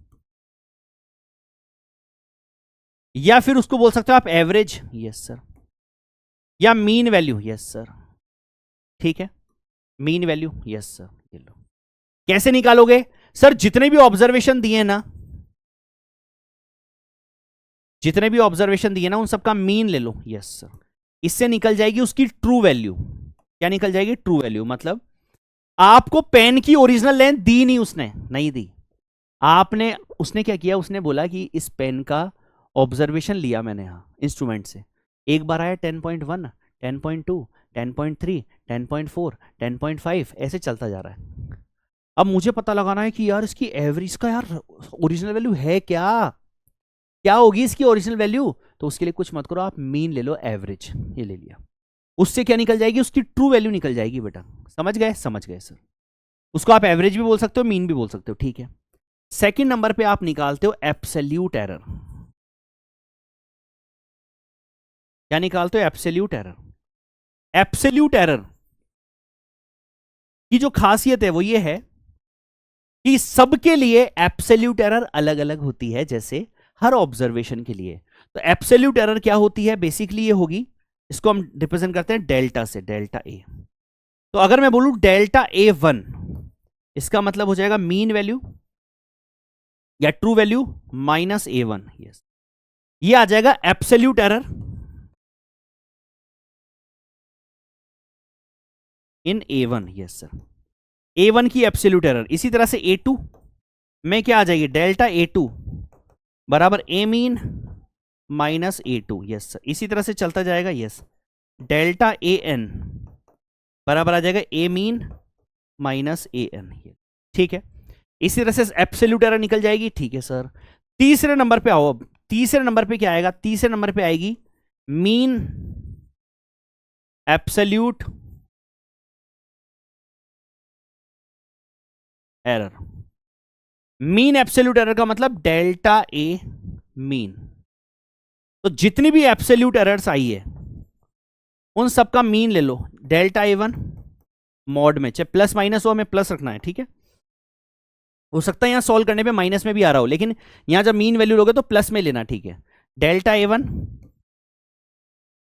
या फिर उसको बोल सकते हो आप एवरेज, यस सर, या मीन वैल्यू, यस सर, ठीक है, मीन वैल्यू, यस सर, ये लो। कैसे निकालोगे सर, जितने भी ऑब्जर्वेशन दिए ना, जितने भी ऑब्जर्वेशन दिए ना उन सबका मीन ले लो, यस सर, इससे निकल जाएगी उसकी ट्रू वैल्यू, क्या निकल जाएगी, ट्रू वैल्यू। मतलब आपको पेन की ओरिजिनल लेंथ दी नहीं, उसने नहीं दी, आपने, उसने क्या किया, उसने बोला कि इस पेन का ऑब्जर्वेशन लिया मैंने यहां इंस्ट्रूमेंट से, एक बार आया 10.1, 10.2, 10.3, 10.4, 10.5, ऐसे चलता जा रहा है। अब मुझे पता लगाना है कि यार इसकी एवरेज का यार ओरिजिनल वैल्यू है क्या, क्या होगी इसकी ओरिजिनल वैल्यू, तो उसके लिए कुछ मत करो, आप मीन ले लो, एवरेज, ये ले लिया, उससे क्या निकल जाएगी, उसकी ट्रू वैल्यू निकल जाएगी बेटा, समझ गए, समझ गए सर। उसको आप एवरेज भी बोल सकते हो, मीन भी बोल सकते हो, ठीक है। सेकंड नंबर पे आप निकालते हो एब्सोल्यूट एरर, क्या निकालते हो? Absolute error. एब्सोल्यूट एरर की जो खासियत है वो ये है कि सबके लिए एब्सोल्यूट एरर अलग अलग होती है, जैसे हर ऑब्जर्वेशन के लिए। तो एब्सोल्यूट एरर क्या होती है? बेसिकली ये होगी, इसको हम रिप्रेजेंट करते हैं डेल्टा से, डेल्टा ए। तो अगर मैं बोलूं डेल्टा A1, इसका मतलब हो जाएगा मीन वैल्यू या true value minus A1। Yes, ये आ जाएगा absolute error in A1। Yes sir, A1 की एब्सोल्यूट एरर। इसी तरह से A2 में क्या आ जाएगी? डेल्टा A2 बराबर A mean minus A2। Yes sir, इसी तरह से चलता जाएगा। यस, डेल्टा AN बराबर आ जाएगा A मीन माइनस AN। ठीक है, इसी तरह से एब्सोल्यूट एरर निकल जाएगी। ठीक है सर, तीसरे नंबर पे आओ। अब तीसरे नंबर पे क्या आएगा? तीसरे नंबर पे आएगी mean absolute error. Mean absolute error का मतलब डेल्टा ए मीन। तो जितनी भी एब्सोल्यूट एरर्स आई है उन सबका मीन ले लो, डेल्टा A1 मॉड में, चाहे प्लस माइनस हो, हमें प्लस रखना है। ठीक है, हो सकता है यहां सॉल्व करने पे माइनस में भी आ रहा हो, लेकिन यहां जब मीन वैल्यू लोगे तो प्लस में लेना। ठीक है, delta A1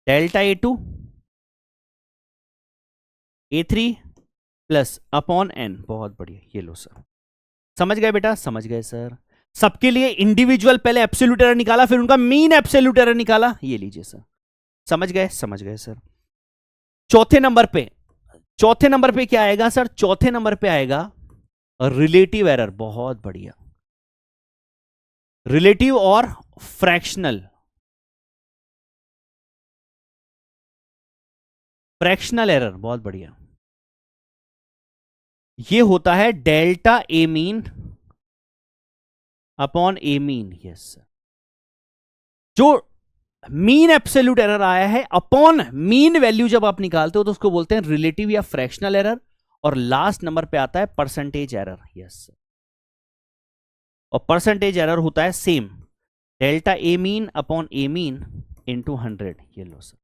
delta A2 A3 plus upon n. बहुत बढ़िया, ये लो सर। समझ गए बेटा? समझ गए सर। सबके लिए इंडिविजुअल पहले एब्सोल्यूट एरर निकाला, फिर उनका मीन एब्सोल्यूट एरर निकाला। ये लीजिए सर, समझ गए? समझ गए सर। चौथे नंबर पे क्या आएगा सर? चौथे नंबर पे आएगा रिलेटिव एरर। बहुत बढ़िया, रिलेटिव और फ्रैक्शनल एरर। बहुत बढ़िया, ये होता है डेल्टा ए मीन अपॉन ए मीन। यस सर, जो मीन एब्सोल्यूट एरर आया है अपॉन मीन वैल्यू जब आप निकालते हो तो उसको बोलते हैं रिलेटिव या फ्रैक्शनल एरर। और लास्ट नंबर पे आता है परसेंटेज एरर। यस सर, और परसेंटेज एरर होता है same, delta A mean upon A mean into 100। ये लो सर,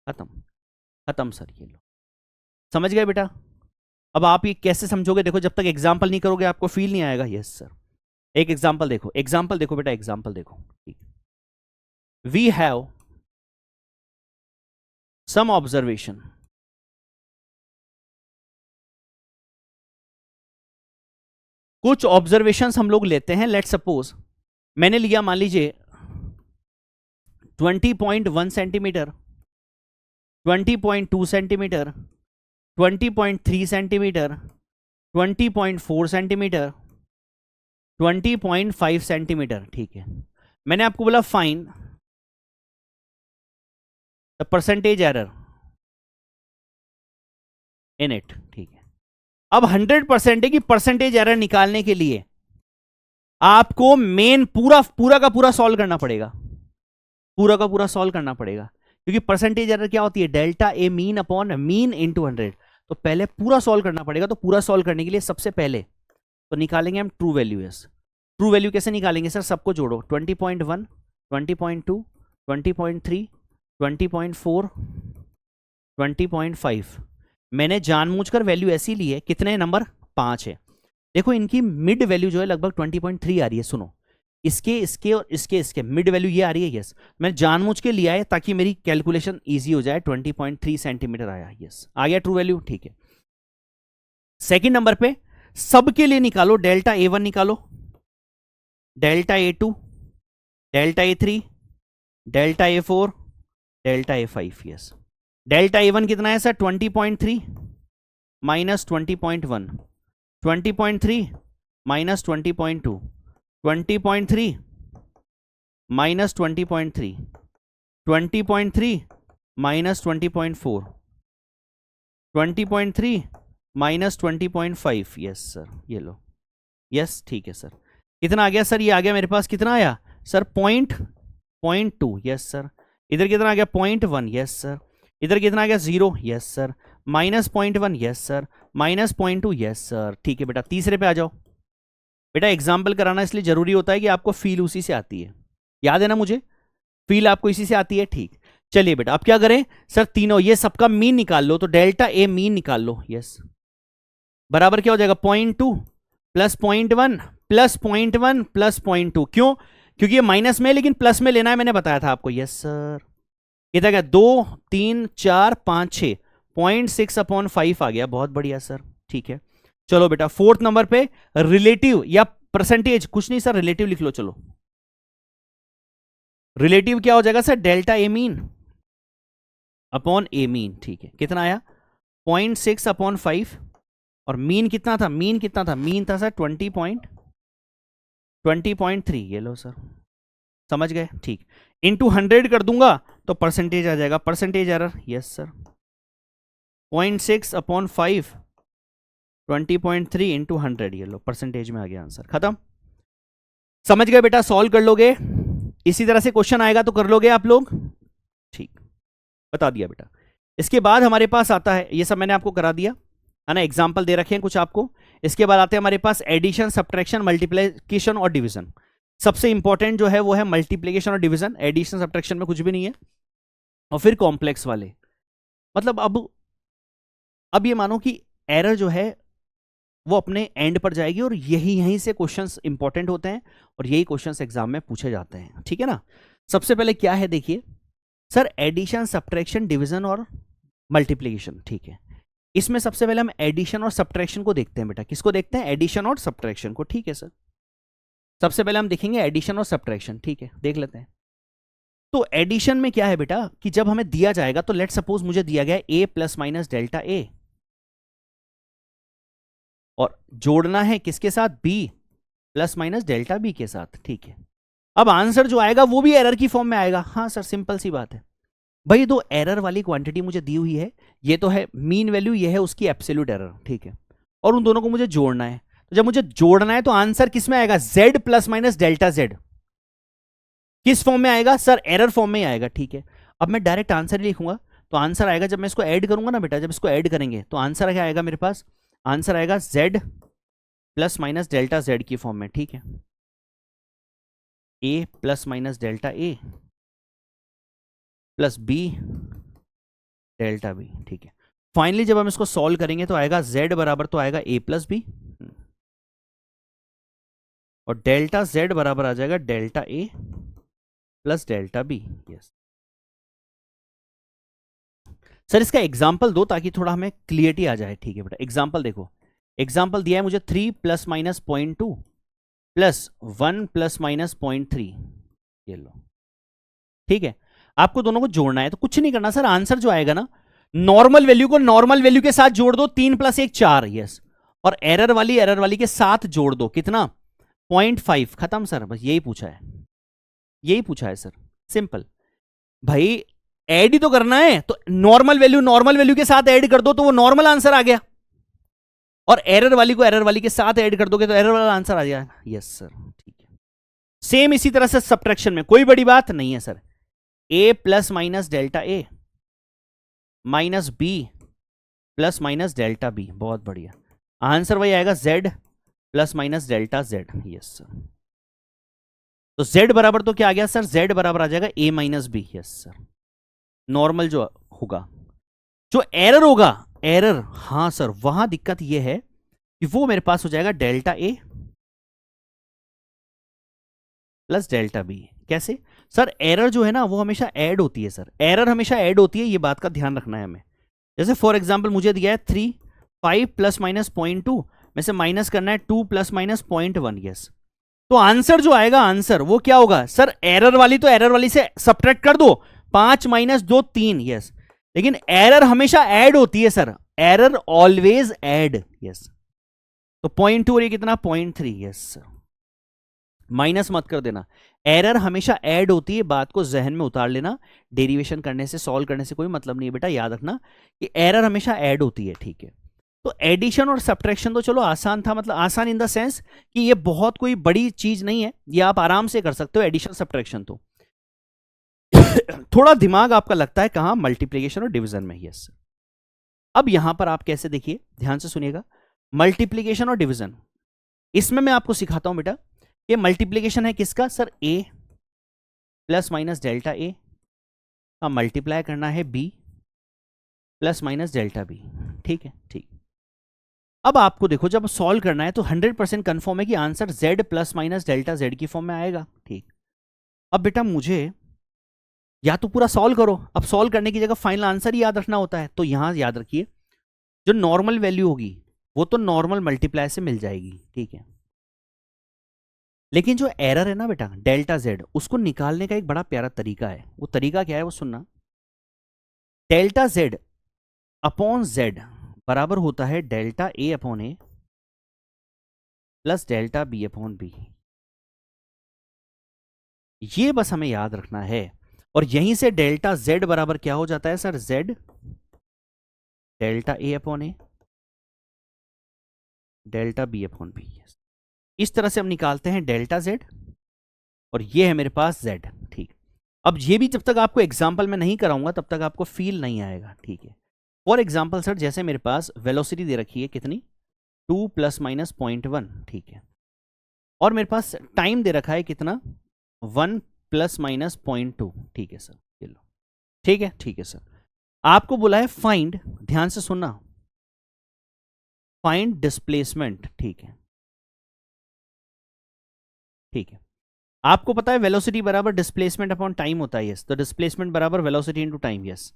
खत्म खत्म सर। ये लो, समझ गए बेटा? अब आप ये कैसे समझोगे? देखो, जब तक एग्जाम्पल नहीं करोगे आपको फील नहीं आएगा। यस सर, एक एग्जाम्पल देखो, एग्जाम्पल देखो बेटा, एग्जाम्पल देखो। We have some observation. कुछ ऑब्जर्वेशंस हम लोग लेते हैं। लेट सपोज मैंने लिया, मान लीजिए 20.1 centimetre, 20.2 centimetre, 20.3 centimetre, 20.4 centimetre, 20.5 centimetre. ठीक है, मैंने आपको बोला fine the percentage error in it. ठीक है, अब 100% है कि परसेंटेज एरर निकालने के लिए आपको मेन पूरा का पूरा सॉल्व करना पड़ेगा, पूरा का पूरा सॉल्व करना पड़ेगा। क्योंकि परसेंटेज एरर क्या होती है? डेल्टा ए मीन अपॉन मीन इंटू 100। तो पहले पूरा सॉल्व करना पड़ेगा। तो पूरा सॉल्व करने के लिए सबसे पहले तो निकालेंगे हम true value. Yes, true value कैसे निकालेंगे सर? सबको जोड़ो, 20.1, 20.2, 20.3, 20.4, 20.5। मैंने जानबूझकर वैल्यू ऐसी ली है, कितने नंबर? 5 है। देखो, इनकी मिड वैल्यू जो है लगभग 20.3 आ रही है। सुनो, इसके और इसके मिड वैल्यू ये आ रही है। यस, मैं जानबूझ के लिया है ताकि मेरी कैलकुलेशन इजी हो जाए। 20.3 सेंटीमीटर आया। यस, आ गया ट्रू वैल्यू। ठीक है, सेकंड नंबर पे सबके लिए निकालो, डेल्टा A1 निकालो, delta A2, delta A3, delta A4, delta A5। Yes, delta A1 कितना है sir? 20.3 minus 20.1, 20.3 minus 20.2, 20.3 minus 20.3, 20.3 minus 20.4, 20.3 minus 20.5। Yes sir, ये लो। यस, ठीक है सर। कितना आ गया सर? ये आ गया मेरे पास, कितना आया सर? 0.2। Yes sir. इधर कितना आ गया? 0.1। Yes sir. इधर कितना आ गया? 0। Yes sir. Minus 0.1। Yes sir. Minus 0.2। Yes sir. ठीक है बेटा, तीसरे पे आ जाओ। बेटा, एग्जाम्पल कराना इसलिए जरूरी होता है कि आपको फील उसी से आती है। याद है ना मुझे? फील आपको इसी से आती है। ठीक, चलिए बेटा अब क्या करें सर, तीनों ये सबका मीन निकाल लो, तो डेल्टा ए मीन निकाल लो। यस, बराबर क्या हो जाएगा 0.2 प्लस 0.1 प्लस 0.1 प्लस 0.2। क्यों? क्योंकि ये माइनस में लेकिन प्लस में लेना है, मैंने बताया था आपको। यस सर, कितना गया 2 3 4 5 6 0.6/5 आ गया। बहुत बढ़िया सर, ठीक है। चलो बेटा फोर्थ नंबर पे रिलेटिव या परसेंटेज, कुछ नहीं सर, रिलेटिव लिख लो। चलो रिलेटिव क्या हो जाएगा sir, delta A mean upon A mean, ठीक है। कितना आया 0.6/5 और मीन कितना था, मीन कितना था, मीन था सर 20.3। ये लो सर, समझ गए, ठीक। इंटू 100 कर दूंगा तो परसेंटेज आ जाएगा, percentage error. Yes sir, 0.6/5 20.3 into 100, ये लो परसेंटेज में आ गया आंसर, खत्म। समझ गए बेटा, सॉल्व कर लोगे, इसी तरह से क्वेश्चन आएगा तो कर लोगे आप लोग, ठीक, बता दिया बेटा। इसके बाद हमारे पास आता है, ये सब मैंने आपको करा दिया है ना, एग्जाम्पल दे रखे हैं कुछ आपको। इसके बाद आते हैं हमारे पास एडिशन, सब्ट्रैक्शन, मल्टीप्लिकेशन और डिवीजन। सबसे इंपॉर्टेंट जो है वो है मल्टीप्लिकेशन और डिवीजन, एडिशन सब्ट्रैक्शन में कुछ भी नहीं है। और फिर कॉम्प्लेक्स वाले, मतलब अब ये मानो कि एरर जो है वो अपने एंड पर जाएगी और यहीं से क्वेश्चंस इंपॉर्टेंट होते हैं और यही क्वेश्चंस एग्जाम में पूछे जाते हैं, ठीक है ना। सबसे पहले क्या है देखिए सर, एडिशन, सब्ट्रैक्शन, डिवीजन और मल्टीप्लिकेशन, ठीक है। इसमें सबसे पहले हम एडिशन और सब्ट्रैक्शन को देखते हैं बेटा। किसको देखते हैं, एडिशन और सब्ट्रैक्शन को, ठीक है सर। सबसे पहले हम देखेंगे एडिशन और सब्ट्रैक्शन, ठीक है, देख लेते हैं। तो एडिशन में क्या है बेटा कि जब हमें दिया जाएगा, तो लेट सपोज मुझे दिया गया a प्लस माइनस डेल्टा ए, और जोड़ना है किसके साथ, b plus minus delta b के साथ, ठीक है। अब आंसर जो आएगा वो भी एरर की फॉर्म में आएगा। हाँ सर, सिंपल सी बात है भाई, दो एरर वाली क्वांटिटी मुझे दी हुई है, ये तो है मीन वैल्यू, ये है उसकी एब्सोल्यूट एरर, ठीक है। और उन दोनों को मुझे जोड़ना है, तो जब मुझे जोड़ना है तो आंसर किस में आएगा, z plus minus delta z। किस फॉर्म में आएगा सर, एरर फॉर्म में ही आएगा, ठीक है। अब मैं डायरेक्ट आंसर ही लिखूंगा, तो आंसर आएगा जब मैं इसको ऐड करूंगा ना बेटा, जब इसको ऐड करेंगे तो आंसर क्या आएगा मेरे पास, आंसर आएगा z plus minus delta z की फॉर्म में, ठीक है। a plus minus delta a plus b delta b, ठीक है। फाइनली जब हम इसको सॉल्व करेंगे तो आएगा z बराबर तो आएगा a प्लस b, और डेल्टा z बराबर आ जाएगा delta a plus delta b। Yes sir, इसका एग्जाम्पल दो ताकि थोड़ा हमें क्लियरिटी आ जाए, ठीक है बेटा। एग्जाम्पल देखो, एग्जाम्पल दिया है मुझे 3 plus minus 0.2 plus 1 plus minus 0.3, ये लो, ठीक है। आपको दोनों को जोड़ना है, तो कुछ नहीं करना सर, आंसर जो आएगा ना, नॉर्मल वैल्यू को नॉर्मल वैल्यू के साथ जोड़ दो, 3 प्लस 1 4, यस, और एरर वाली के साथ जोड़ दो, कितना 0.5, खत्म सर, बस यही पूछा है, यही पूछा है सर, सिंपल। भाई ऐड ही तो करना है, तो नॉर्मल वैल्यू के साथ ऐड कर दो तो वो नॉर्मल आंसर आ गया, और एरर वाली को एरर वाली के साथ ऐड कर दोगे तो एरर वाला आंसर आ जाएगा। यस सर, ठीक है। सेम इसी तरह से सब्ट्रैक्शन में कोई बड़ी बात नहीं है sir, a plus minus delta a minus b plus minus delta b, बहुत बढ़िया, आंसर वही आएगा z plus minus delta z। Yes sir, तो z बराबर तो क्या आ गया सर, z बराबर आ जाएगा a minus b। Yes sir, normal जो होगा, जो एरर होगा, एरर, हाँ सर, वहां दिक्कत यह है कि वो मेरे पास हो जाएगा delta a plus delta b। कैसे सर, एरर जो है ना वो हमेशा ऐड होती है सर, एरर हमेशा ऐड होती है, ये बात का ध्यान रखना है हमें। जैसे फॉर एग्जांपल मुझे दिया है 3 5 प्लस माइनस 0.2 में से माइनस करना है 2 प्लस माइनस 0.1, यस, तो आंसर जो आएगा, आंसर वो क्या होगा सर, एरर वाली तो एरर वाली से सब्ट्रैक्ट कर दो, 5 माइनस 2 3, यस, लेकिन एरर हमेशा ऐड होती है sir, error always add, yes, तो 0.2 और ये कितना 0.3, यस सर, माइनस मत कर देना, एरर हमेशा ऐड होती है, बात को जहन में उतार लेना, डेरिवेशन करने से, सॉल्व करने से कोई मतलब नहीं है बेटा, याद रखना कि एरर हमेशा ऐड होती है, ठीक है। तो एडिशन और सब्ट्रैक्शन तो चलो आसान था, मतलब आसान इन द सेंस कि ये बहुत कोई बड़ी चीज नहीं है, ये आप आराम से कर सकते हो एडिशन सब्ट्रैक्शन। तो थोड़ा दिमाग आपका लगता है कहां, मल्टीप्लिकेशन और डिवीजन में। यस, अब यहां पर आप कैसे, देखिए ध्यान से सुनिएगा, मल्टीप्लिकेशन और डिवीजन, इसमें मैं आपको सिखाता हूं बेटा कि मल्टीप्लिकेशन है किसका sir, a plus minus delta a अब मल्टीप्लाई करना है b plus minus delta b. ठीक है, ठीक। अब आपको देखो जब सॉल्व करना है तो 100% कंफर्म है कि answer z plus minus delta z की फॉर्म में आएगा। ठीक। अब बेटा मुझे या तो पूरा सॉल्व करो, अब सॉल्व करने की जगह फाइनल आंसर ही याद रखना होता है, तो यहां याद रखिए जो नॉर्मल वैल्यू होगी वो तो नॉर्मल मल्टीप्लाई से मिल जाएगी। ठीक है, लेकिन जो एरर है ना बेटा डेल्टा जेड, उसको निकालने का एक बड़ा प्यारा तरीका है। वो तरीका क्या है वो सुनना। डेल्टा जेड अपॉन जेड बराबर होता है delta A upon A plus delta B upon B. ये बस हमें याद रखना है। और यहीं से डेल्टा जेड बराबर क्या हो जाता है sir, Z delta A upon A delta B upon B. इस तरह से हम निकालते हैं डेल्टा जेड और ये है मेरे पास जेड। ठीक। अब ये भी जब तक आपको एग्जाम्पल में नहीं कराऊंगा तब तक आपको फील नहीं आएगा। ठीक है, फॉर एग्जाम्पल सर जैसे मेरे पास वेलोसिटी दे रखी है कितनी, 2 प्लस माइनस 0.1। ठीक है, और मेरे पास टाइम दे रखा है कितना, 1 प्लस माइनस 0.2। ठीक है सर, ये लो। ठीक है, ठीक है सर। आपको बोला है फाइंड, ध्यान से सुनना, फाइंड डिस्प्लेसमेंट। ठीक है, ठीक है। आपको पता है वेलोसिटी बराबर डिस्प्लेसमेंट अपॉन टाइम होता है, यस। तो डिस्प्लेसमेंट बराबर वेलोसिटी इनटू टाइम, यस।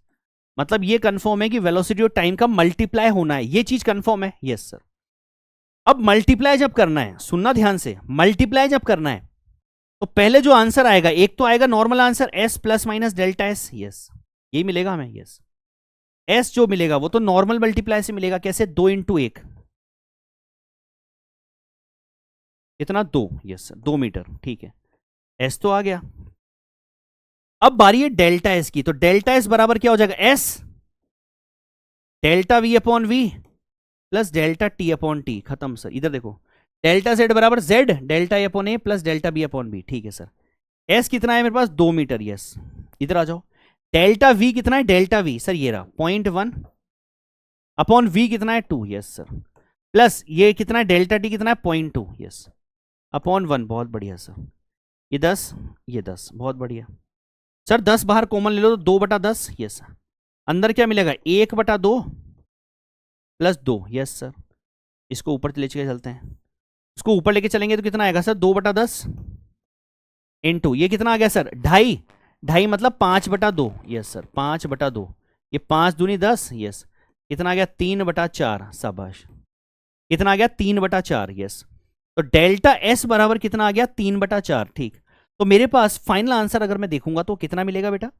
मतलब ये कंफर्म है कि वेलोसिटी और टाइम का मल्टीप्लाई होना है, ये चीज कंफर्म है, यस सर। अब मल्टीप्लाई जब करना है, सुनना ध्यान से, मल्टीप्लाई जब करना है तो पहले जो आंसर आएगा, एक तो आएगा normal answer S plus minus delta S, yes, यही मिलेगा हमें, यस। एस जो मिलेगा वो तो नॉर्मल मल्टीप्लाई से मिलेगा, कैसे, 2 इंटू 1 इतना 2, यस 2 मीटर। ठीक है, एस तो आ गया। अब बारी है डेल्टा एस की, तो डेल्टा एस बराबर क्या हो जाएगा, S delta V upon V plus delta T upon T. खत्म सर। इधर देखो, डेल्टा जेड बराबर Z delta A upon A plus delta B upon B. ठीक है सर। एस कितना है मेरे पास, 2 मीटर, यस। इधर आ जाओ, डेल्टा वी कितना है, डेल्टा वी सर ये रहा 0.1 अपॉन वी कितना है 2, यस सर, प्लस ये कितना है डेल्टा टी कितना है 0.2, यस, अपॉन 1। बहुत बढ़िया सर। ये 10, ये 10, बहुत बढ़िया सर। 10 बाहर कॉमन ले लो तो 2/10, यस। अंदर क्या मिलेगा, 1/2 प्लस 2, यस सर। इसको ऊपर ले चलते हैं, इसको ऊपर लेके चलेंगे तो कितना आएगा सर, 2/10 इंटू ये कितना आ गया सर, 2.5, 2.5 मतलब 5/2, यस सर, 5/2। ये 5 दूनी 10, यस। कितना आ गया, 3/4, शाबाश। कितना आ गया, 3/4, यस। तो डेल्टा एस बराबर कितना आ गया, 3/4। ठीक। तो मेरे पास फाइनल आंसर अगर मैं देखूंगा तो कितना मिलेगा बेटा,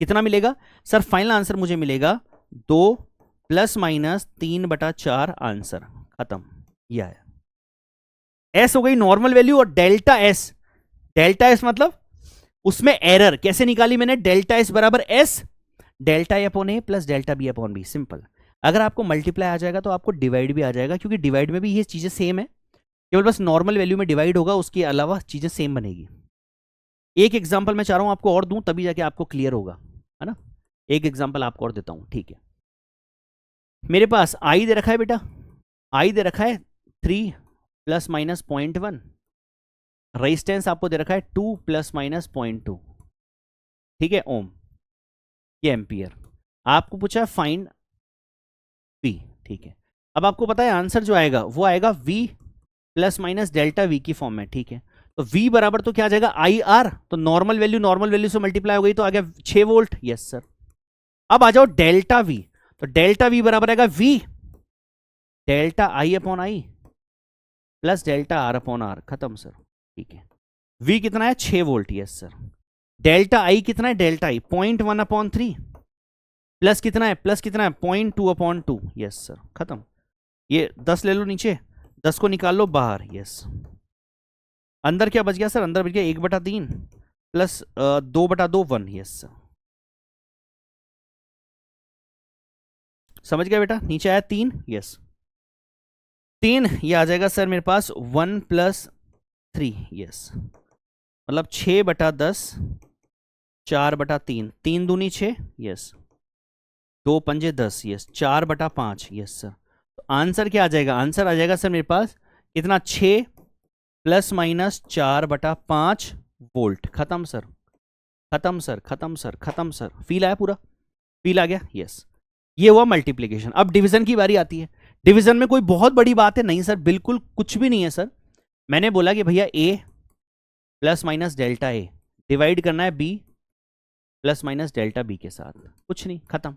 कितना मिलेगा सर, फाइनल आंसर मुझे मिलेगा 2 प्लस माइनस 3/4 आंसर। खत्म। यह है एस हो गई नॉर्मल वैल्यू, और डेल्टा एस मतलब उसमें एरर कैसे निकाली मैंने, डेल्टा एस बराबर S delta A upon A plus delta B upon B. Simple. अगर आपको मल्टीप्लाई आ जाएगा तो आपको डिवाइड भी आ जाएगा, क्योंकि डिवाइड में भी ये चीजें सेम है, केवल बस नॉर्मल वैल्यू में डिवाइड होगा, उसके अलावा चीजें सेम बनेगी। एक एग्जांपल मैं चाह रहा हूं आपको और दूं, तभी जाके आपको क्लियर होगा, है ना। एक एग्जांपल आपको और देता हूं। ठीक है, मेरे पास आई दे रखा है बेटा, आई दे रखा है 3 प्लस माइनस 0.1, रेजिस्टेंस आपको दे रखा है 2 प्लस माइनस 0.2। ठीक है, ओम, ये एम्पियर। आपको पूछा है फाइंड वी। ठीक है, अब आपको पता है आंसर जो आएगा वो आएगा v plus minus delta we की फॉर्म में। ठीक है, तो v बराबर तो क्या आ जाएगा, आई आर, तो नॉर्मल वैल्यू से मल्टीप्लाई हो गई तो आ गया 6 वोल्ट, यस सर। अब आ जाओ डेल्टा वी, तो डेल्टा वी बराबर आएगा v delta I upon I plus delta R upon R. खत्म सर। ठीक है, v कितना है, 6 volt, yes sir. Delta I कितना है, डेल्टा आई 0.1/3 प्लस कितना है, 0.2/2, यस सर। खत्म। ये 10 ले लो नीचे, 10 को निकाल लो बाहर, यस। अंदर क्या बच गया सर, अंदर बच गया 1/3 प्लस 2/2, 1, यस सर। समझ गया बेटा, नीचे आया 3, यस 3, ये आ जाएगा सर मेरे पास 1 + 3, यस, मतलब 6/10 4/3, 3 दूनी 6, यस, 2 पंजे 10, यस, 4/5, यस सर। तो आंसर क्या आ जाएगा, आंसर आ जाएगा सर मेरे पास कितना, 6 प्लस माइनस 4/5 वोल्ट। खत्म सर, खत्म सर, खत्म सर, खत्म सर। फील आया पूरा? फील आ गया? यस। ये हुआ मल्टीप्लीकेशन। अब डिवीजन की बारी आती है। डिवीजन में कोई बहुत बड़ी बात है नहीं सर, बिल्कुल कुछ भी नहीं है सर। मैंने बोला कि भैया a plus minus delta a divide करना है b plus minus delta b के साथ, कुछ नहीं, खत्म।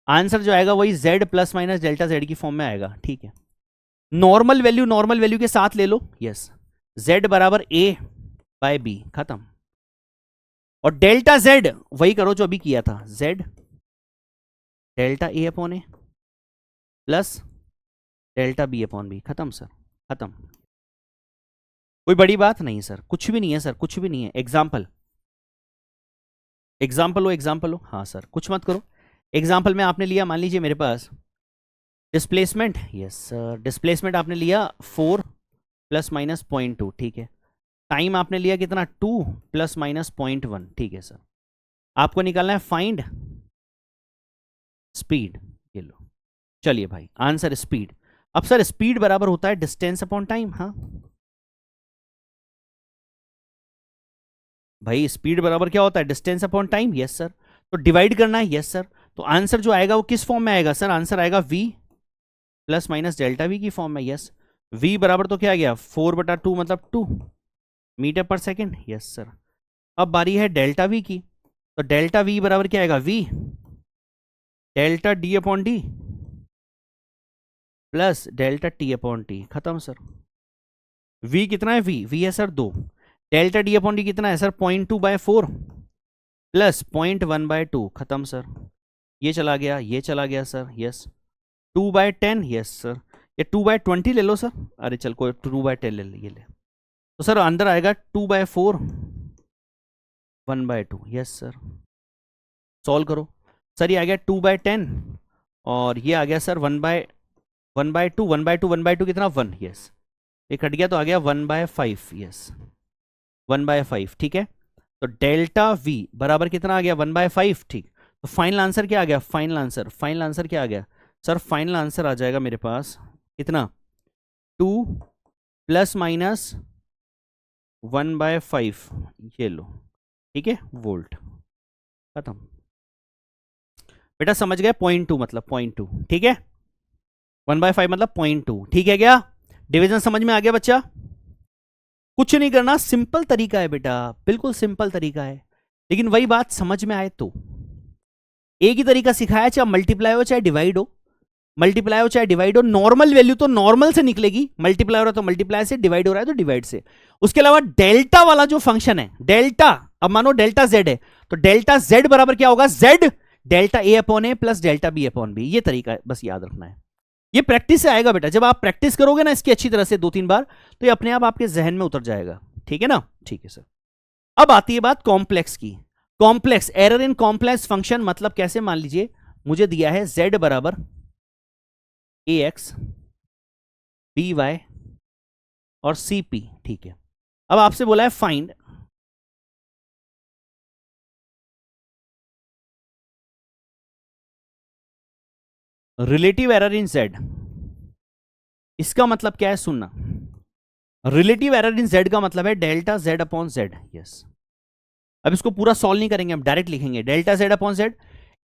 आंसर जो आएगा वही z plus minus delta Z की फॉर्म में आएगा, ठीक है। नॉर्मल वैल्यू के साथ ले लो, यस। z बराबर a बाय बी, खत्म। और डेल्टा z वही करो जो अभी किया था, z delta a upon A plus delta B upon b, खत्म सर, खत्म। कोई बड़ी बात नहीं सर, कुछ भी नहीं है सर, कुछ भी नहीं है। एग्जाम्पल एग्जाम्पल हो, हाँ सर, कुछ मत करो। एग्जाम्पल में आपने लिया, मान लीजिए मेरे पास डिस्प्लेसमेंट, यस सर, डिस्प्लेसमेंट आपने लिया 4 प्लस माइनस 0.2, ठीक है। टाइम आपने लिया कितना, 2 प्लस माइनस 0.1, ठीक है सर। आपको निकालना है फाइंड स्पीड, ये लो। चलिए भाई, आंसर स्पीड। अब सर स्पीड बराबर होता है डिस्टेंस अपॉन टाइम, हाँ भाई, स्पीड बराबर क्या होता है, distance upon time, yes sir. तो डिवाइड करना है, यस सर। तो आंसर जो आएगा वो किस फॉर्म में आएगा सर, आंसर आएगा v plus minus delta we की फॉर्म में, यस। v बराबर तो क्या आ गया, 4/2 मतलब 2 metre per second, yes sir. अब बारी है डेल्टा वी की, तो डेल्टा v बराबर क्या आएगा, v delta D upon D plus delta T upon T, खत्म सर। v कितना है, v है sir 2, delta D upon D कितना है सर, 0.2/4 प्लस 0.1/2, खत्म सर। ये चला गया, ये चला गया सर, यस। 2/10, yes sir. ये 2/20 ले लो सर, अरे चल कोई 2/10 ले ले, ये ले। तो सर अंदर आएगा 2/4 1/2, यस सर। सॉल्व करो सर, ये आ गया 2/10 और ये आ गया सर 1/2 1/2 कितना 1, यस। ये कट गया तो आ गया 1/5, यस 1/5, ठीक है। तो डेल्टा वी बराबर कितना आ गया, 1/5, ठीक। तो फाइनल आंसर क्या आ गया, फाइनल आंसर क्या आ गया सर, फाइनल आंसर आ जाएगा मेरे पास कितना, 2 प्लस माइनस 1/5, ये लो, ठीक है, वोल्ट, खत्म। बेटा समझ गए, 0.2 मतलब 0.2, ठीक है। 1/5 मतलब 0.2, ठीक है क्या? डिवीजन समझ में आ गया बच्चा? कुछ नहीं करना, सिंपल तरीका है बेटा, बिल्कुल सिंपल तरीका है। लेकिन वही बात समझ में आए तो एक ही तरीका सिखाया, चाहे मल्टीप्लाई हो चाहे डिवाइड हो, मल्टीप्लाई हो चाहे डिवाइड हो, नॉर्मल वैल्यू तो नॉर्मल से निकलेगी, मल्टीप्लाई हो रहा है तो मल्टीप्लाई से, डिवाइड हो रहा है तो डिवाइड से। उसके अलावा डेल्टा वाला जो फंक्शन है, डेल्टा, अब मानो डेल्टा जेड है, तो डेल्टा जेड बराबर क्या होगा, Z delta A upon A plus delta B upon B. ये तरीका है, बस याद रखना है। ये प्रैक्टिस से आएगा बेटा, जब आप प्रैक्टिस करोगे ना इसकी अच्छी तरह से 2-3 बार, तो ये अपने आप आपके जहन में उतर जाएगा, ठीक है ना? ठीक है सर। अब आती है बात कॉम्प्लेक्स की। Complex, error in complex function मतलब कैसे, मान लीजिए मुझे दिया है z बराबर ax by और cp, ठीक है। अब आपसे बोला है find relative error in z। इसका मतलब क्या है, सुनना। रिलेटिव एरर इन z का मतलब है delta z upon z, yes. अब इसको पूरा सॉल्व नहीं करेंगे, हम डायरेक्ट लिखेंगे डेल्टा z अपॉन z।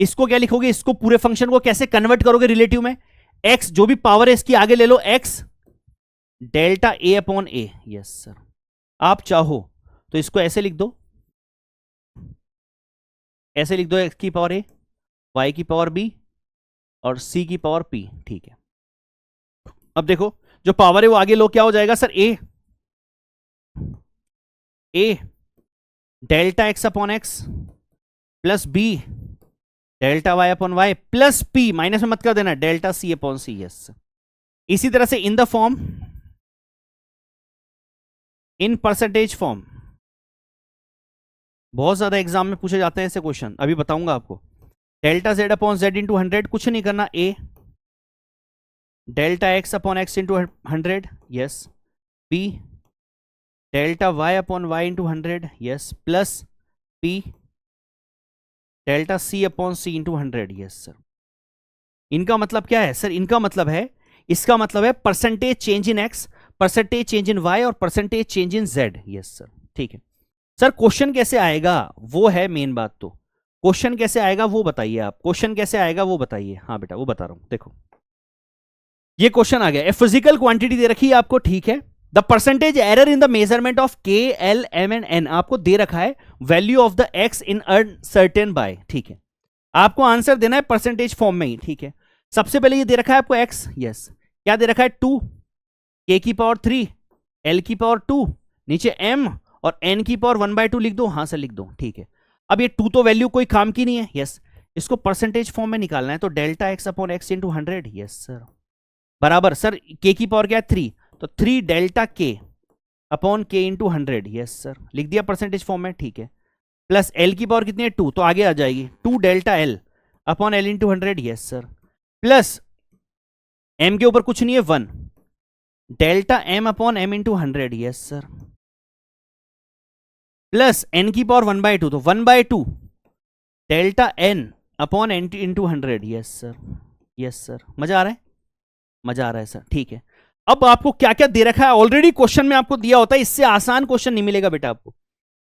इसको क्या लिखोगे, इसको पूरे फंक्शन को कैसे कन्वर्ट करोगे रिलेटिव में, x जो भी पावर है इसकी आगे ले लो, x delta a upon a, yes sir. आप चाहो तो इसको ऐसे लिख दो, ऐसे लिख दो, x की पावर a, y की पावर b और c की पावर p, ठीक है। अब देखो जो पावर है वो आगे लो, क्या हो जाएगा sir, a delta x upon x plus b delta y upon y plus p, minus में मत कर देना, delta c upon c, yes. इसी तरह से in the form, in percentage form, बहुत ज्यादा एग्जाम में पूछे जाते हैं ऐसे क्वेश्चन, अभी बताऊंगा आपको। Delta z upon z into 100, कुछ नहीं करना, a delta x upon x into 100, yes. b delta y upon y into 100, yes, plus p delta c upon c into 100, yes sir. इनका मतलब क्या है सर, इनका मतलब है, इसका मतलब है percentage change in x, percentage change in y और percentage change in z, yes sir, ठीक है। सर क्वेश्चन कैसे आएगा, वो है मेन बात। तो क्वेश्चन कैसे आएगा वो बताइए आप, क्वेश्चन कैसे आएगा वो बताइए। हाँ बेटा वो बता रहा हूं, देखो ये क्वेश्चन आ गया। ए फिजिकल क्वांटिटी दे रखी है आपको, ठीक है। The percentage error in the measurement of K, L, M and N आपको दे रखा है। Value of the x in uncertain by, ठीक है। आपको आंसर देना है परसेंटेज फॉर्म में ही, ठीक है। सबसे पहले ये दे रखा है आपको एक्स, यस। क्या दे रखा है 2, के की पावर 3, एल की पावर 2, नीचे एम और एन की पावर 1/2 लिख दो। हाँ सर लिख दो, ठीक है। अब ये 2 तो वैल्यू कोई काम की नहीं है, यस। इसको परसेंटेज फॉर्म में निकालना है, तो delta x upon x into 100, yes sir. बराबर सर के की पावर क्या है 3, तो 3 delta K upon K into 100, yes sir. लिख दिया परसेंटेज फॉर्म में, ठीक है। प्लस एल की पावर कितनी है 2, तो आगे आ जाएगी 2 delta L upon L into 100, yes sir. Plus M के ऊपर कुछ नहीं है 1 delta M upon M into 100, yes sir. Plus N की पावर 1/2, तो 1/2 delta N upon N into 100, yes sir. Yes sir, मजा आ रहा है, मजा आ रहा है सर, ठीक है। अब आपको क्या क्या दे रखा है ऑलरेडी क्वेश्चन में आपको दिया होता है। इससे आसान क्वेश्चन नहीं मिलेगा बेटा आपको,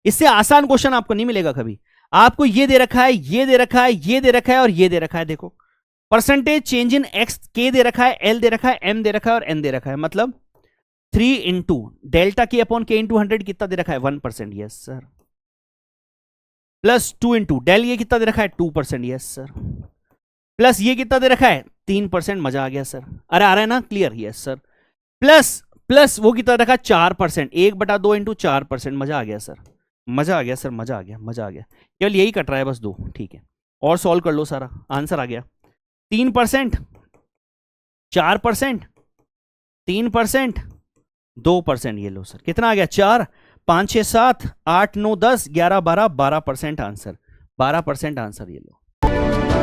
इससे आसान क्वेश्चन आपको नहीं मिलेगा कभी। आपको ये दे रखा है, ये दे रखा है, ये दे रखा है और ये दे रखा है। देखो परसेंटेज चेंज इन एक्स, के दे रखा है, एल दे रखा है, एम दे रखा है और एन दे रखा है। मतलब 3 into delta K upon K into 100 कितना दे रखा है 1%, yes sir. Plus 2 into del ये कितना दे रखा है 2%, यस सर। प्लस ये कितना दे रखा है 3%, मजा आ गया सर। अरे आ रहा है ना clear, yes sir. Plus plus वो कितना रखा 4%, 1/2 इंटू 4%, मजा आ गया सर, मजा आ गया सर, मजा आ गया, मजा आ गया। केवल यही कट रहा है बस 2, ठीक है। और सॉल्व कर लो, सारा आंसर आ गया। 3%, 4%, 3%, 2%, ये लो सर कितना आ गया 4, 5, 6, 7, 8, 9, 10, 11, 12, 12% आंसर, 12% आंसर, ये लो।